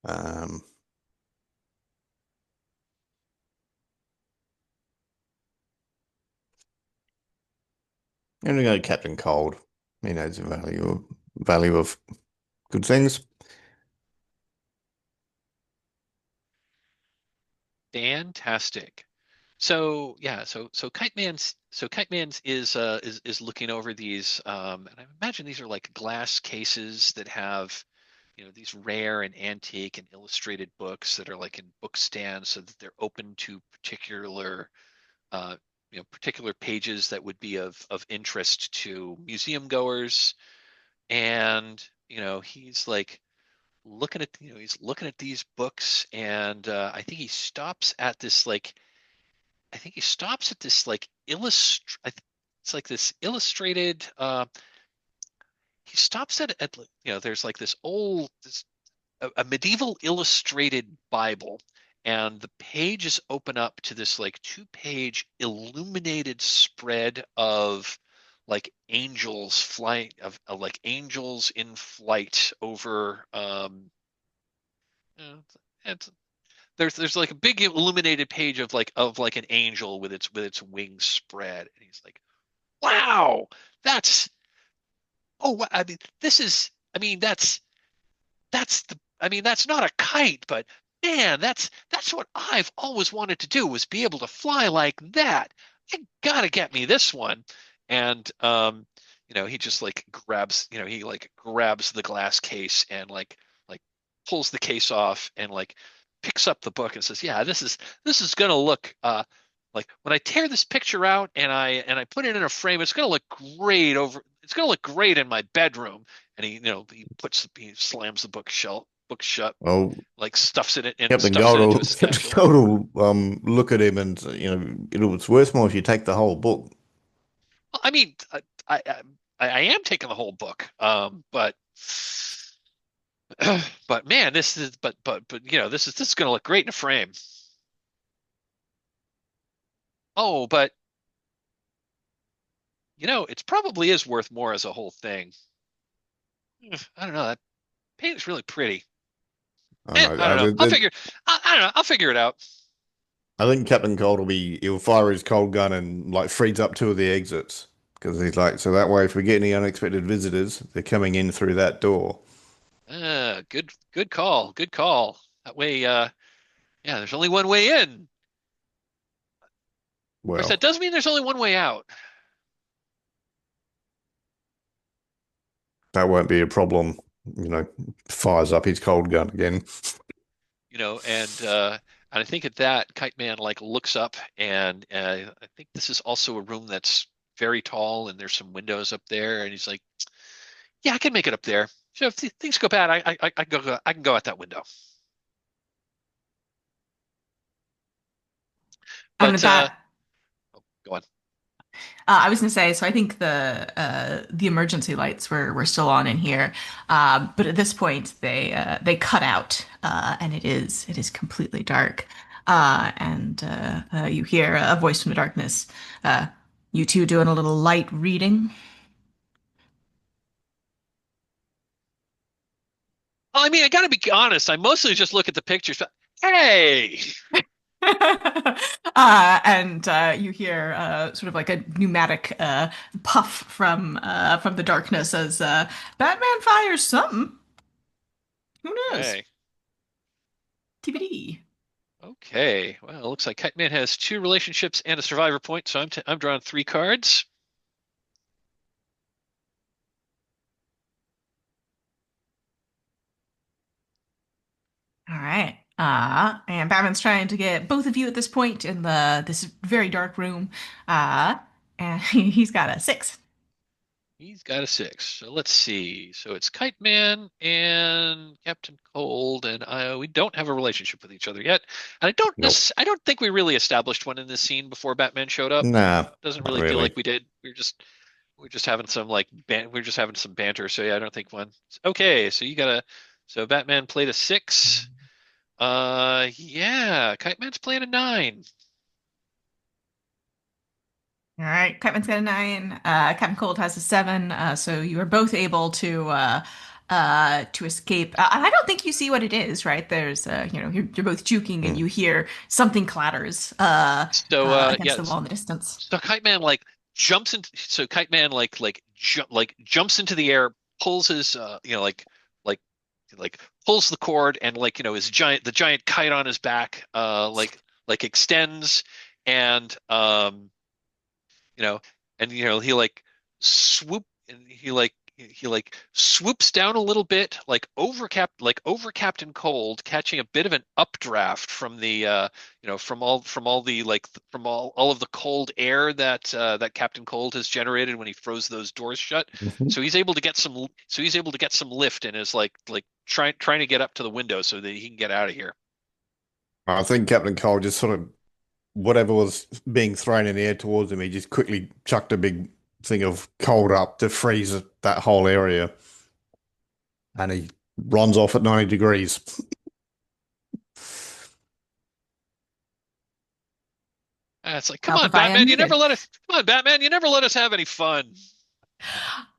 Um, I'm gonna go Captain Cold. He knows the value of good things.
Fantastic. So yeah, so Kite Man's is looking over these, and I imagine these are like glass cases that have, these rare and antique and illustrated books that are like in book stands, so that they're open to uh, particular pages that would be of interest to museum goers. And he's looking at these books, and I think he stops at this like it's like this illustrated. He stops at there's like a medieval illustrated Bible, and the pages open up to this like two-page illuminated spread of like angels flying of like angels in flight over. Uh, it's, there's like a big illuminated page of like an angel with its wings spread, and he's like, "Wow, that's I mean, this is I mean that's not a kite, but man, that's what I've always wanted to do, was be able to fly like that. You gotta get me this one." And he just like grabs the glass case and like pulls the case off and like picks up the book and says, "Yeah, this is gonna look like when I tear this picture out and I put it in a frame, it's gonna look great in my bedroom." And he slams the book shut,
Well,
like stuffs it and
Captain
stuffs
Gold
it into
will,
his
Captain
spatula.
Gold will look at him and it's worth more if you take the whole book.
Well, I mean, I am taking the whole book, but but man, this is gonna look great in a frame. Oh, but it probably is worth more as a whole thing. I don't know. That paint is really pretty.
I don't
I
know.
don't know. I don't know. I'll figure it out.
I think Captain Cold he'll fire his cold gun and like freeze up two of the exits because he's like, so that way if we get any unexpected visitors, they're coming in through that door.
Good call. Good call. That way, yeah, there's only one way in. Of course, that
Well,
does mean there's only one way out.
that won't be a problem. You know, fires up his cold gun again.
And I think at that, Kite Man like looks up, and I think this is also a room that's very tall, and there's some windows up there, and he's like, "Yeah, I can make it up there. So if things go bad, I can go out that window."
And
But
with that,
go on.
I was gonna say, so I think the emergency lights were still on in here, but at this point they cut out, and it is completely dark, and you hear a voice from the darkness. Uh, you two doing a little light reading?
I mean, I got to be honest. I mostly just look at the pictures. But hey,
And you hear sort of like a pneumatic puff from the darkness as Batman fires something. Who knows?
hey,
TBD.
okay. Well, it looks like Kite Man has two relationships and a survivor point, so I'm drawing three cards.
All right. And Batman's trying to get both of you at this point in this very dark room. And he's got a 6.
He's got a six. So let's see. So it's Kite Man and Captain Cold, and we don't have a relationship with each other yet. And
Nope.
I don't think we really established one in this scene before Batman showed up.
Nah,
Doesn't
not
really feel
really.
like we did. We're just having some we're just having some banter. So yeah, I don't think one. Okay, so Batman played a six. Yeah, Kite Man's playing a nine.
All right. Kiteman's got a 9. Captain Cold has a 7. So you are both able to escape. And I don't think you see what it is, right? There's you're both juking and
Hmm.
you hear something clatters
So
against
yeah,
the wall in the distance.
so Kite Man like jumps into so Kite Man like jumps into the air, pulls his like like pulls the cord, and his giant kite on his back like extends, and you know and he like swoop and he like swoops down a little bit like over Captain Cold, catching a bit of an updraft from the from all the from all of the cold air that Captain Cold has generated when he froze those doors shut.
Mhm.
So he's able to get some lift, and is trying to get up to the window so that he can get out of here.
I think Captain Cold just sort of whatever was being thrown in the air towards him, he just quickly chucked a big thing of cold up to freeze that whole area, and he runs off at 90 degrees.
It's like,
Help if I am needed.
come on, Batman, you never let us have any fun.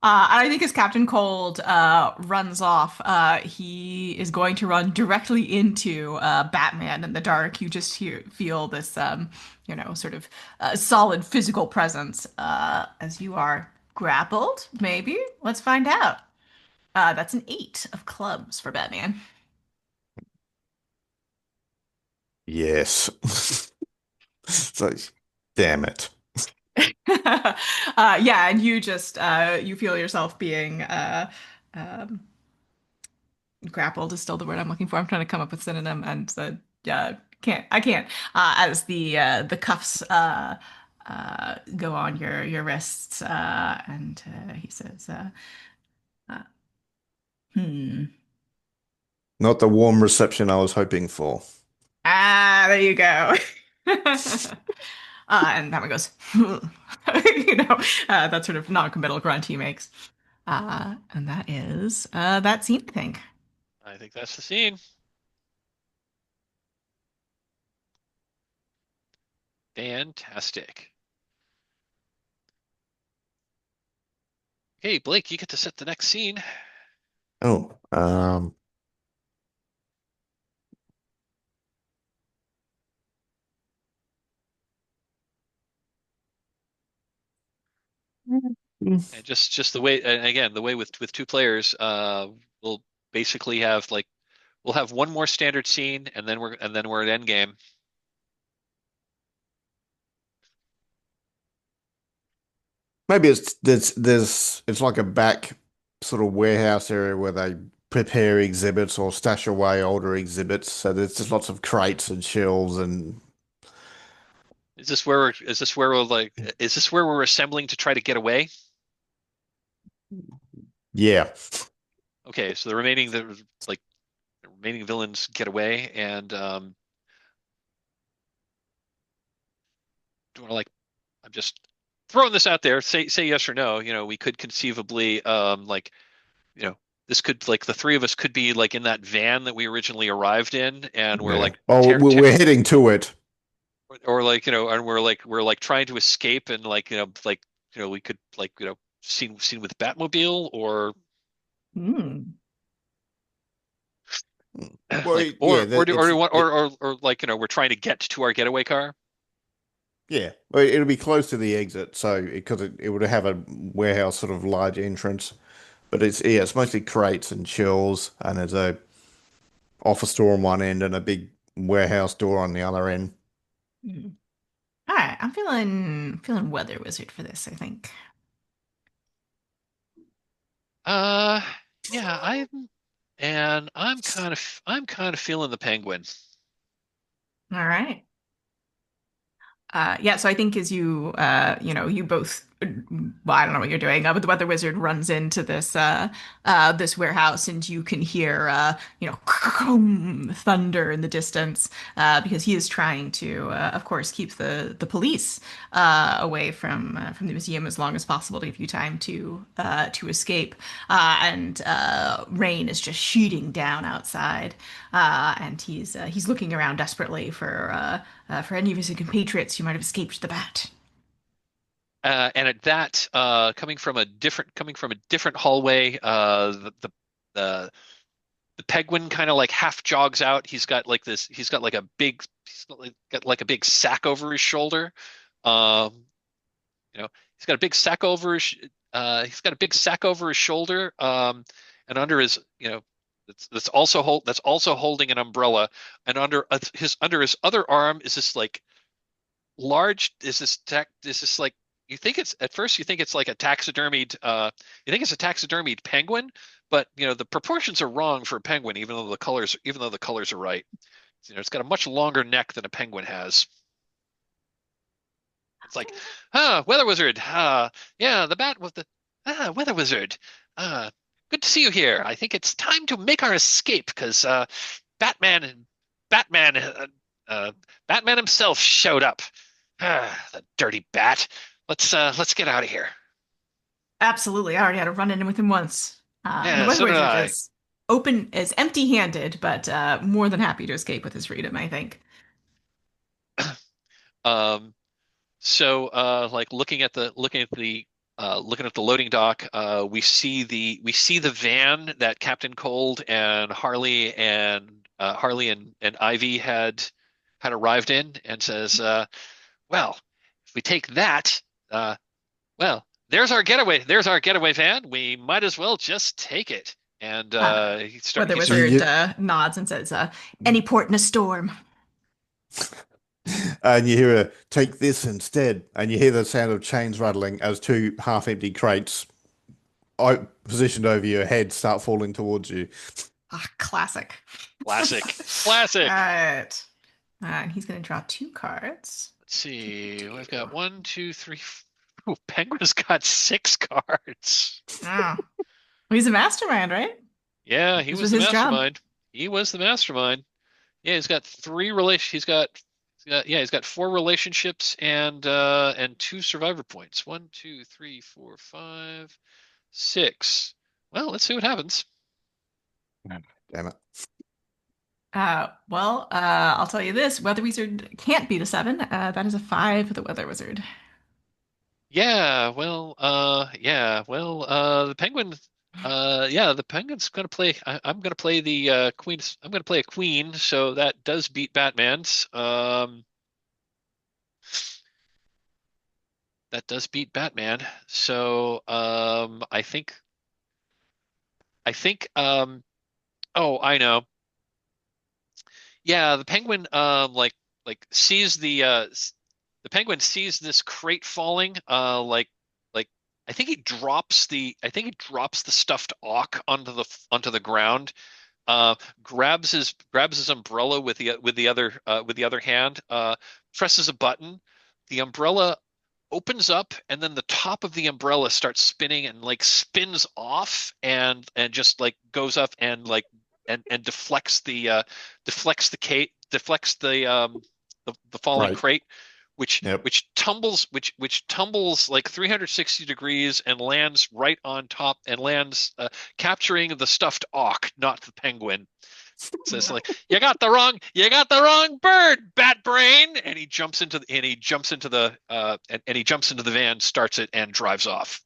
And I think as Captain Cold runs off, he is going to run directly into Batman in the dark. You just feel this, sort of solid physical presence as you are grappled. Maybe. Let's find out. That's an 8 of clubs for Batman.
Yes. So, damn it.
Yeah, and you just you feel yourself being um, grappled is still the word I'm looking for. I'm trying to come up with synonym and can't I can't as the cuffs go on your wrists and he says uh, hmm
Not the warm reception I was hoping for.
there you go. And that one goes that sort of non-committal grunt he makes and that is that scene I think.
I think that's the scene. Fantastic. Hey, Blake, you get to set the next scene.
Oh,
And just the way, and again, the way with two players, we'll basically have like we'll have one more standard scene, and then we're at Endgame.
maybe it's like a back sort of warehouse area where they prepare exhibits or stash away older exhibits. So there's just lots of crates and shelves and
Is this where we're like, is this where we're assembling to try to get away?
yeah.
Okay, so the remaining villains get away, and do you want to like, I'm just throwing this out there. Say yes or no. You know, we could conceivably like you know this could like the three of us could be like in that van that we originally arrived in, and we're
Yeah.
like
Oh,
tear, tear
we're heading to it.
or like and we're like trying to escape, and like we could like scene with Batmobile, or
Hmm.
Well,
like
yeah,
or do
it's
you want
it.
or like we're trying to get to our getaway car.
Yeah, well, it'll be close to the exit, so because it would have a warehouse sort of large entrance. But it's mostly crates and shelves, and there's a office door on one end and a big warehouse door on the other end.
Hmm. All right, I'm feeling weather wizard for this, I think.
Uh, yeah, I'm kind of feeling the penguin.
All right. Yeah, so I think as you both, well, I don't know what you're doing, but the weather wizard runs into this warehouse, and you can hear, thunder in the distance, because he is trying to, of course, keep the police away from the museum as long as possible to give you time to escape. And rain is just sheeting down outside, and he's looking around desperately for any of his compatriots who might have escaped the bat.
And at that, coming from a different hallway, the the penguin kind of like half jogs out. He's got like a big, got like a big sack over his shoulder. Um, you know, he's got a big sack over he's got a big sack over his shoulder. And under his, that's also holding an umbrella. And under his other arm is this like large is this like you think it's at first you think it's like a taxidermied you think it's a taxidermied penguin, but the proportions are wrong for a penguin, even though the colors are right. It's got a much longer neck than a penguin has. It's like, weather wizard. Yeah, the bat was the weather wizard. Good to see you here. I think it's time to make our escape because Batman and Batman uh, Batman himself showed up. The dirty bat. Let's get out of here.
Absolutely, I already had a run-in with him once. And the
Yeah,
weather
so did
wizard
I.
is empty-handed, but more than happy to escape with his freedom, I think.
Um, like looking at the loading dock, we see the van that Captain Cold and Harley and Ivy had arrived in, and says, well, if we take that, well, there's our getaway van. We might as well just take it. And
Weather
he start
wizard nods and says, "Any port in a storm."
And you hear a take this instead, and you hear the sound of chains rattling as two half-empty crates positioned over your head start falling towards you.
Ah, classic.
classic,
All
classic.
right. And he's going to draw two cards.
Let's
Two, two,
see. We've
two.
got one, two, three. Ooh, Penguin's got six cards.
Oh, well, he's a mastermind, right?
Yeah, he
This
was
was
the
his job.
mastermind. He was the mastermind. Yeah, he's got three relation. He's got four relationships and two survivor points. One, two, three, four, five, six. Well, let's see what happens.
Damn it.
I'll tell you this: Weather Wizard can't beat a seven. That is a five for the Weather Wizard.
The Penguin, the Penguin's gonna play. I'm gonna play the Queen. I'm gonna play a Queen, so that does beat Batman's. That does beat Batman. So, oh, I know. Yeah, the Penguin, sees the Penguin sees this crate falling, like I think he drops the stuffed auk onto the ground, grabs his umbrella with the other hand, presses a button, the umbrella opens up, and then the top of the umbrella starts spinning and like spins off and just like goes up and like and deflects the falling
Right.
crate,
Yep.
which tumbles like 360 degrees and lands right on top and lands, capturing the stuffed auk, not the penguin. So it's like, you got the wrong bird, bat brain. And he jumps into the van, starts it, and drives off.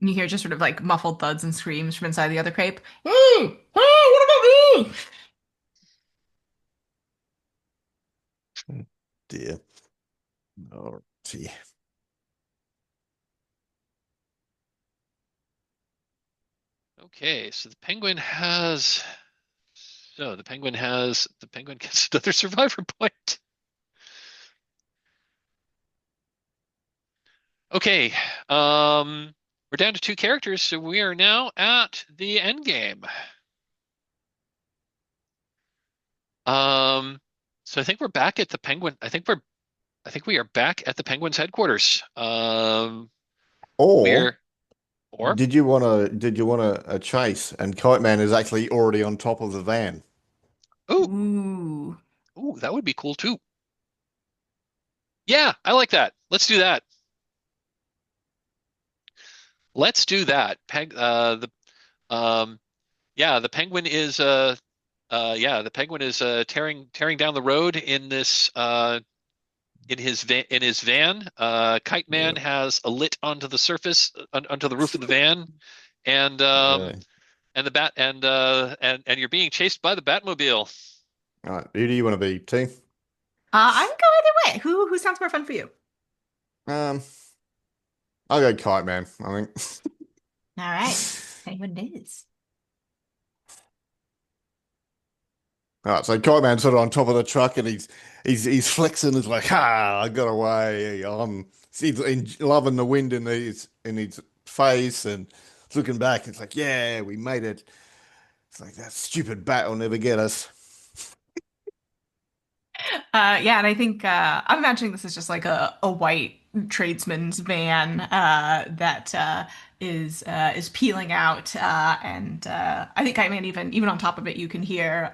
And you hear just sort of like muffled thuds and screams from inside the other crepe. Hey, hey, what about me?
Dear. Alrighty.
Okay, so the penguin gets another survivor point. Okay, we're down to two characters, so we are now at the end game. Um, so I think we're back at the penguin. I think we are back at the Penguins headquarters.
Or
We're or
did you want a chase? And Kite Man is actually already on top of the van.
oh
Ooh.
that would be cool too. Yeah, I like that. Let's do that. Let's do that. Um the penguin is the penguin is tearing down the road in this in his van. Kite Man
Yeah.
has a lit onto the surface, onto the roof of the van, and
Yeah.
and you're being chased by the Batmobile.
All right. Who do you want to be, T?
I can go either way. Who sounds more fun for you?
Um, I'll go Kite Man, I
All right.
think.
Anyone it is.
All right, so Kite Man's sort of on top of the truck and he's flexing. He's like, "Ha! I got away." He's loving the wind in his face and looking back. It's like, "Yeah, we made it." It's like that stupid bat will never get us.
Yeah, and I think I'm imagining this is just like a white tradesman's van that is peeling out, and I think I mean even on top of it, you can hear.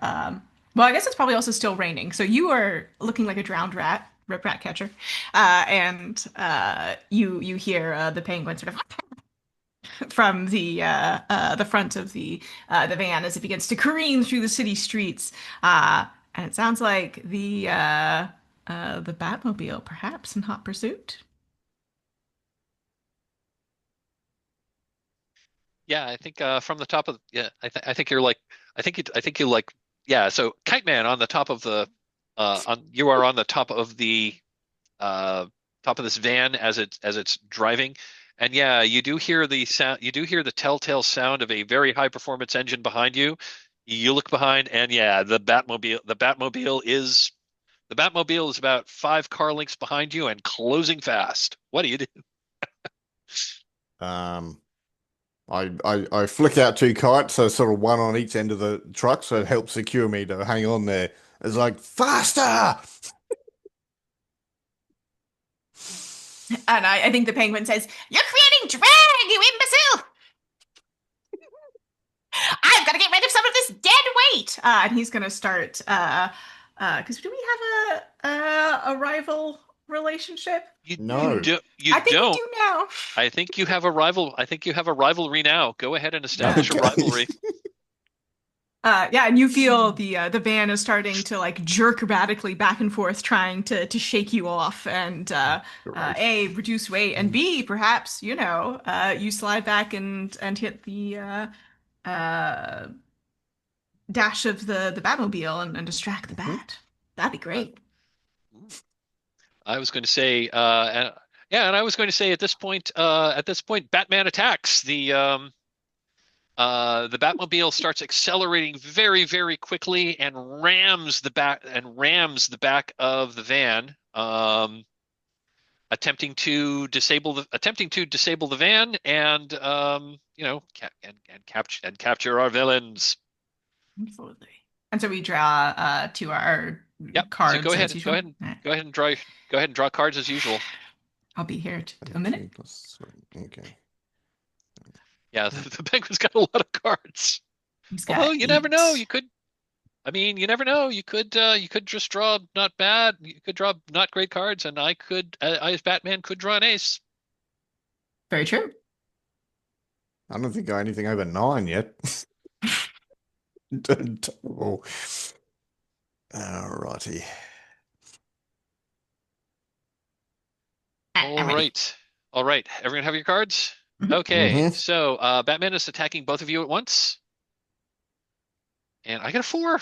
Well, I guess it's probably also still raining, so you are looking like a drowned rat catcher, and you hear the penguin sort of from the front of the van as it begins to careen through the city streets. And it sounds like the Batmobile, perhaps in hot pursuit.
Yeah, I think from the top of I think you're like I think you like yeah. So Kite Man on the top of the on you are on the uh top of this van as it's driving, and yeah, you do hear the sound. You do hear the telltale sound of a very high performance engine behind you. You look behind, and yeah, the Batmobile is about 5 car lengths behind you and closing fast. What do you do?
Um, I flick out two kites, so sort of one on each end of the truck, so it helps secure me to hang on there. It's like faster.
And I think the penguin says, "You're creating drag, you imbecile! I've got to get rid of some of this dead weight." And he's going to start, because do we have a rival relationship?
No.
You
I think we
don't.
do now.
I think you have a rival. I think you have a rivalry now. Go ahead and establish a
Okay.
rivalry.
Yeah, and you feel the van is starting to like jerk erratically back and forth, trying to shake you off, and
Great.
A, reduce weight, and B, perhaps, you slide back and hit the uh dash of the Batmobile and distract the
Mhm.
bat. That'd be
Uh,
great.
I was going to say, yeah, and I was going to say at this point, Batman attacks. The Batmobile starts accelerating very, very quickly and rams the back of the van, attempting to disable the van and and capture our villains.
Absolutely. And so we draw to our
Yep. So
cards as usual. Eh,
go ahead and draw cards as usual.
I'll be here a minute.
17 plus 3. Okay.
Yeah, the Penguin's got a lot of cards.
He's
Although
got
you never know,
8.
you never know. You could just draw not bad. You could draw not great cards, and I as Batman could draw an ace.
Very true.
I don't think I got anything over 9 yet. Terrible. Alrighty.
I'm ready.
All right. Everyone have your cards?
Mhm.
Okay,
Mm-hmm.
so Batman is attacking both of you at once, and I got a 4.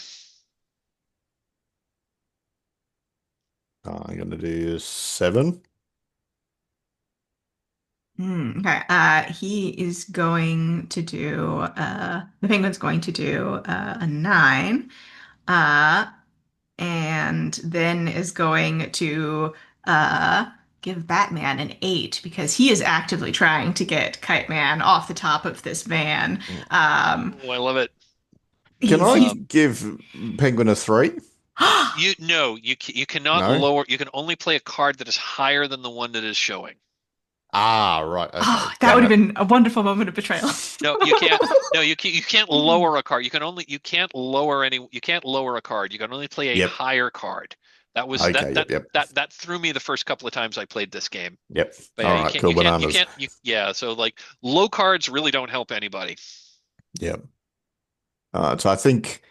I'm gonna do 7.
Okay. He is going to do the penguin's going to do a 9. Uh and then is going to uh give Batman an 8 because he is actively trying to get Kite Man off the top of this van. Um
Oh, I love it.
Can
he's
I
he's
Um,
give Penguin a 3?
you no, you cannot
No?
lower. You can only play a card that is higher than the one that is showing.
Ah, right. Okay.
Oh, that would
Damn
have
it.
been a wonderful moment of betrayal.
No, you can't. No, you can't lower a card. You can't lower any. You can't lower a card. You can only play a
Yep.
higher card. That was
Okay. Yep. Yep.
that threw me the first couple of times I played this game.
Yep.
But yeah,
All right. Cool bananas.
yeah. So like low cards really don't help anybody.
Yep. So I think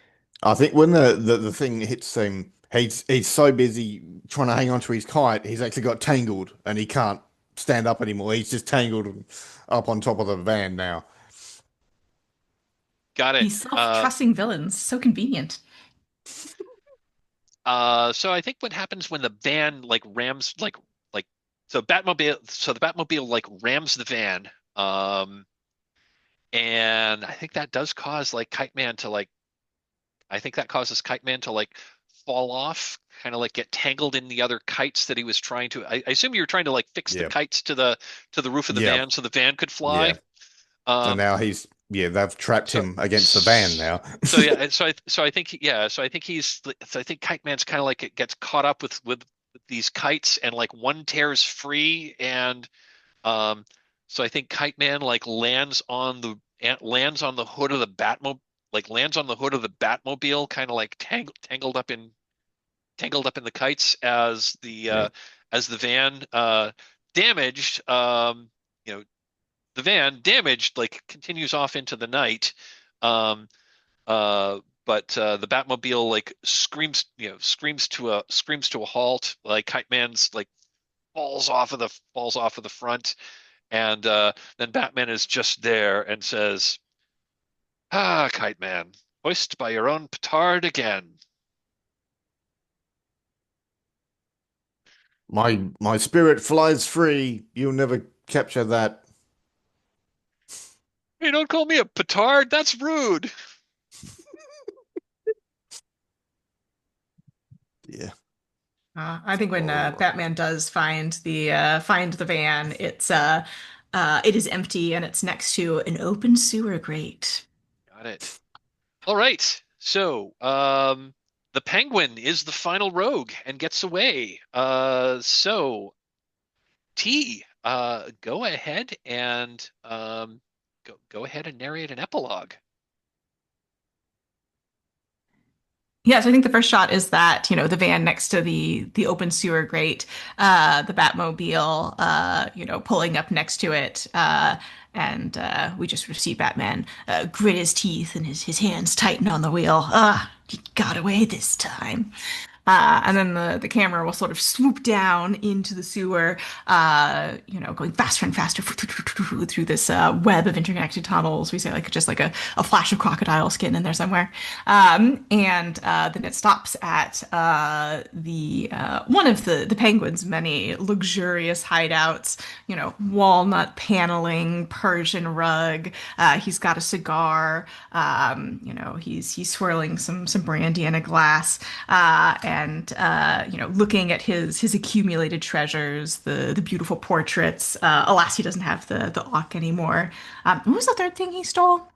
when the thing hits him, he's so busy trying to hang on to his kite, he's actually got tangled and he can't stand up anymore. He's just tangled up on top of the van now.
Got it.
These self-trusting villains, so convenient.
So I think what happens when the van like rams like so the Batmobile like rams the van. And I think that does cause like Kite Man to like I think that causes Kite Man to like fall off, kind of like get tangled in the other kites that he was trying to. I assume you were trying to like fix the
Yeah.
kites to the roof of the
Yeah.
van so the van could fly.
Yeah. So
Um,
now they've trapped
so
him against the van now.
so yeah, so I think so I think Kite Man's kind of like it gets caught up with these kites and like one tears free and um so I think Kite Man like lands on the hood of the Batmobile lands on the hood of the Batmobile kind of like tangled up in the kites
Yeah.
as the van damaged you know the van damaged like continues off into the night um but the Batmobile like screams to a halt. Like Kite Man's like falls off of the front, and then Batman is just there and says, "Ah, Kite Man, hoist by your own petard again."
My spirit flies free. You'll never capture that.
Hey, don't call me a petard. That's rude.
Yeah.
I think when
All right.
Batman does find the van, it is empty and it's next to an open sewer grate.
Got it. All right. So, the Penguin is the final rogue and gets away. So T, go ahead and go ahead and narrate an epilogue.
Yeah, so I think the first shot is that, the van next to the open sewer grate, the Batmobile, pulling up next to it, and we just sort of see Batman grit his teeth and his hands tighten on the wheel. Ah, he got away this time. And then the camera will sort of swoop down into the sewer, going faster and faster through this web of interconnected tunnels. We say like just like a flash of crocodile skin in there somewhere. And then it stops at the one of the Penguin's many luxurious hideouts. Walnut paneling, Persian rug. He's got a cigar. He's swirling some brandy in a glass, and looking at his accumulated treasures, the beautiful portraits. Alas, he doesn't have the Auk anymore. What was the third thing he stole?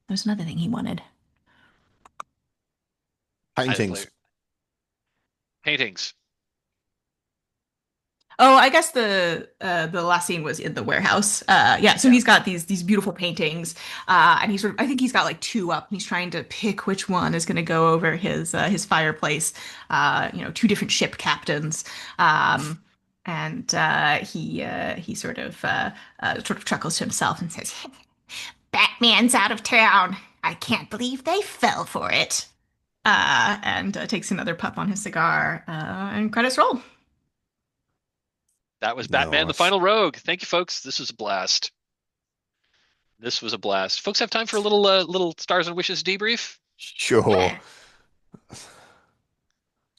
There's another thing he wanted.
I didn't play
Paintings.
paintings.
Oh, I guess the last scene was in the warehouse. Yeah, so
Yeah.
he's got these beautiful paintings, and I think he's got like two up, and he's trying to pick which one is going to go over his fireplace. Two different ship captains, um, and he sort of chuckles to himself and says, "Batman's out of town. I can't believe they fell for it." And takes another puff on his cigar, and credits roll.
That was Batman the
Nice.
Final Rogue. Thank you, folks. This was a blast. This was a blast. Folks have time for a little stars and wishes debrief?
Sure.
Yeah.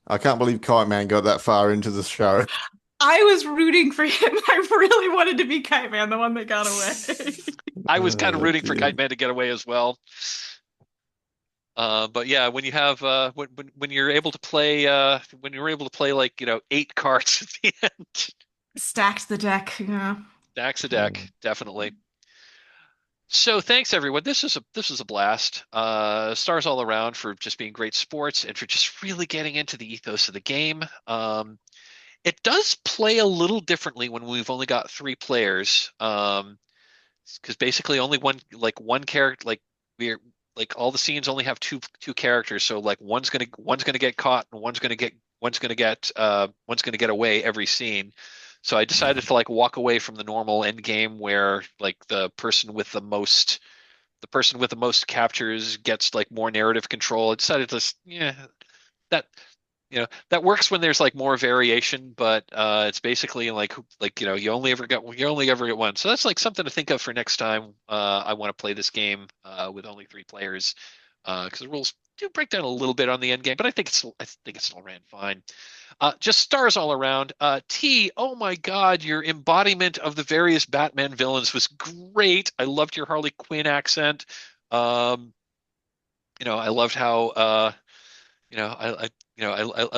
I can't believe Kite Man got that far into the show.
I was rooting for him. I really wanted to be Kite Man, the one that got away.
I was kind of
Oh
rooting for
dear.
Kite Man to get away as well. But yeah, when you have when you're able to play when you're able to play like, 8 cards at the end,
Stacked the deck. Yeah.
stacks a deck, definitely. So thanks everyone. This is a blast. Stars all around for just being great sports and for just really getting into the ethos of the game. It does play a little differently when we've only got 3 players. Because basically only one character, like we're like all the scenes only have two characters, so like one's gonna get caught and one's gonna get away every scene. So I decided to like walk away from the normal end game where like the person with the most captures gets like more narrative control. I decided to, yeah, that that works when there's like more variation, but it's basically like you only ever get one. So that's like something to think of for next time. I want to play this game with only 3 players, because the rules do break down a little bit on the end game, but I think it still ran fine. Just stars all around. T, oh my God, your embodiment of the various Batman villains was great. I loved your Harley Quinn accent. Um, I loved how I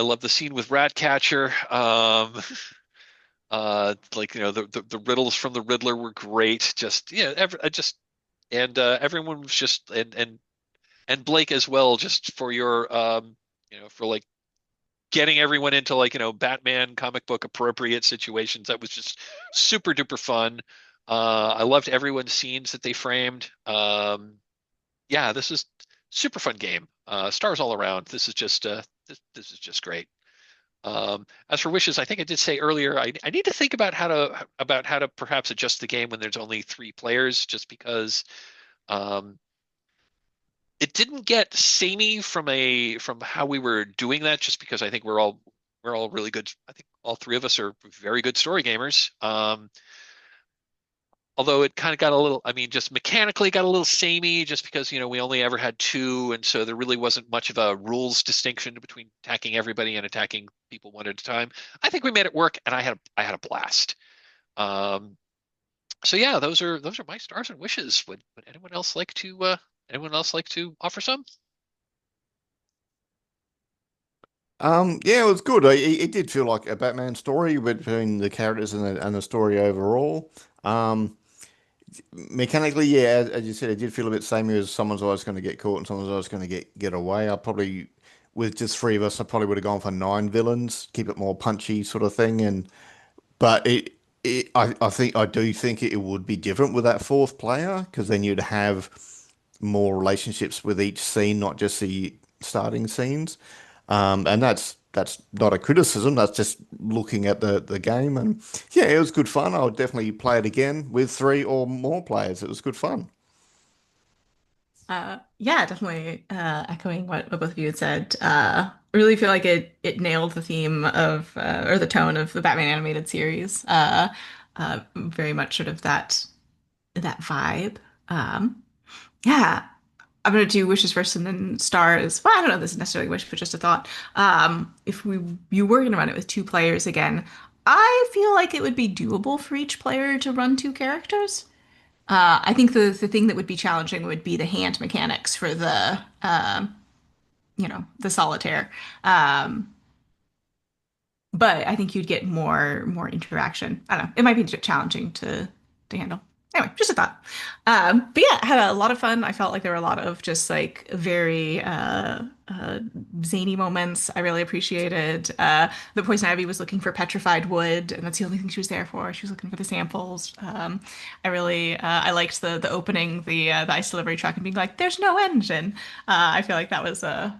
love the scene with Ratcatcher. Like the riddles from the Riddler were great. Just yeah, I just and everyone was just and Blake as well. Just for your for like getting everyone into like Batman comic book appropriate situations. That was just super duper fun. I loved everyone's scenes that they framed. Yeah, this is super fun game. Stars all around. This is just great. As for wishes, I think I did say earlier, I need to think about how to perhaps adjust the game when there's only 3 players, just because um, it didn't get samey from how we were doing that. Just because I think we're all really good. I think all 3 of us are very good story gamers. Although it kind of got a little, I mean, just mechanically got a little samey just because, we only ever had 2. And so there really wasn't much of a rules distinction between attacking everybody and attacking people one at a time. I think we made it work and I had a blast. Um, so yeah, those are my stars and wishes. Would anyone else like to offer some?
Yeah, it was good. It did feel like a Batman story between the characters and the story overall. Mechanically, yeah, as you said, it did feel a bit samey as someone's always going to get caught and someone's always going to get away. With just 3 of us, I probably would have gone for 9 villains, keep it more punchy sort of thing. But I do think it would be different with that fourth player because then you'd have more relationships with each scene, not just the starting scenes. And that's not a criticism. That's just looking at the game. And yeah, it was good fun. I would definitely play it again with three or more players. It was good fun.
Yeah, definitely echoing what both of you had said. I really feel like it nailed the theme of or the tone of the Batman animated series. Very much sort of that vibe. Um, yeah, I'm gonna do wishes first and then stars. Well, I don't know if this is necessarily a wish, but just a thought. If you were gonna run it with two players again, I feel like it would be doable for each player to run two characters. I think the thing that would be challenging would be the hand mechanics for the solitaire. Um, but I think you'd get more interaction. I don't know. It might be challenging to handle. Anyway, just a thought. But yeah, I had a lot of fun. I felt like there were a lot of just like very zany moments. I really appreciated. The Poison Ivy was looking for petrified wood, and that's the only thing she was there for. She was looking for the samples. I liked the opening the ice delivery truck and being like, "There's no engine." I feel like that was a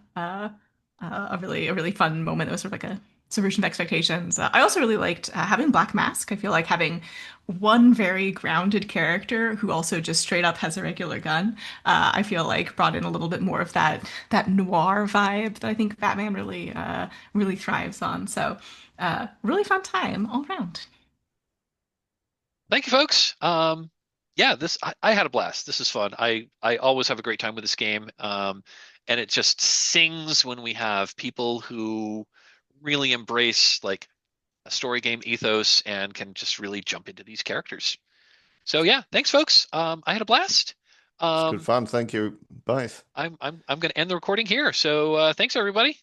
really fun moment. It was sort of like a subversion of expectations. I also really liked having Black Mask. I feel like having one very grounded character who also just straight up has a regular gun. I feel like brought in a little bit more of that noir vibe that I think Batman really thrives on. So really fun time all around.
Thank you, folks. Yeah, I had a blast. This is fun. I always have a great time with this game. And it just sings when we have people who really embrace like a story game ethos and can just really jump into these characters. So yeah, thanks, folks. I had a blast.
It's good
Um,
fun. Thank you both.
I'm going to end the recording here. So thanks, everybody.